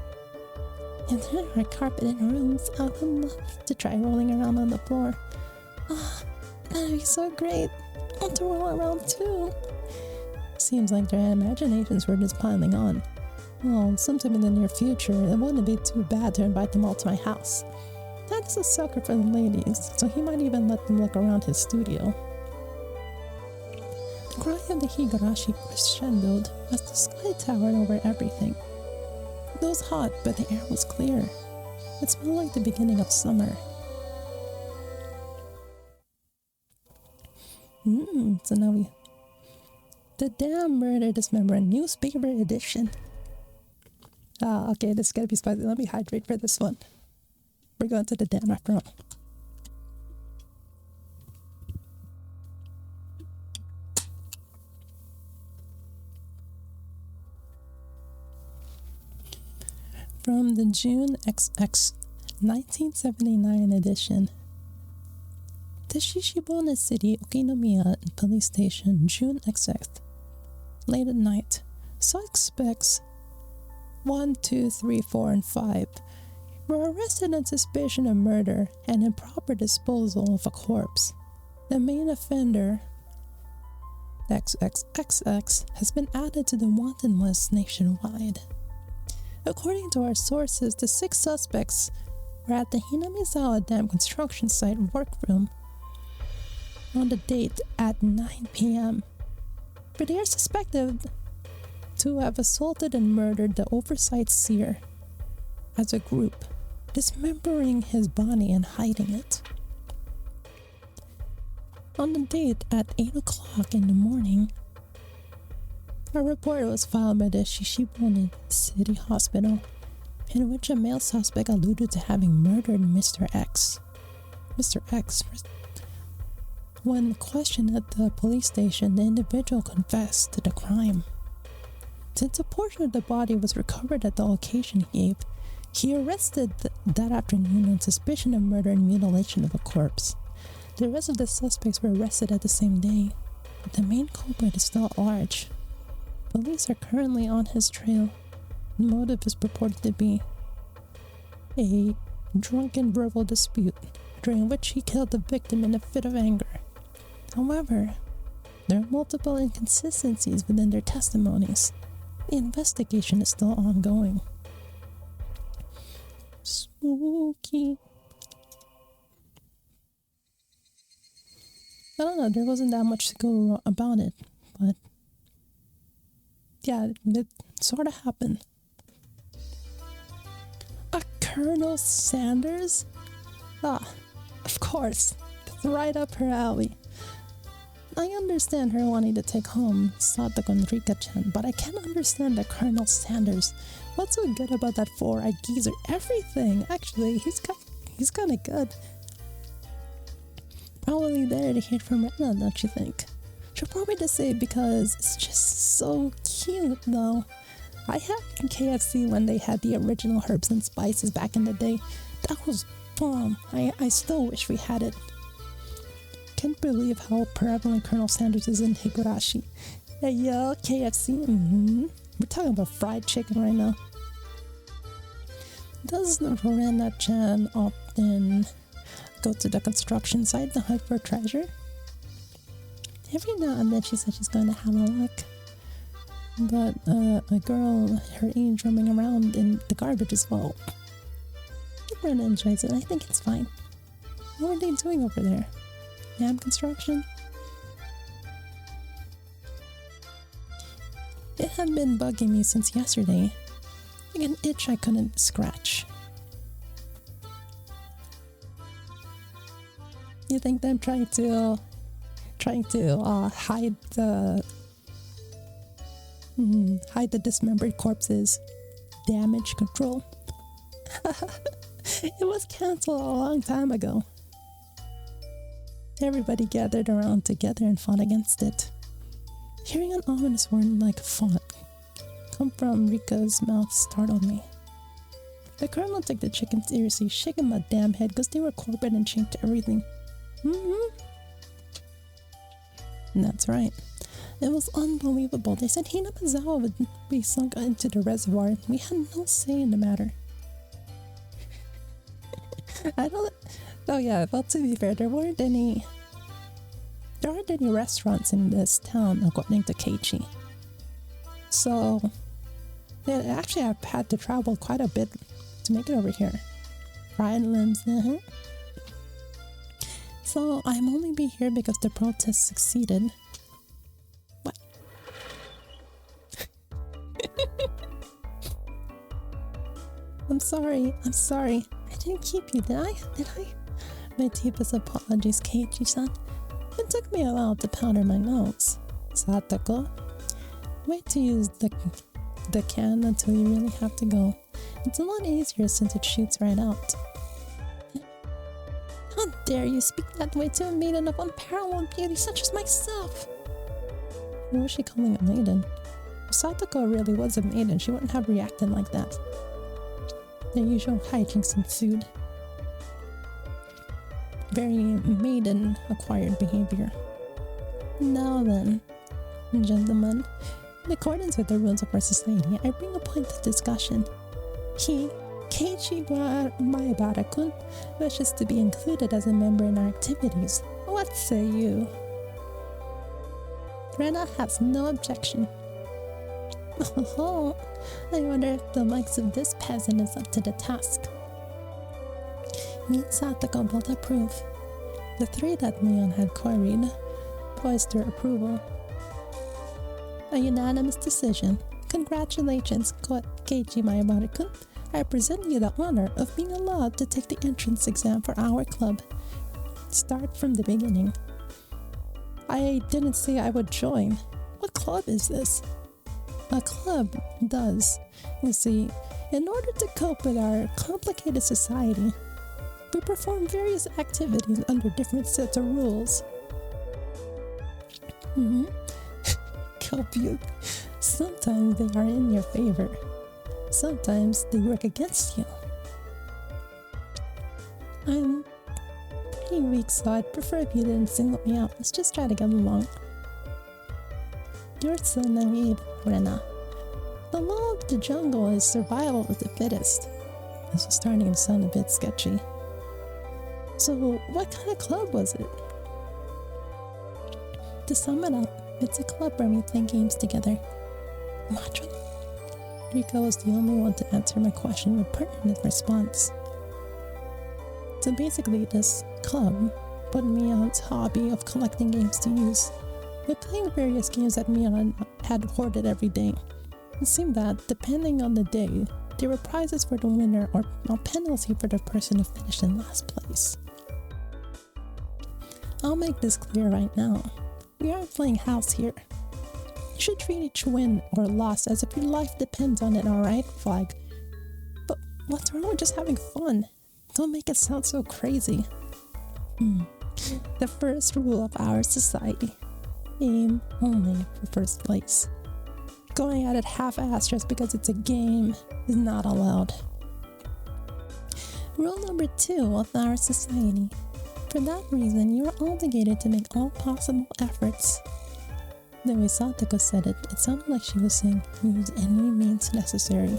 If there are carpeted rooms, I would love to try rolling around on the floor. Ah, that'd be so great. I want to roll around too. Seems like their imaginations were just piling on. Well, sometime in the near future, it wouldn't be too bad to invite them all to my house. Dad is a sucker for the ladies, so he might even let them look around his studio. The cry of the Higurashi crescendoed as the sky towered over everything. It was hot, but the air was clear. It smelled like the beginning of summer. So now we... The Damn Murder Dismember Newspaper Edition. Okay, this is gonna be spicy. Let me hydrate for this one. We're going to the dam after all. From the June XX 1979 edition. The Shishibone City, Okinomiya Police Station, June XX. Late at night. Suspects 1, 2, 3, 4, and 5 were arrested on suspicion of murder and improper disposal of a corpse. The main offender, XXXX, has been added to the wanted list nationwide. According to our sources, the 6 suspects were at the Hinamizawa Dam construction site workroom on the date at 9 p.m. But they are suspected to have assaulted and murdered the oversight seer as a group, dismembering his body and hiding it. On the date at 8 o'clock in the morning, a report was filed by the Shishibone City Hospital in which a male suspect alluded to having murdered Mr. X. Mr. X. When questioned at the police station, the individual confessed to the crime. Since a portion of the body was recovered at the location he gave, he arrested that afternoon on suspicion of murder and mutilation of a corpse. The rest of the suspects were arrested at the same day, but the main culprit is still at large. Police are currently on his trail. The motive is purported to be a drunken verbal dispute, during which he killed the victim in a fit of anger. However, there are multiple inconsistencies within their testimonies. The investigation is still ongoing. Spooky. I don't know, there wasn't that much to go about it, but yeah, it sort of happened. A Colonel Sanders? Ah, of course. It's right up her alley. I understand her wanting to take home Satoko and Rika-chan, but I can't understand the Colonel Sanders. What's so good about that four-eyed geezer? Everything! Actually, he's kind of good. Probably there to hear from Rena, don't you think? She'll probably just say it because it's just so cute, though. I had KFC when they had the original herbs and spices back in the day. That was bomb. I still wish we had it. Can't believe how prevalent Colonel Sanders is in Higurashi. Hey yo, KFC. We're talking about fried chicken right now. Does Rena-chan often go to the construction site to hunt for treasure? Every now and then she says she's going to have a look. But a girl her age roaming around in the garbage as well. Rena enjoys it. I think it's fine. What are they doing over there? Dam construction? It had been bugging me since yesterday. Like an itch I couldn't scratch. You think them trying to hide the dismembered corpses? Damage control? It was cancelled a long time ago. Everybody gathered around together and fought against it. Hearing an ominous word like fought come from Rika's mouth startled me. The colonel took the chicken seriously, shaking my damn head because they were corporate and changed everything. And that's right. It was unbelievable. They said Hinamizawa would be sunk into the reservoir. We had no say in the matter. Oh yeah, well, to be fair, there aren't any restaurants in this town, according to Keiichi. So, yeah, actually I've had to travel quite a bit to make it over here. Fried limbs, So, I'm only be here because the protest succeeded. What? I'm sorry. I didn't keep you, did I? My deepest apologies, Keiichi-san. It took me a while to powder my nose. Satoko, wait to use the can until you really have to go. It's a lot easier since it shoots right out. How dare you speak that way to a maiden of unparalleled beauty such as myself? Who was she calling a maiden? If Satoko really was a maiden, she wouldn't have reacted like that. The usual hijinks ensued. Very maiden-acquired behavior. Now then, gentlemen, in accordance with the rules of our society, I bring a point of discussion. Keiichi Maebara-kun, wishes to be included as a member in our activities. What say you? Rena has no objection. Oh, I wonder if the likes of this peasant is up to the task. Me and Satoko both approve. The three that Leon had queried voiced their approval. A unanimous decision. Congratulations, Keiichi Maebara-kun. I present you the honor of being allowed to take the entrance exam for our club. Start from the beginning. I didn't say I would join. What club is this? A club does. You see, in order to cope with our complicated society, we perform various activities under different sets of rules. Cope you. Sometimes they are in your favor. Sometimes they work against you. I'm pretty weak, so I'd prefer if you didn't single me out. Let's just try to get along. You're so naive, Rena. The law of the jungle is survival of the fittest. This was starting to sound a bit sketchy. So, what kind of club was it? To sum it up, it's a club where we play games together. Naturally. Rika was the only one to answer my question with pertinent response. So basically, this club put Mion's hobby of collecting games to use. With playing various games that Mion had hoarded every day, it seemed that, depending on the day, there were prizes for the winner or a penalty for the person who finished in last place. I'll make this clear right now. We aren't playing house here. You should treat each win or loss as if your life depends on it, alright, Flag? But what's wrong with just having fun? Don't make it sound so crazy. The first rule of our society. Aim only for first place. Going at it half-assed just because it's a game is not allowed. Rule number 2 of our society. For that reason, you are obligated to make all possible efforts. The way Satoko said it, it sounded like she was saying use any means necessary.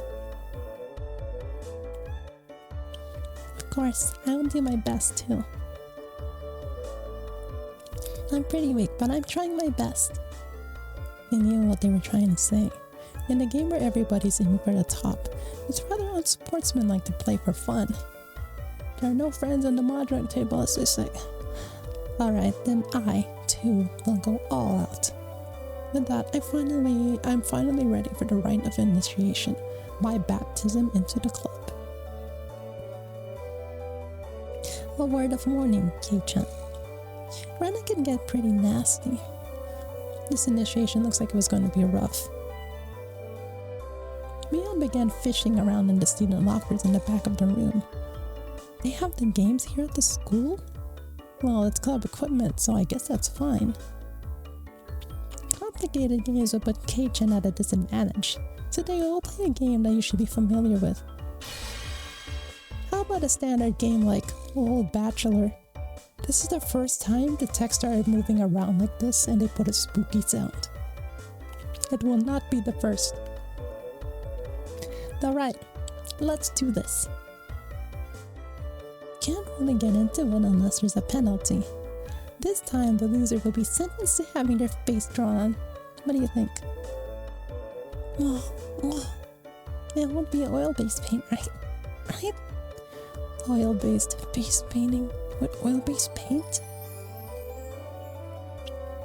Of course, I will do my best too. I'm pretty weak, but I'm trying my best. They knew what they were trying to say. In a game where everybody's aiming for the top, it's rather unsportsmanlike to play for fun. There are no friends on the mahjong table, as they say. Alright, then I, too, will go all out. With that, I'm finally ready for the rite of initiation, my baptism into the club. A word of warning, Kei-chan. Rena can get pretty nasty. This initiation looks like it was going to be rough. Mion began fishing around in the student lockers in the back of the room. They have the games here at the school? Well, it's club equipment, so I guess that's fine. Complicated games would put Kei-chan at a disadvantage, so they all play a game that you should be familiar with. How about a standard game like Old Bachelor? This is the first time the text started moving around like this and they put a spooky sound. It will not be the first. Alright, let's do this. Can't really get into it unless there's a penalty. This time the loser will be sentenced to having their face drawn. What do you think? It won't be oil-based paint, right? Oil-based face painting with oil-based paint?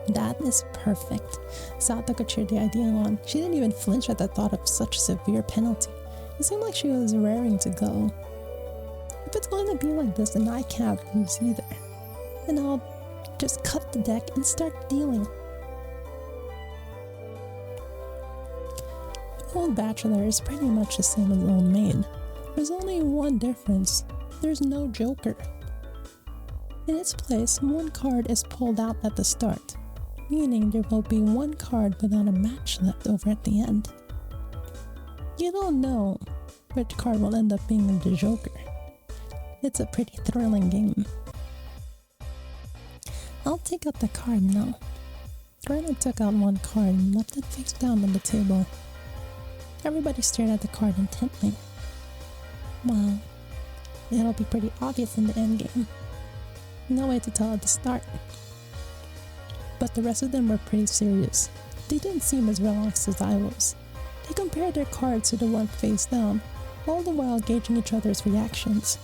That is perfect. Satoko cheered the idea on. She didn't even flinch at the thought of such a severe penalty. It seemed like she was raring to go. If it's going to be like this, then I can't lose either. And I'll just cut the deck and start dealing. Old Bachelor is pretty much the same as Old Maid. There's only one difference. There's no Joker. In its place, one card is pulled out at the start, meaning there will be one card without a match left over at the end. You don't know, which card will end up being the Joker. It's a pretty thrilling game. I'll take out the card now. Rena took out one card and left it face down on the table. Everybody stared at the card intently. Well, it'll be pretty obvious in the endgame. No way to tell at the start. But the rest of them were pretty serious. They didn't seem as relaxed as I was. They compared their cards to the one face down, all the while gauging each other's reactions.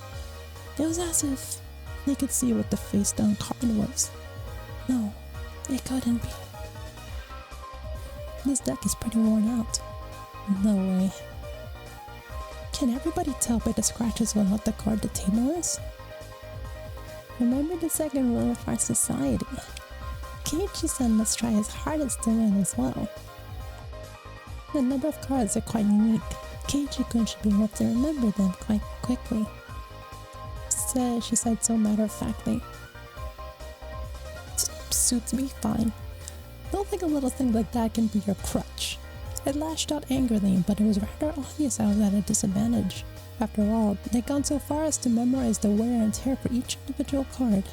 It was as if they could see what the face down card was. No, it couldn't be. This deck is pretty worn out. No way. Can everybody tell by the scratches on what the card the table is? Remember the second rule of our society. Keiichi-san must try his hardest to win as well. The number of cards are quite unique. Keiichi-kun should be able to remember them quite quickly. She said so matter-of-factly. Suits me fine. Don't think a little thing like that can be your crutch. I lashed out angrily, but it was rather obvious I was at a disadvantage. After all, they'd gone so far as to memorize the wear and tear for each individual card.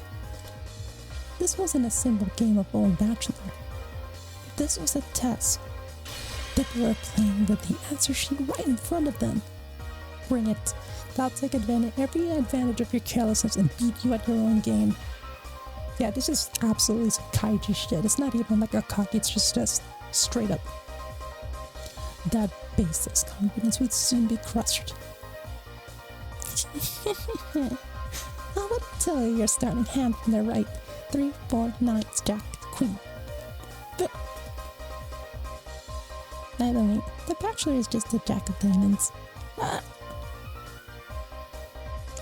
This wasn't a simple game of Old Bachelor. This was a test. They were playing with the answer sheet right in front of them. Bring it. I'll take every advantage of your carelessness and beat you at your own game. Yeah, this is absolutely some kaiji shit. It's not even like a cocky, it's just straight up. That baseless confidence would soon be crushed. I would tell you your starting hand from the right. 3, 4, 9, Jack, Queen. But by the way, the Bachelor is just a Jack of Diamonds. You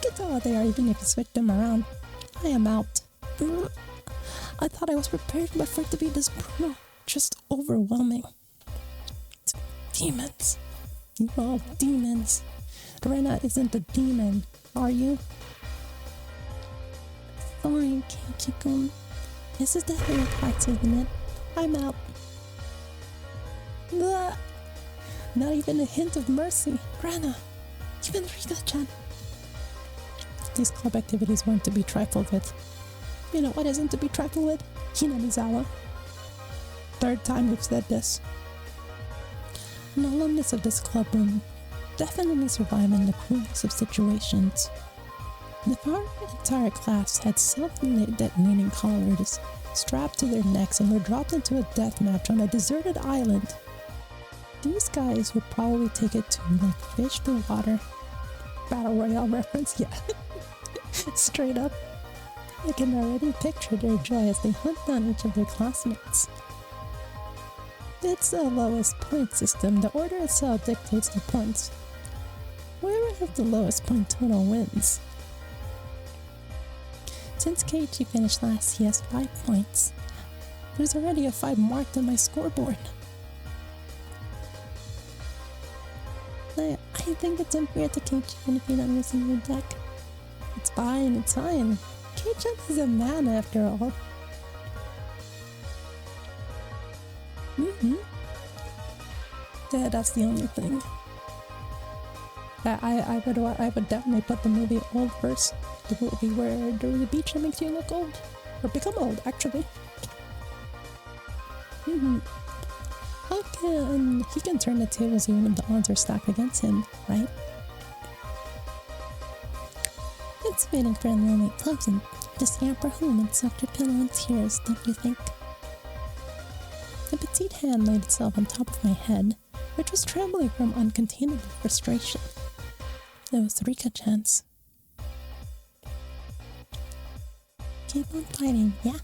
can tell what they are even if you switch them around. I am out. I thought I was prepared, but for it to be this brutal, just overwhelming. Demons. You all demons. Rena isn't a demon, are you? Sorry, Keiichi-kun. This is the hard parts, isn't it? I'm out. Blah. Not even a hint of mercy. Rena, even Rika-chan. These club activities weren't to be trifled with. You know what isn't to be trifled with? Hinamizawa. Third time we've said this. An alumnus of this club will definitely survive in the cruelest of situations. Our entire class had self-detonating collars strapped to their necks and were dropped into a death match on a deserted island. These guys would probably take it to like fish to water. Battle Royale reference, yeah. Straight up. I can already picture their joy as they hunt down each of their classmates. It's a lowest point system. The order itself dictates the points. Whoever has the lowest point total wins. Since Keiichi finished last, he has 5 points. There's already a 5 marked on my scoreboard. I think it's unfair to Keiichi if you're not using your deck. It's fine, it's fine. Keiichi is a man after all. Yeah, that's the only thing. I would definitely put the movie Old first. The movie where the beach that makes you look old. Or become old, actually. Okay, and he can turn the tables even if the odds are stacked against him, right? It's fitting for a lonely pleasant to scamper home and suck your pillow in tears, don't you think? The petite hand laid itself on top of my head, which was trembling from uncontainable frustration. It was Rika-chan's. Keep on fighting, yeah?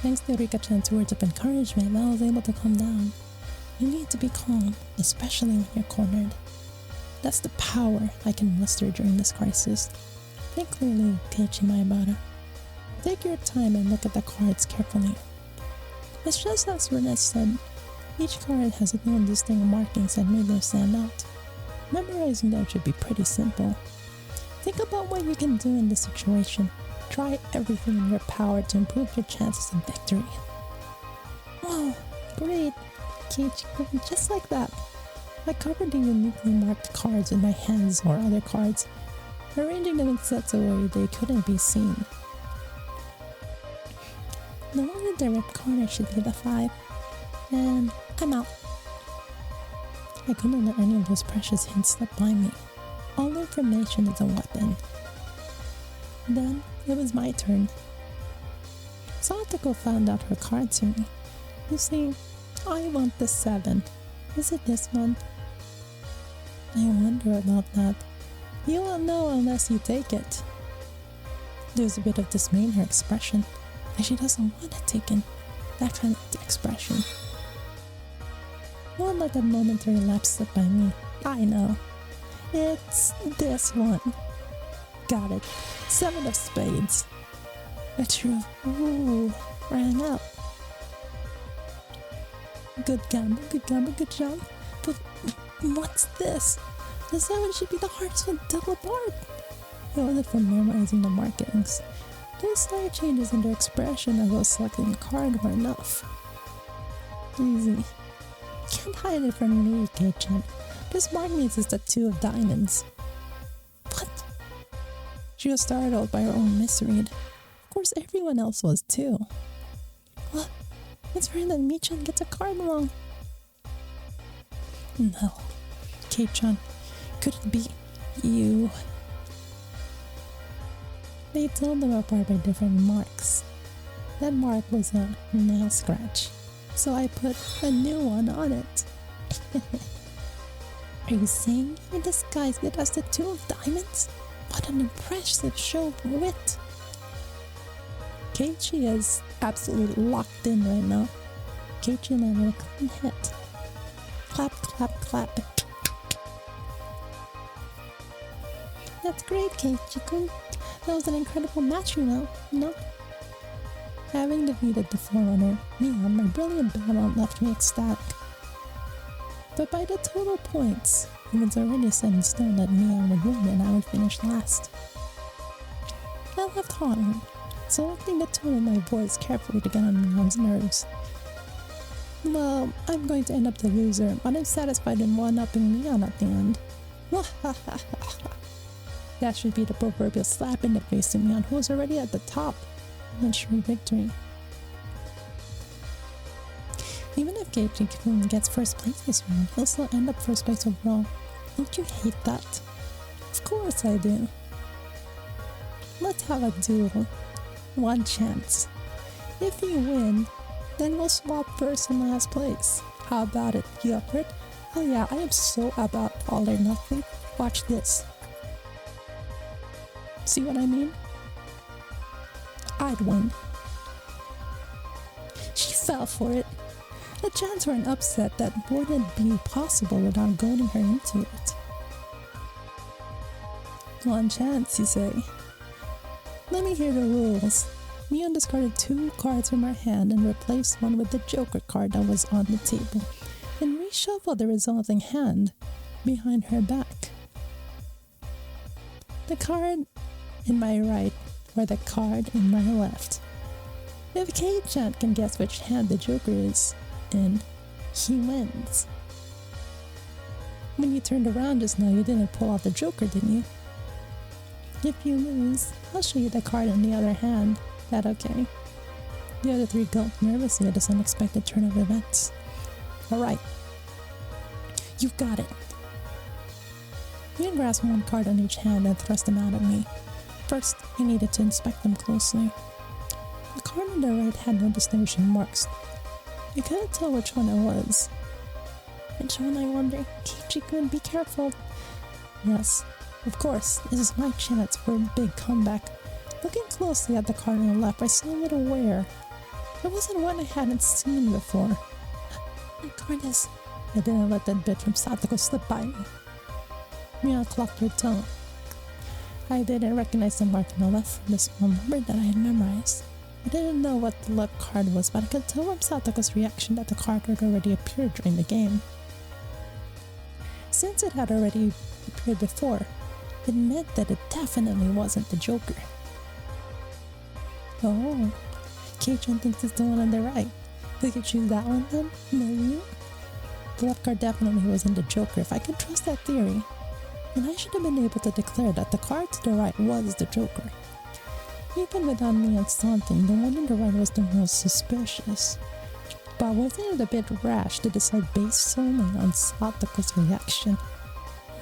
Thanks to Rika-chan's words of encouragement, I was able to calm down. You need to be calm, especially when you're cornered. That's the power I can muster during this crisis. Think clearly, Keiichi Maebara. Take your time and look at the cards carefully. It's just as Renette said, each card has its own distinct markings that made them stand out. Memorizing them should be pretty simple. Think about what you can do in this situation. Try everything in your power to improve your chances of victory. Oh, great! Keiichi, just like that. I covered the uniquely marked cards in my hands or other cards, arranging them in sets so they couldn't be seen. The one in the red corner should be the 5, and I'm out. I couldn't let any of those precious hints slip by me. All information is a weapon. Then it was my turn. Satoko found out her card to me. You see, I want the 7. Is it this one? I wonder about that. You won't know unless you take it. There's a bit of dismay in her expression, like she doesn't want it taken. That kind of expression. Won't let that momentary lapse slip by me. I know. It's this one. Got it. 7 of spades. A true ooh rang out. Good gamble, good job. But what's this? The 7 should be the hardest one to pull apart. It wasn't from memorizing the markings. Those slight changes in their expression as I was selecting a card were enough. Easy. Can't hide it from me, Kei-chan. This mark means it's the 2 of diamonds. What? She was startled by her own misread. Of course, everyone else was too. What? It's rare that Mi-chan gets a card wrong. No. Kei-chan, could it be you? They told them apart by different marks. That mark was a nail scratch, so I put a new one on it. Are you saying you disguised it as the 2 of diamonds? What an impressive show of wit! Keiichi is absolutely locked in right now. Keiichi landed a clean hit. Clap, clap, clap. That's great, Keiichi-kun. That was an incredible match, you know? Having defeated the Forerunner, my brilliant battle left me ecstatic. But by the total points, it was already set in stone that Mion would win and I would finish last. I left honoring, selecting the tone of my voice carefully to get on Mion's nerves. Well, I'm going to end up the loser, but I'm satisfied in one-upping Mion at the end. That should be the proverbial slap in the face to Mion, who was already at the top, and ensure victory. Even if Keiichi-kun gets first place this round, he'll still end up first place overall. Don't you hate that? Of course I do. Let's have a duel. One chance. If you win, then we'll swap first and last place. How about it? You up for it? Oh yeah, I am so about all or nothing. Watch this. See what I mean? I'd win. She fell for it. A chance for an upset that wouldn't be possible without goading her into it. One chance, you say? Let me hear the rules. Mion discarded 2 cards from her hand and replaced one with the Joker card that was on the table, and reshuffled the resulting hand behind her back. The card in my right or the card in my left. If Kei-chan can guess which hand the Joker is in, he wins. When you turned around just now, you didn't pull out the Joker, didn't you? If you lose, I'll show you the card in the other hand. That okay? The other 3 gulped nervously at this unexpected turn of events. Alright. You've got it. Mion grasped 1 card on each hand and thrust them out at me. First, I needed to inspect them closely. The card on the right had no distinguishing marks. I couldn't tell which one it was. Which one, I wonder? Keiichi-kun, be careful. Yes, of course, this is my chance for a big comeback. Looking closely at the card on the left, I saw a little wear. It wasn't one I hadn't seen before. That card is... I didn't let that bit from Satoko slip by me. Mion clucked her tongue. I didn't recognize the mark on the left from this one number that I had memorized. I didn't know what the left card was, but I could tell from Satoko's reaction that the card had already appeared during the game. Since it had already appeared before, it meant that it definitely wasn't the Joker. Oh, Kei-chan thinks it's the one on the right. We could choose that one then? No, you? The left card definitely wasn't the Joker if I could trust that theory. And I should have been able to declare that the card to the right was the Joker. Even without me insulting, the one on the right was the most suspicious. But wasn't it a bit rash to decide based solely on Satoko's reaction?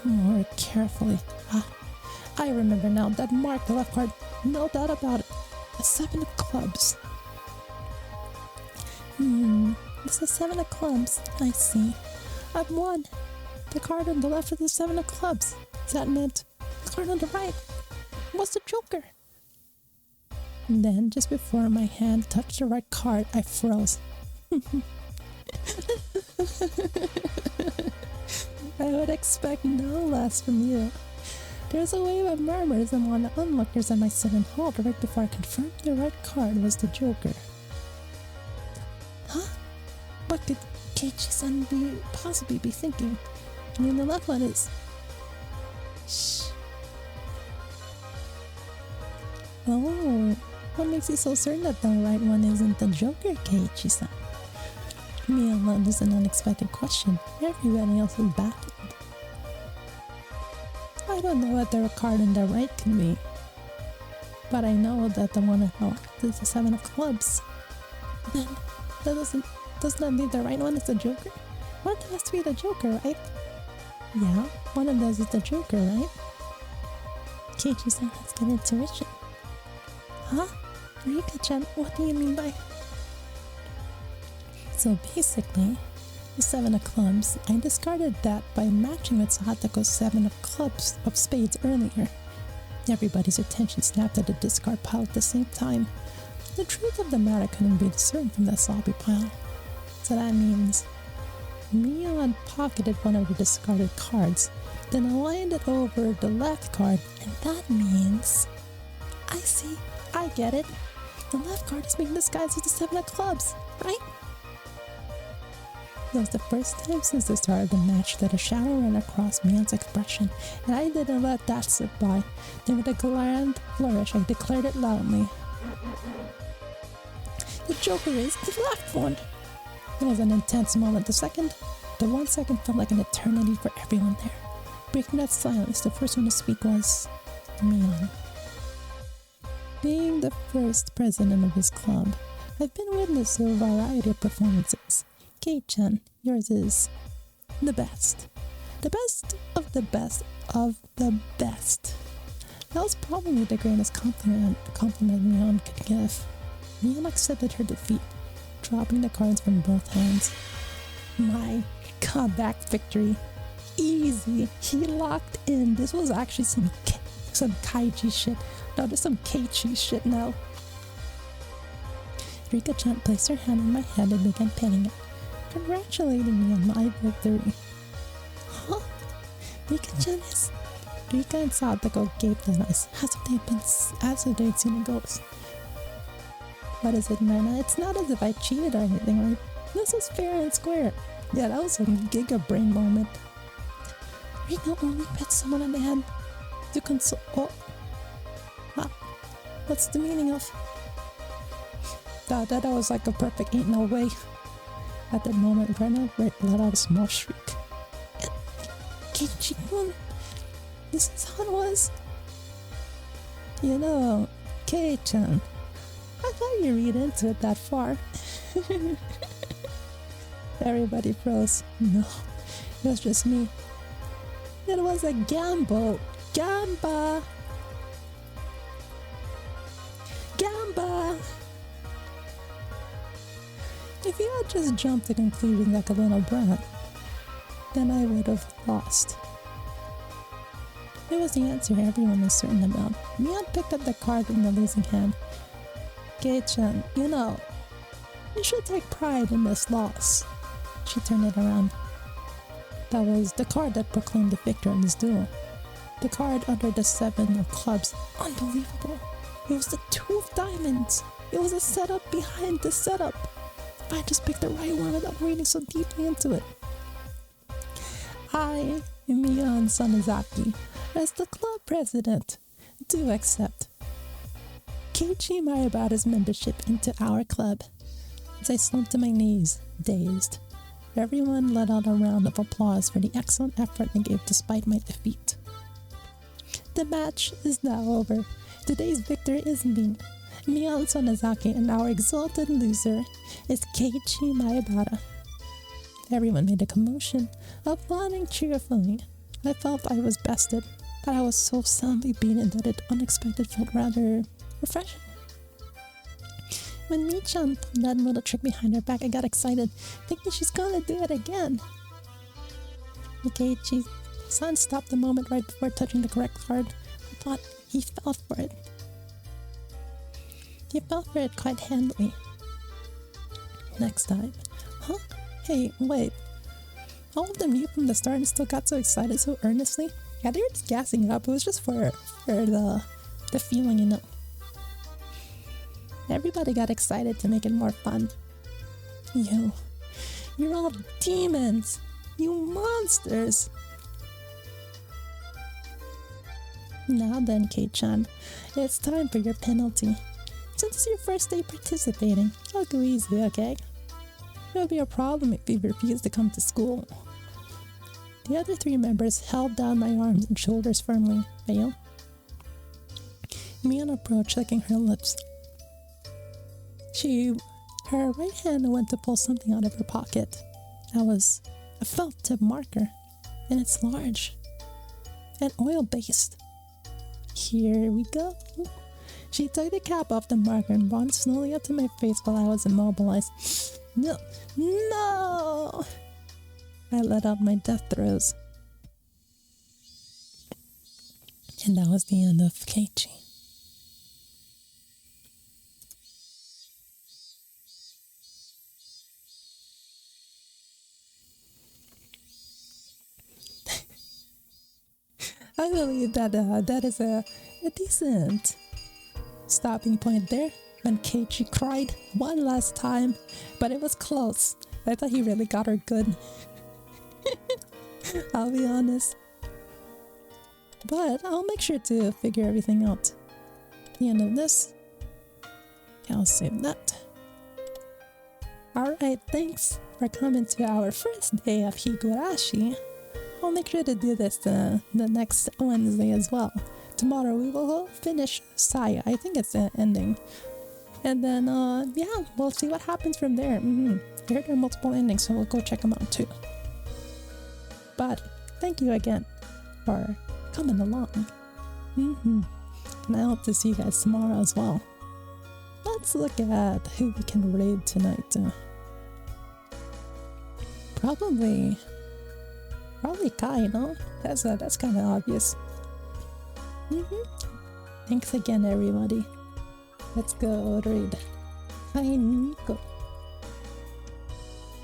More carefully. I remember now that Mark, the left card, no doubt about it. The 7 of clubs. It's the 7 of clubs. I see. I've won. The card on the left is the 7 of clubs. That meant the card on the right was the Joker. And then, just before my hand touched the right card, I froze. I would expect no less from you. There's a wave of murmurs among the onlookers at my sudden halt right before I confirmed the right card was the Joker. Huh? What could Keiichi-san possibly be thinking? I mean, the left one is... Shh. Oh, what makes you so certain that the right one isn't the Joker, Keiichi-san? Me alone is an unexpected question. Everybody else is baffled. I don't know what the card on the right can be, but I know that the one on the left is the 7 of clubs. Then, doesn't that mean the right one is the Joker? One has to be the Joker, right? Yeah, one of those is the Joker, right? Keiichi-san has good intuition. Huh? Rika-chan, what do you mean by... So basically, the 7 of clubs, I discarded that by matching with Satoko's 7 of clubs of spades earlier. Everybody's attention snapped at the discard pile at the same time. The truth of the matter couldn't be discerned from that sloppy pile. So that means Mion pocketed one of the discarded cards, then aligned it over the left card, and that means... I see, I get it. The left card is being disguised as the 7 of clubs, right? It was the first time since the start of the match that a shadow ran across Mion's expression, and I didn't let that slip by. Then with a grand flourish, I declared it loudly. The Joker is the left one! It was an intense moment. The 1 second felt like an eternity for everyone there. Breaking that silence, the first one to speak was Mion. Being the first president of his club, I've been witness to a variety of performances. Kei-chan, yours is the best. The best of the best of the best. That was probably the greatest compliment Mion could give. Mion accepted her defeat, dropping the cards from both hands. My comeback victory. Easy. He locked in. This was actually some Kaiji shit. No, there's some Keiichi shit now. Rika-chan placed her hand on my head and began petting it, congratulating me on my victory. Huh? Rika-chan is... Rika and Satoko gaped at us as if they'd seen a ghost. What is it, Nana? It's not as if I cheated or anything, right? This was fair and square. Yeah, that was a giga brain moment. Rika only pet someone on the head to console... Oh. Huh? What's the meaning of... That was like a perfect ain't no way. At that moment, Brenna let out a small shriek. Keiichi-kun, this is how it was. You know, Kei-chan, I thought you read into it that far. Everybody froze. No, it was just me. It was a gamble. Gamba! Gamba! If you had just jumped to conclusions like a little brat, then I would have lost. It was the answer everyone was certain about. Mion picked up the card from the losing hand. Kei-chan, you know, you should take pride in this loss. She turned it around. That was the card that proclaimed the victor in this duel. The card under the 7 of clubs. Unbelievable. It was the 2 of diamonds. It was a setup behind the setup. If I just picked the right one without reading so deeply into it. I, Mion Sonozaki, as the club president, do accept Keiichi Maribata's membership into our club. As I slumped to my knees, dazed. Everyone let out a round of applause for the excellent effort I gave despite my defeat. The match is now over. Today's victor is me, Mion Sonozaki, and our exalted loser is Keiichi Maebara. Everyone made a commotion, applauding cheerfully. I felt I was bested, but I was so soundly beaten that it unexpected felt rather refreshing. When Mi-chan pulled that little trick behind her back, I got excited, thinking she's gonna do it again. Keiichi's son stopped the moment right before touching the correct card. I thought he fell for it. He fell for it quite handily. Next time. Huh? Hey, wait. All of them knew from the start and still got so excited so earnestly? Yeah, they were just gassing it up. It was just for the feeling, you know. Everybody got excited to make it more fun. You're all demons! You monsters! Now then, Kei-chan, it's time for your penalty. Since it's your first day participating, I'll go easy, okay? It'll be a problem if you refuse to come to school. The other three members held down my arms and shoulders firmly. Ayo? Mion approached, licking her lips. Her right hand went to pull something out of her pocket. That was a felt tip marker, and it's large and oil-based. Here we go. She took the cap off the marker and brought it slowly up to my face while I was immobilized. No! No! I let out my death throes. And that was the end of Keiichi. I believe that that is a decent stopping point there when Keiichi cried one last time, but it was close. I thought he really got her good. I'll be honest. But I'll make sure to figure everything out. At the end of this, I'll save that. Alright, thanks for coming to our first day of Higurashi. I'll make sure to do this the next Wednesday as well. Tomorrow we will finish Saya. I think it's the ending. And then, yeah, we'll see what happens from there. I heard there are multiple endings, so we'll go check them out too. But thank you again for coming along. And I hope to see you guys tomorrow as well. Let's look at who we can raid tonight. Probably Kai, no? That's kind of obvious. Thanks again, everybody. Let's go raid Kai Nico.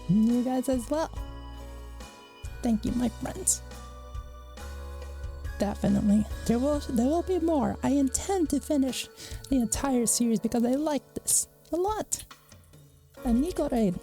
You guys as well. Thank you, my friends. Definitely. There will be more. I intend to finish the entire series because I like this a lot. A Nico raid.